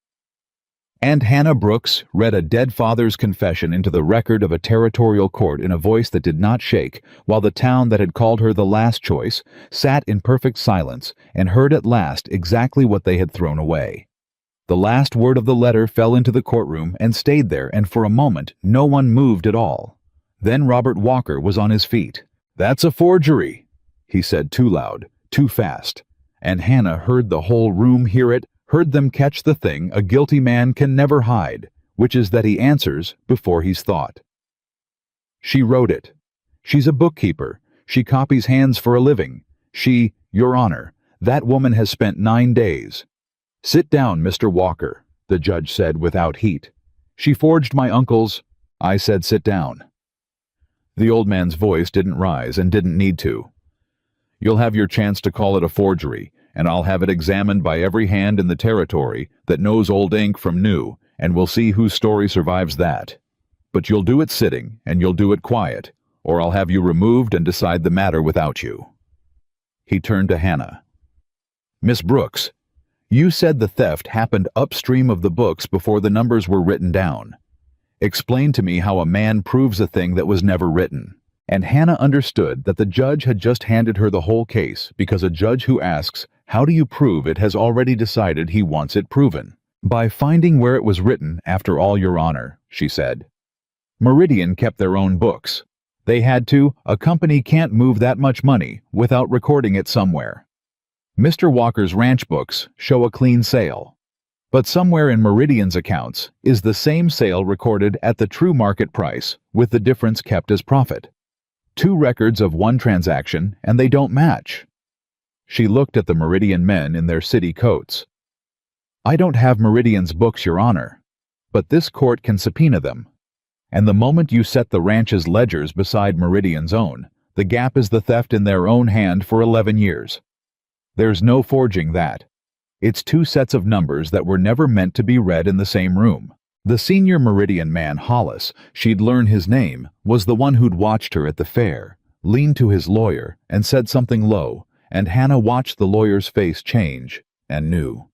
And Hannah Brooks read a dead father's confession into the record of a territorial court in a voice that did not shake, while the town that had called her the last choice sat in perfect silence and heard at last exactly what they had thrown away. The last word of the letter fell into the courtroom and stayed there, and for a moment no one moved at all. Then Robert Walker was on his feet. "That's a forgery," he said, too loud, too fast, and Hannah heard the whole room hear it, heard them catch the thing a guilty man can never hide, which is that he answers before he's thought. "She wrote it. She's a bookkeeper. She copies hands for a living. Your Honor, that woman has spent 9 days. Sit down, Mr. Walker," the judge said without heat. "She forged my uncle's—" I said sit down. The old man's voice didn't rise and didn't need to. "You'll have your chance to call it a forgery, and I'll have it examined by every hand in the territory that knows old ink from new, and we'll see whose story survives that. But you'll do it sitting, and you'll do it quiet, or I'll have you removed and decide the matter without you." He turned to Hannah. "Miss Brooks, you said the theft happened upstream of the books before the numbers were written down. Explain to me how a man proves a thing that was never written." And Hannah understood that the judge had just handed her the whole case, because a judge who asks, "How do you prove it?" has already decided he wants it proven. "By finding where it was written, after all, Your Honor," she said. "Meridian kept their own books. They had to. A company can't move that much money without recording it somewhere. Mr. Walker's ranch books show a clean sale. But somewhere in Meridian's accounts is the same sale recorded at the true market price, with the difference kept as profit. 2 records of one transaction, and they don't match." She looked at the Meridian men in their city coats. "I don't have Meridian's books, Your Honor, but this court can subpoena them. And the moment you set the ranch's ledgers beside Meridian's own, the gap is the theft in their own hand for 11 years. There's no forging that. It's 2 sets of numbers that were never meant to be read in the same room. The senior Meridian man, Hollis, she'd learn his name, was the one who'd watched her at the fair, leaned to his lawyer, and said something low, and Hannah watched the lawyer's face change, and knew.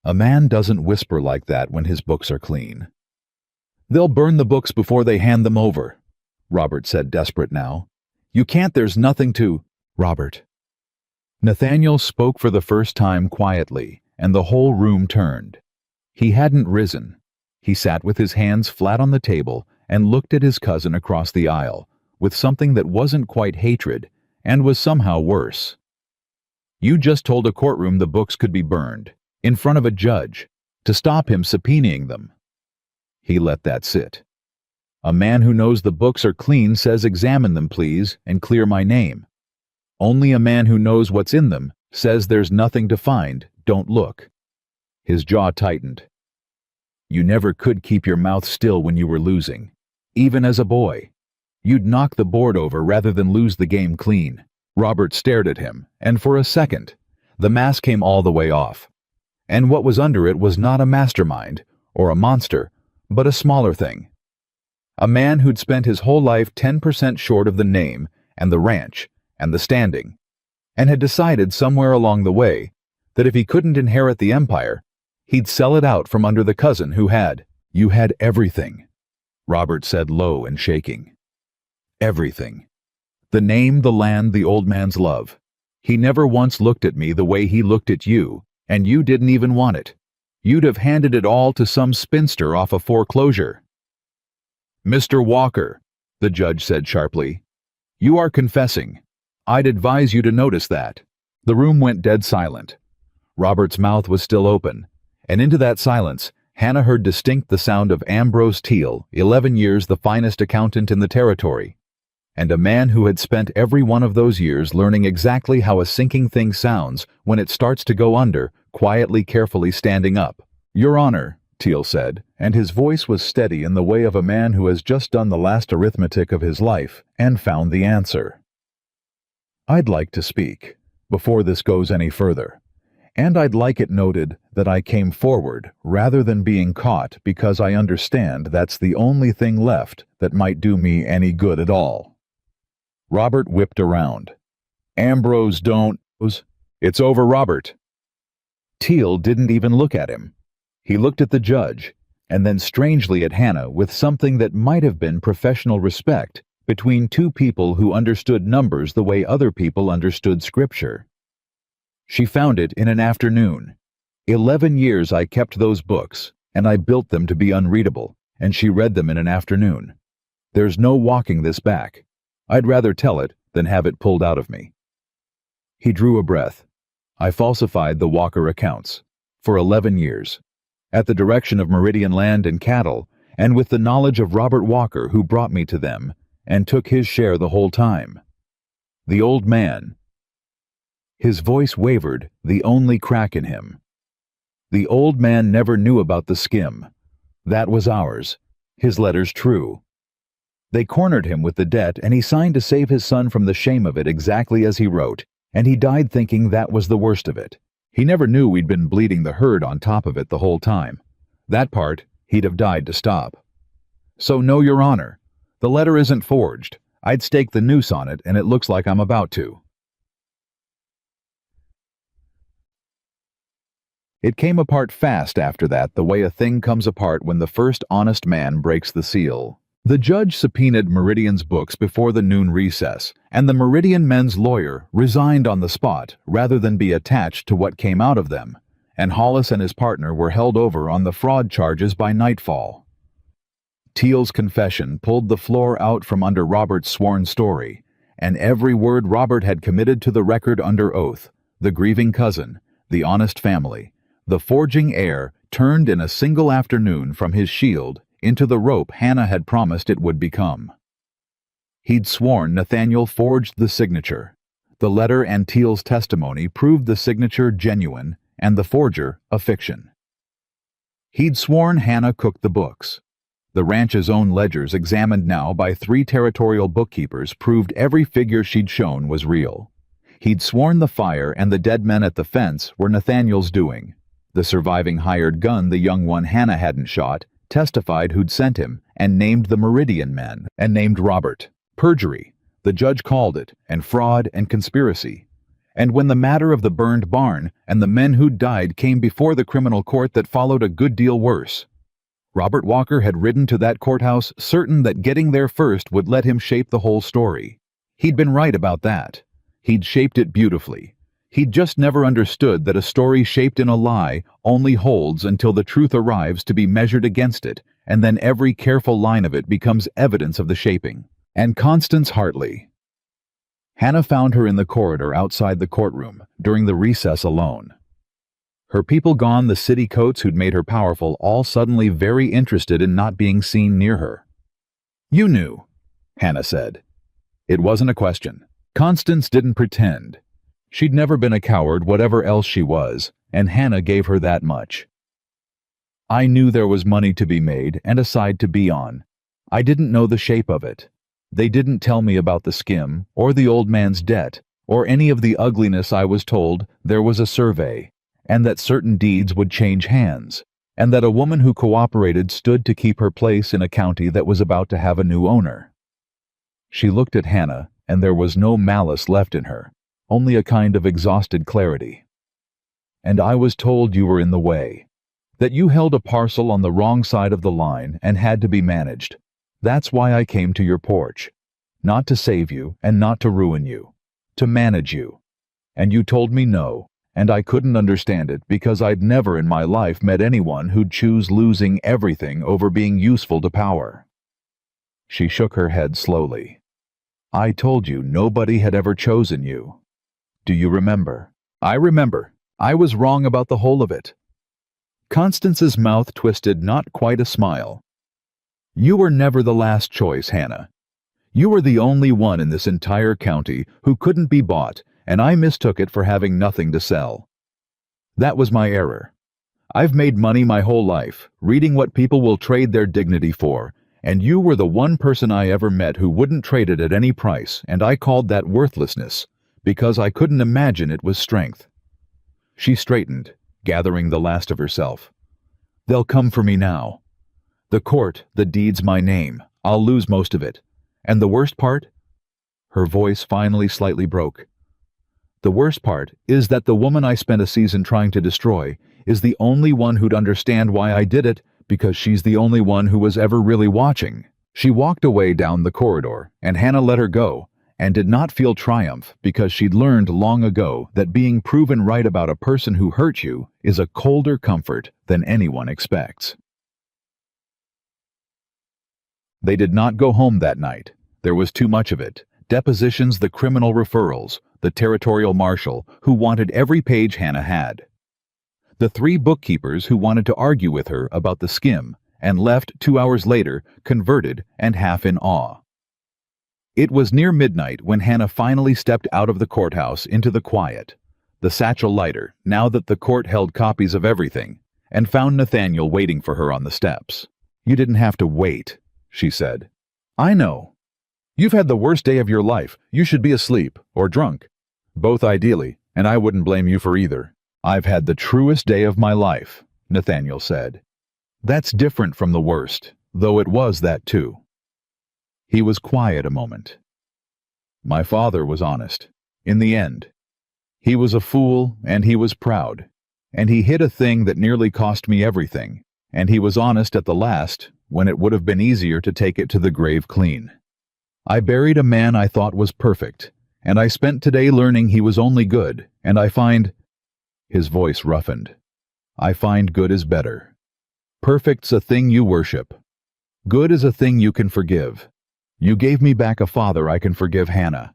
A man doesn't whisper like that when his books are clean. "They'll burn the books before they hand them over," Robert said, desperate now. "You can't, there's nothing to—" "Robert." Nathaniel spoke for the first time quietly, and the whole room turned. He hadn't risen. He sat with his hands flat on the table and looked at his cousin across the aisle, with something that wasn't quite hatred, and was somehow worse. "You just told a courtroom the books could be burned, in front of a judge, to stop him subpoenaing them." He let that sit. "A man who knows the books are clean says examine them, please, and clear my name. Only a man who knows what's in them says there's nothing to find, don't look." His jaw tightened. "You never could keep your mouth still when you were losing, even as a boy. You'd knock the board over rather than lose the game clean." Robert stared at him, and for a second, the mask came all the way off. And what was under it was not a mastermind, or a monster, but a smaller thing. A man who'd spent his whole life 10% short of the name, and the ranch, and the standing, and had decided somewhere along the way that if he couldn't inherit the empire, he'd sell it out from under the cousin who had. "You had everything," Robert said low and shaking. "Everything. The name, the land, the old man's love. He never once looked at me the way he looked at you, and you didn't even want it. You'd have handed it all to some spinster off a foreclosure." "Mr. Walker," the judge said sharply, "you are confessing. I'd advise you to notice that." The room went dead silent. Robert's mouth was still open, and into that silence, Hannah heard distinct the sound of Ambrose Teal, 11 years the finest accountant in the territory, and a man who had spent every one of those years learning exactly how a sinking thing sounds when it starts to go under, quietly, carefully standing up. "Your Honor," Teal said, and his voice was steady in the way of a man who has just done the last arithmetic of his life and found the answer. I'd like to speak, before this goes any further, and I'd like it noted that I came forward rather than being caught because I understand that's the only thing left that might do me any good at all. Robert whipped around. Ambrose, don't. It's over, Robert. Teal didn't even look at him. He looked at the judge, and then strangely at Hannah with something that might have been professional respect between two people who understood numbers the way other people understood scripture. She found it in an afternoon. 11 years I kept those books, and I built them to be unreadable, and she read them in an afternoon. There's no walking this back. I'd rather tell it than have it pulled out of me. He drew a breath. I falsified the Walker accounts for 11 years. At the direction of Meridian Land and Cattle, and with the knowledge of Robert Walker who brought me to them, and took his share the whole time. The old man. His voice wavered, the only crack in him. The old man never knew about the skim. That was ours. His letters true. They cornered him with the debt, and he signed to save his son from the shame of it exactly as he wrote, and he died thinking that was the worst of it. He never knew we'd been bleeding the herd on top of it the whole time. That part, he'd have died to stop. So no, Your Honor. The letter isn't forged. I'd stake the noose on it, and it looks like I'm about to. It came apart fast after that, the way a thing comes apart when the first honest man breaks the seal. The judge subpoenaed Meridian's books before the noon recess, and the Meridian men's lawyer resigned on the spot rather than be attached to what came out of them, and Hollis and his partner were held over on the fraud charges by nightfall. Teal's confession pulled the floor out from under Robert's sworn story, and every word Robert had committed to the record under oath, the grieving cousin, the honest family, the forging heir turned in a single afternoon from his shield into the rope Hannah had promised it would become. He'd sworn Nathaniel forged the signature. The letter and Teal's testimony proved the signature genuine and the forger a fiction. He'd sworn Hannah cooked the books. The ranch's own ledgers, examined now by 3 territorial bookkeepers, proved every figure she'd shown was real. He'd sworn the fire and the dead men at the fence were Nathaniel's doing. The surviving hired gun, the young one Hannah hadn't shot, testified who'd sent him, and named the Meridian men, and named Robert. Perjury, the judge called it, and fraud and conspiracy. And when the matter of the burned barn and the men who'd died came before the criminal court that followed a good deal worse, Robert Walker had ridden to that courthouse certain that getting there first would let him shape the whole story. He'd been right about that. He'd shaped it beautifully. He'd just never understood that a story shaped in a lie only holds until the truth arrives to be measured against it, and then every careful line of it becomes evidence of the shaping. And Constance Hartley. Hannah found her in the corridor outside the courtroom, during the recess alone. Her people gone, the city coats who'd made her powerful, all suddenly very interested in not being seen near her. "You knew," Hannah said. It wasn't a question. Constance didn't pretend. She'd never been a coward, whatever else she was, and Hannah gave her that much. "I knew there was money to be made and a side to be on. I didn't know the shape of it. They didn't tell me about the skim, or the old man's debt, or any of the ugliness. I was told there was a survey, and that certain deeds would change hands, and that a woman who cooperated stood to keep her place in a county that was about to have a new owner." She looked at Hannah, and there was no malice left in her, only a kind of exhausted clarity. "And I was told you were in the way, that you held a parcel on the wrong side of the line and had to be managed. That's why I came to your porch. Not to save you and not to ruin you, to manage you. And you told me no, and I couldn't understand it because I'd never in my life met anyone who'd choose losing everything over being useful to power." She shook her head slowly. "I told you nobody had ever chosen you. Do you remember?" "I remember. I was wrong about the whole of it." Constance's mouth twisted, not quite a smile. "You were never the last choice, Hannah. You were the only one in this entire county who couldn't be bought, and I mistook it for having nothing to sell. That was my error. I've made money my whole life, reading what people will trade their dignity for, and you were the one person I ever met who wouldn't trade it at any price, and I called that worthlessness, because I couldn't imagine it was strength. She straightened, gathering the last of herself. They'll come for me now. The court, the deed's my name. I'll lose most of it. And the worst part? Her voice finally slightly broke. The worst part is that the woman I spent a season trying to destroy is the only one who'd understand why I did it, because she's the only one who was ever really watching. She walked away down the corridor, and Hannah let her go, and did not feel triumph because she'd learned long ago that being proven right about a person who hurt you is a colder comfort than anyone expects. They did not go home that night. There was too much of it. Depositions, the criminal referrals, the territorial marshal who wanted every page Hannah had. The 3 bookkeepers who wanted to argue with her about the skim and left 2 hours later, converted and half in awe. It was near midnight when Hannah finally stepped out of the courthouse into the quiet, the satchel lighter, now that the court held copies of everything, and found Nathaniel waiting for her on the steps. You didn't have to wait, she said. I know. You've had the worst day of your life. You should be asleep, or drunk. Both ideally, and I wouldn't blame you for either. I've had the truest day of my life, Nathaniel said. That's different from the worst, though it was that too. He was quiet a moment. My father was honest, in the end. He was a fool, and he was proud, and he hid a thing that nearly cost me everything, and he was honest at the last, when it would have been easier to take it to the grave clean. I buried a man I thought was perfect, and I spent today learning he was only good, and I find... His voice roughened. I find good is better. Perfect's a thing you worship. Good is a thing you can forgive. You gave me back a father I can forgive, Hannah.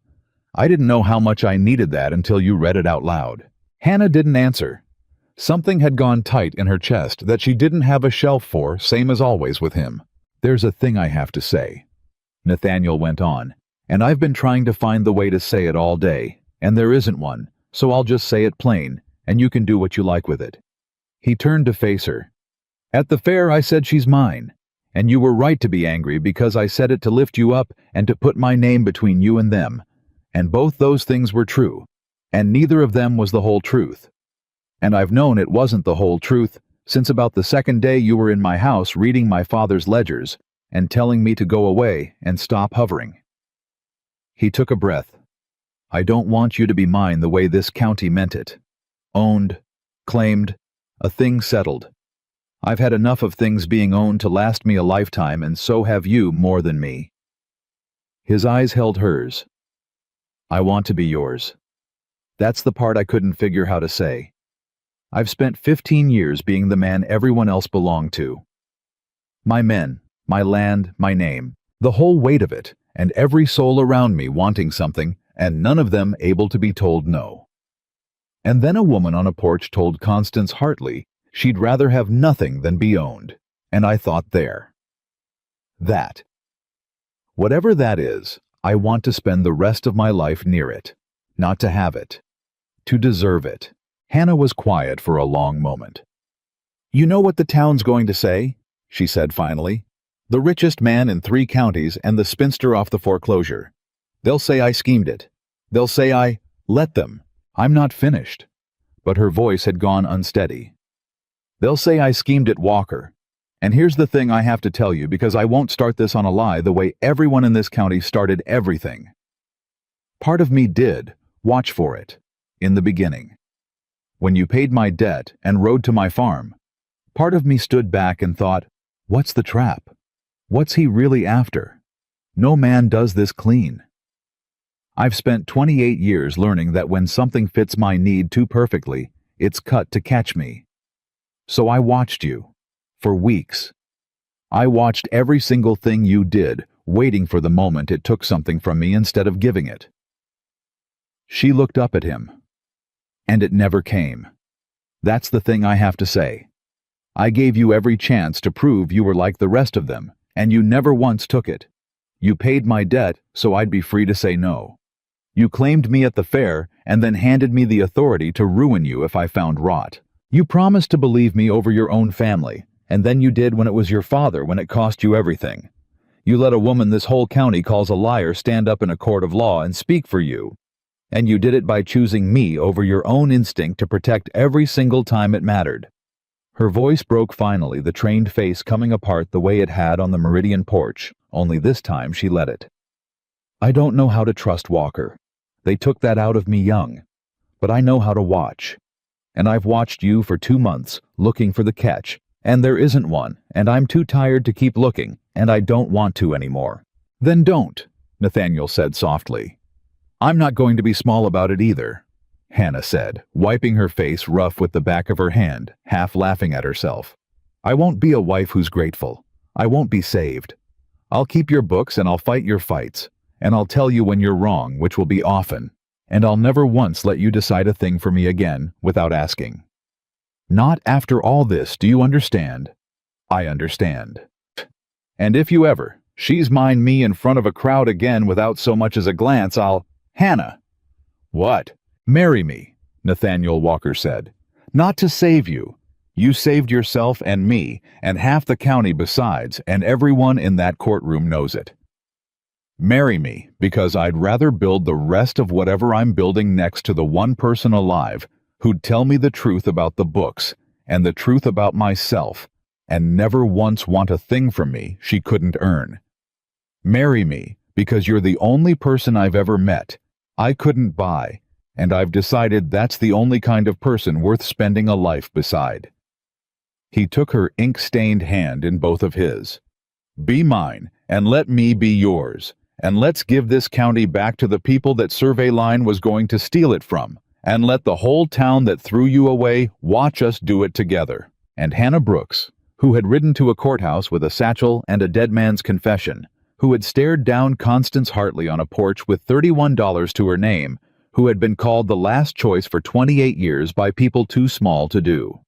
I didn't know how much I needed that until you read it out loud. Hannah didn't answer. Something had gone tight in her chest that she didn't have a shelf for, same as always with him. There's a thing I have to say, Nathaniel went on, and I've been trying to find the way to say it all day, and there isn't one, so I'll just say it plain, and you can do what you like with it. He turned to face her. At the fair I said she's mine, and you were right to be angry because I said it to lift you up and to put my name between you and them, and both those things were true, and neither of them was the whole truth. And I've known it wasn't the whole truth since about the second day you were in my house reading my father's ledgers and telling me to go away and stop hovering. He took a breath. I don't want you to be mine the way this county meant it. Owned, claimed, a thing settled. I've had enough of things being owned to last me a lifetime, and so have you more than me. His eyes held hers. I want to be yours. That's the part I couldn't figure how to say. I've spent 15 years being the man everyone else belonged to. My men, my land, my name, the whole weight of it, and every soul around me wanting something, and none of them able to be told no. And then a woman on a porch told Constance Hartley she'd rather have nothing than be owned, and I thought there. That. Whatever that is, I want to spend the rest of my life near it, not to have it, to deserve it. Hannah was quiet for a long moment. You know what the town's going to say? She said finally. The richest man in 3 counties and the spinster off the foreclosure. They'll say I schemed it. They'll say I... Let them. I'm not finished. But her voice had gone unsteady. They'll say I schemed it, Walker. And here's the thing I have to tell you, because I won't start this on a lie the way everyone in this county started everything. Part of me did watch for it, in the beginning. When you paid my debt and rode to my farm, part of me stood back and thought, what's the trap? What's he really after? No man does this clean. I've spent 28 years learning that when something fits my need too perfectly, it's cut to catch me. So I watched you, for weeks. I watched every single thing you did, waiting for the moment it took something from me instead of giving it. She looked up at him. And it never came. That's the thing I have to say. I gave you every chance to prove you were like the rest of them, and you never once took it. You paid my debt so I'd be free to say no. You claimed me at the fair and then handed me the authority to ruin you if I found rot. You promised to believe me over your own family, and then you did when it was your father, when it cost you everything. You let a woman this whole county calls a liar stand up in a court of law and speak for you. And you did it by choosing me over your own instinct to protect every single time it mattered. Her voice broke finally, the trained face coming apart the way it had on the Meridian porch, only this time she let it. I don't know how to trust Walker. They took that out of me young. But I know how to watch. And I've watched you for 2 months, looking for the catch, and there isn't one, and I'm too tired to keep looking, and I don't want to anymore. Then don't, Nathaniel said softly. I'm not going to be small about it either, Hannah said, wiping her face rough with the back of her hand, half laughing at herself. I won't be a wife who's grateful. I won't be saved. I'll keep your books and I'll fight your fights, and I'll tell you when you're wrong, which will be often, and I'll never once let you decide a thing for me again without asking. Not after all this, do you understand? I understand. And if you ever, she's mine me in front of a crowd again without so much as a glance, I'll... Hannah! What? Marry me, Nathaniel Walker said. Not to save you. You saved yourself and me, and half the county besides, and everyone in that courtroom knows it. Marry me, because I'd rather build the rest of whatever I'm building next to the one person alive who'd tell me the truth about the books, and the truth about myself, and never once want a thing from me she couldn't earn. Marry me, because you're the only person I've ever met I couldn't buy, and I've decided that's the only kind of person worth spending a life beside. He took her ink-stained hand in both of his. Be mine, and let me be yours. And let's give this county back to the people that Survey Line was going to steal it from, and let the whole town that threw you away watch us do it together. And Hannah Brooks, who had ridden to a courthouse with a satchel and a dead man's confession, who had stared down Constance Hartley on a porch with $31 to her name, who had been called the last choice for 28 years by people too small to do.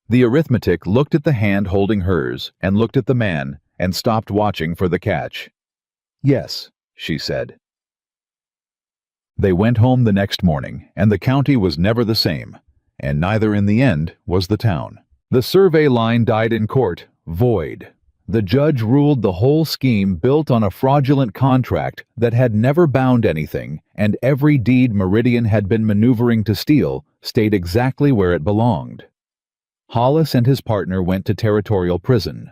The arithmetic looked at the hand holding hers, and looked at the man, and stopped watching for the catch. Yes, she said. They went home the next morning, and the county was never the same, and neither in the end was the town. The Survey Line died in court, void. The judge ruled the whole scheme built on a fraudulent contract that had never bound anything, and every deed Meridian had been maneuvering to steal stayed exactly where it belonged. Hollis and his partner went to territorial prison.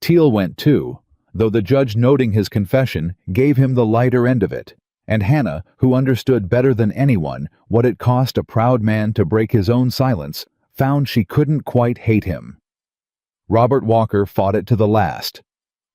Teal went too, though the judge, noting his confession, gave him the lighter end of it, and Hannah, who understood better than anyone what it cost a proud man to break his own silence, found she couldn't quite hate him. Robert Walker fought it to the last,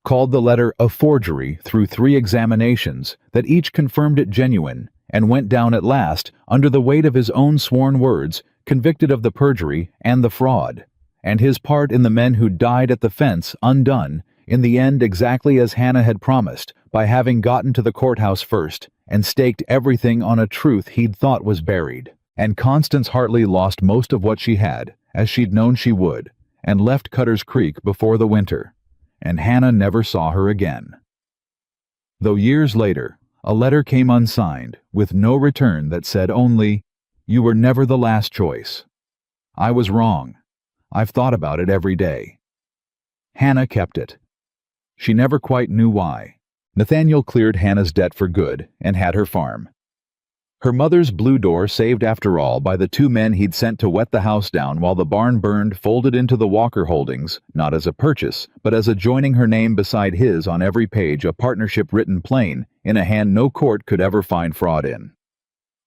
called the letter a forgery through 3 examinations that each confirmed it genuine, and went down at last, under the weight of his own sworn words, convicted of the perjury and the fraud, and his part in the men who died at the fence undone, in the end exactly as Hannah had promised, by having gotten to the courthouse first and staked everything on a truth he'd thought was buried. And Constance Hartley lost most of what she had, as she'd known she would, and left Cutter's Creek before the winter, and Hannah never saw her again. Though years later, a letter came unsigned, with no return, that said only, "You were never the last choice. I was wrong. I've thought about it every day." Hannah kept it. She never quite knew why. Nathaniel cleared Hannah's debt for good and had her farm. Her mother's blue door saved after all by the 2 men he'd sent to wet the house down while the barn burned folded into the Walker holdings, not as a purchase, but as a joining her name beside his on every page, a partnership written plain, in a hand no court could ever find fraud in.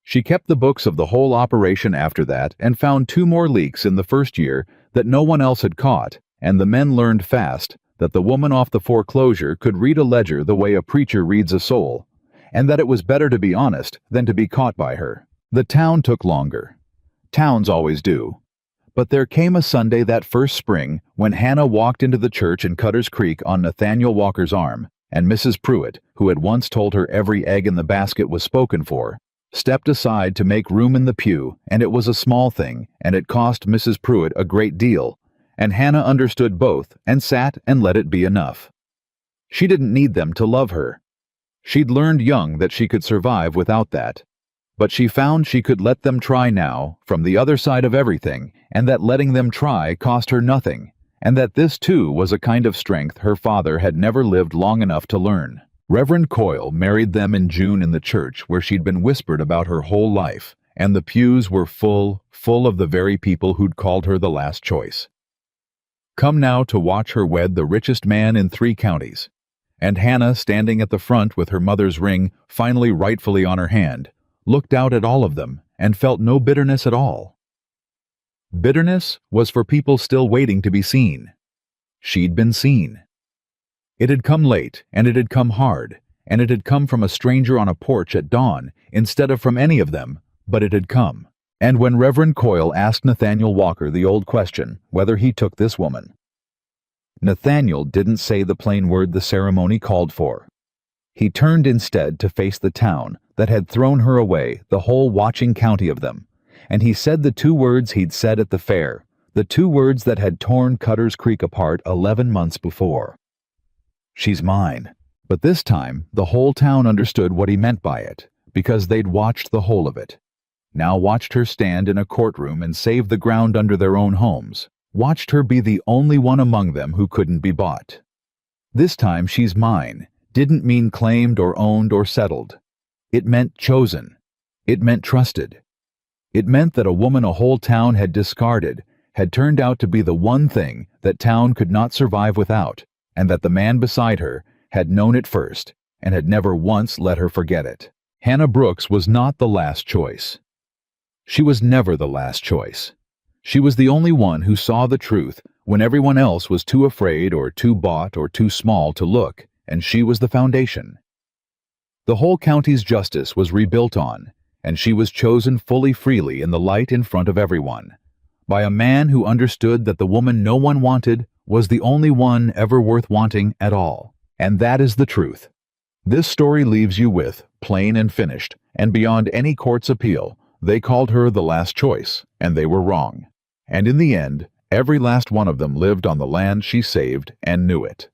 She kept the books of the whole operation after that and found 2 more leaks in the first year that no one else had caught, and the men learned fast that the woman off the foreclosure could read a ledger the way a preacher reads a soul, and that it was better to be honest than to be caught by her. The town took longer. Towns always do. But there came a Sunday that first spring when Hannah walked into the church in Cutter's Creek on Nathaniel Walker's arm, and Mrs. Pruitt, who had once told her every egg in the basket was spoken for, stepped aside to make room in the pew, and it was a small thing, and it cost Mrs. Pruitt a great deal, and Hannah understood both and sat and let it be enough. She didn't need them to love her. She'd learned young that she could survive without that. But she found she could let them try now, from the other side of everything, and that letting them try cost her nothing, and that this too was a kind of strength her father had never lived long enough to learn. Reverend Coyle married them in June in the church where she'd been whispered about her whole life, and the pews were full of the very people who'd called her the last choice. Come now to watch her wed the richest man in 3 counties. And Hannah, standing at the front with her mother's ring finally rightfully on her hand, looked out at all of them and felt no bitterness at all. Bitterness was for people still waiting to be seen. She'd been seen. It had come late, and it had come hard, and it had come from a stranger on a porch at dawn instead of from any of them, but it had come. And when Reverend Coyle asked Nathaniel Walker the old question whether he took this woman, Nathaniel didn't say the plain word the ceremony called for. He turned instead to face the town that had thrown her away, the whole watching county of them, and he said the 2 words he'd said at the fair, the 2 words that had torn Cutter's Creek apart 11 months before. She's mine. But this time, the whole town understood what he meant by it, because they'd watched the whole of it. Now watched her stand in a courtroom and save the ground under their own homes, watched her be the only one among them who couldn't be bought. This time, she's mine didn't mean claimed or owned or settled. It meant chosen. It meant trusted. It meant that a woman a whole town had discarded had turned out to be the one thing that town could not survive without, and that the man beside her had known it first and had never once let her forget it. Hannah Brooks was not the last choice. She was never the last choice. She was the only one who saw the truth when everyone else was too afraid or too bought or too small to look, and she was the foundation. The whole county's justice was rebuilt on, and she was chosen fully freely in the light in front of everyone, by a man who understood that the woman no one wanted was the only one ever worth wanting at all. And that is the truth. This story leaves you with, plain and finished, and beyond any court's appeal, they called her the last choice, and they were wrong. And in the end, every last one of them lived on the land she saved and knew it.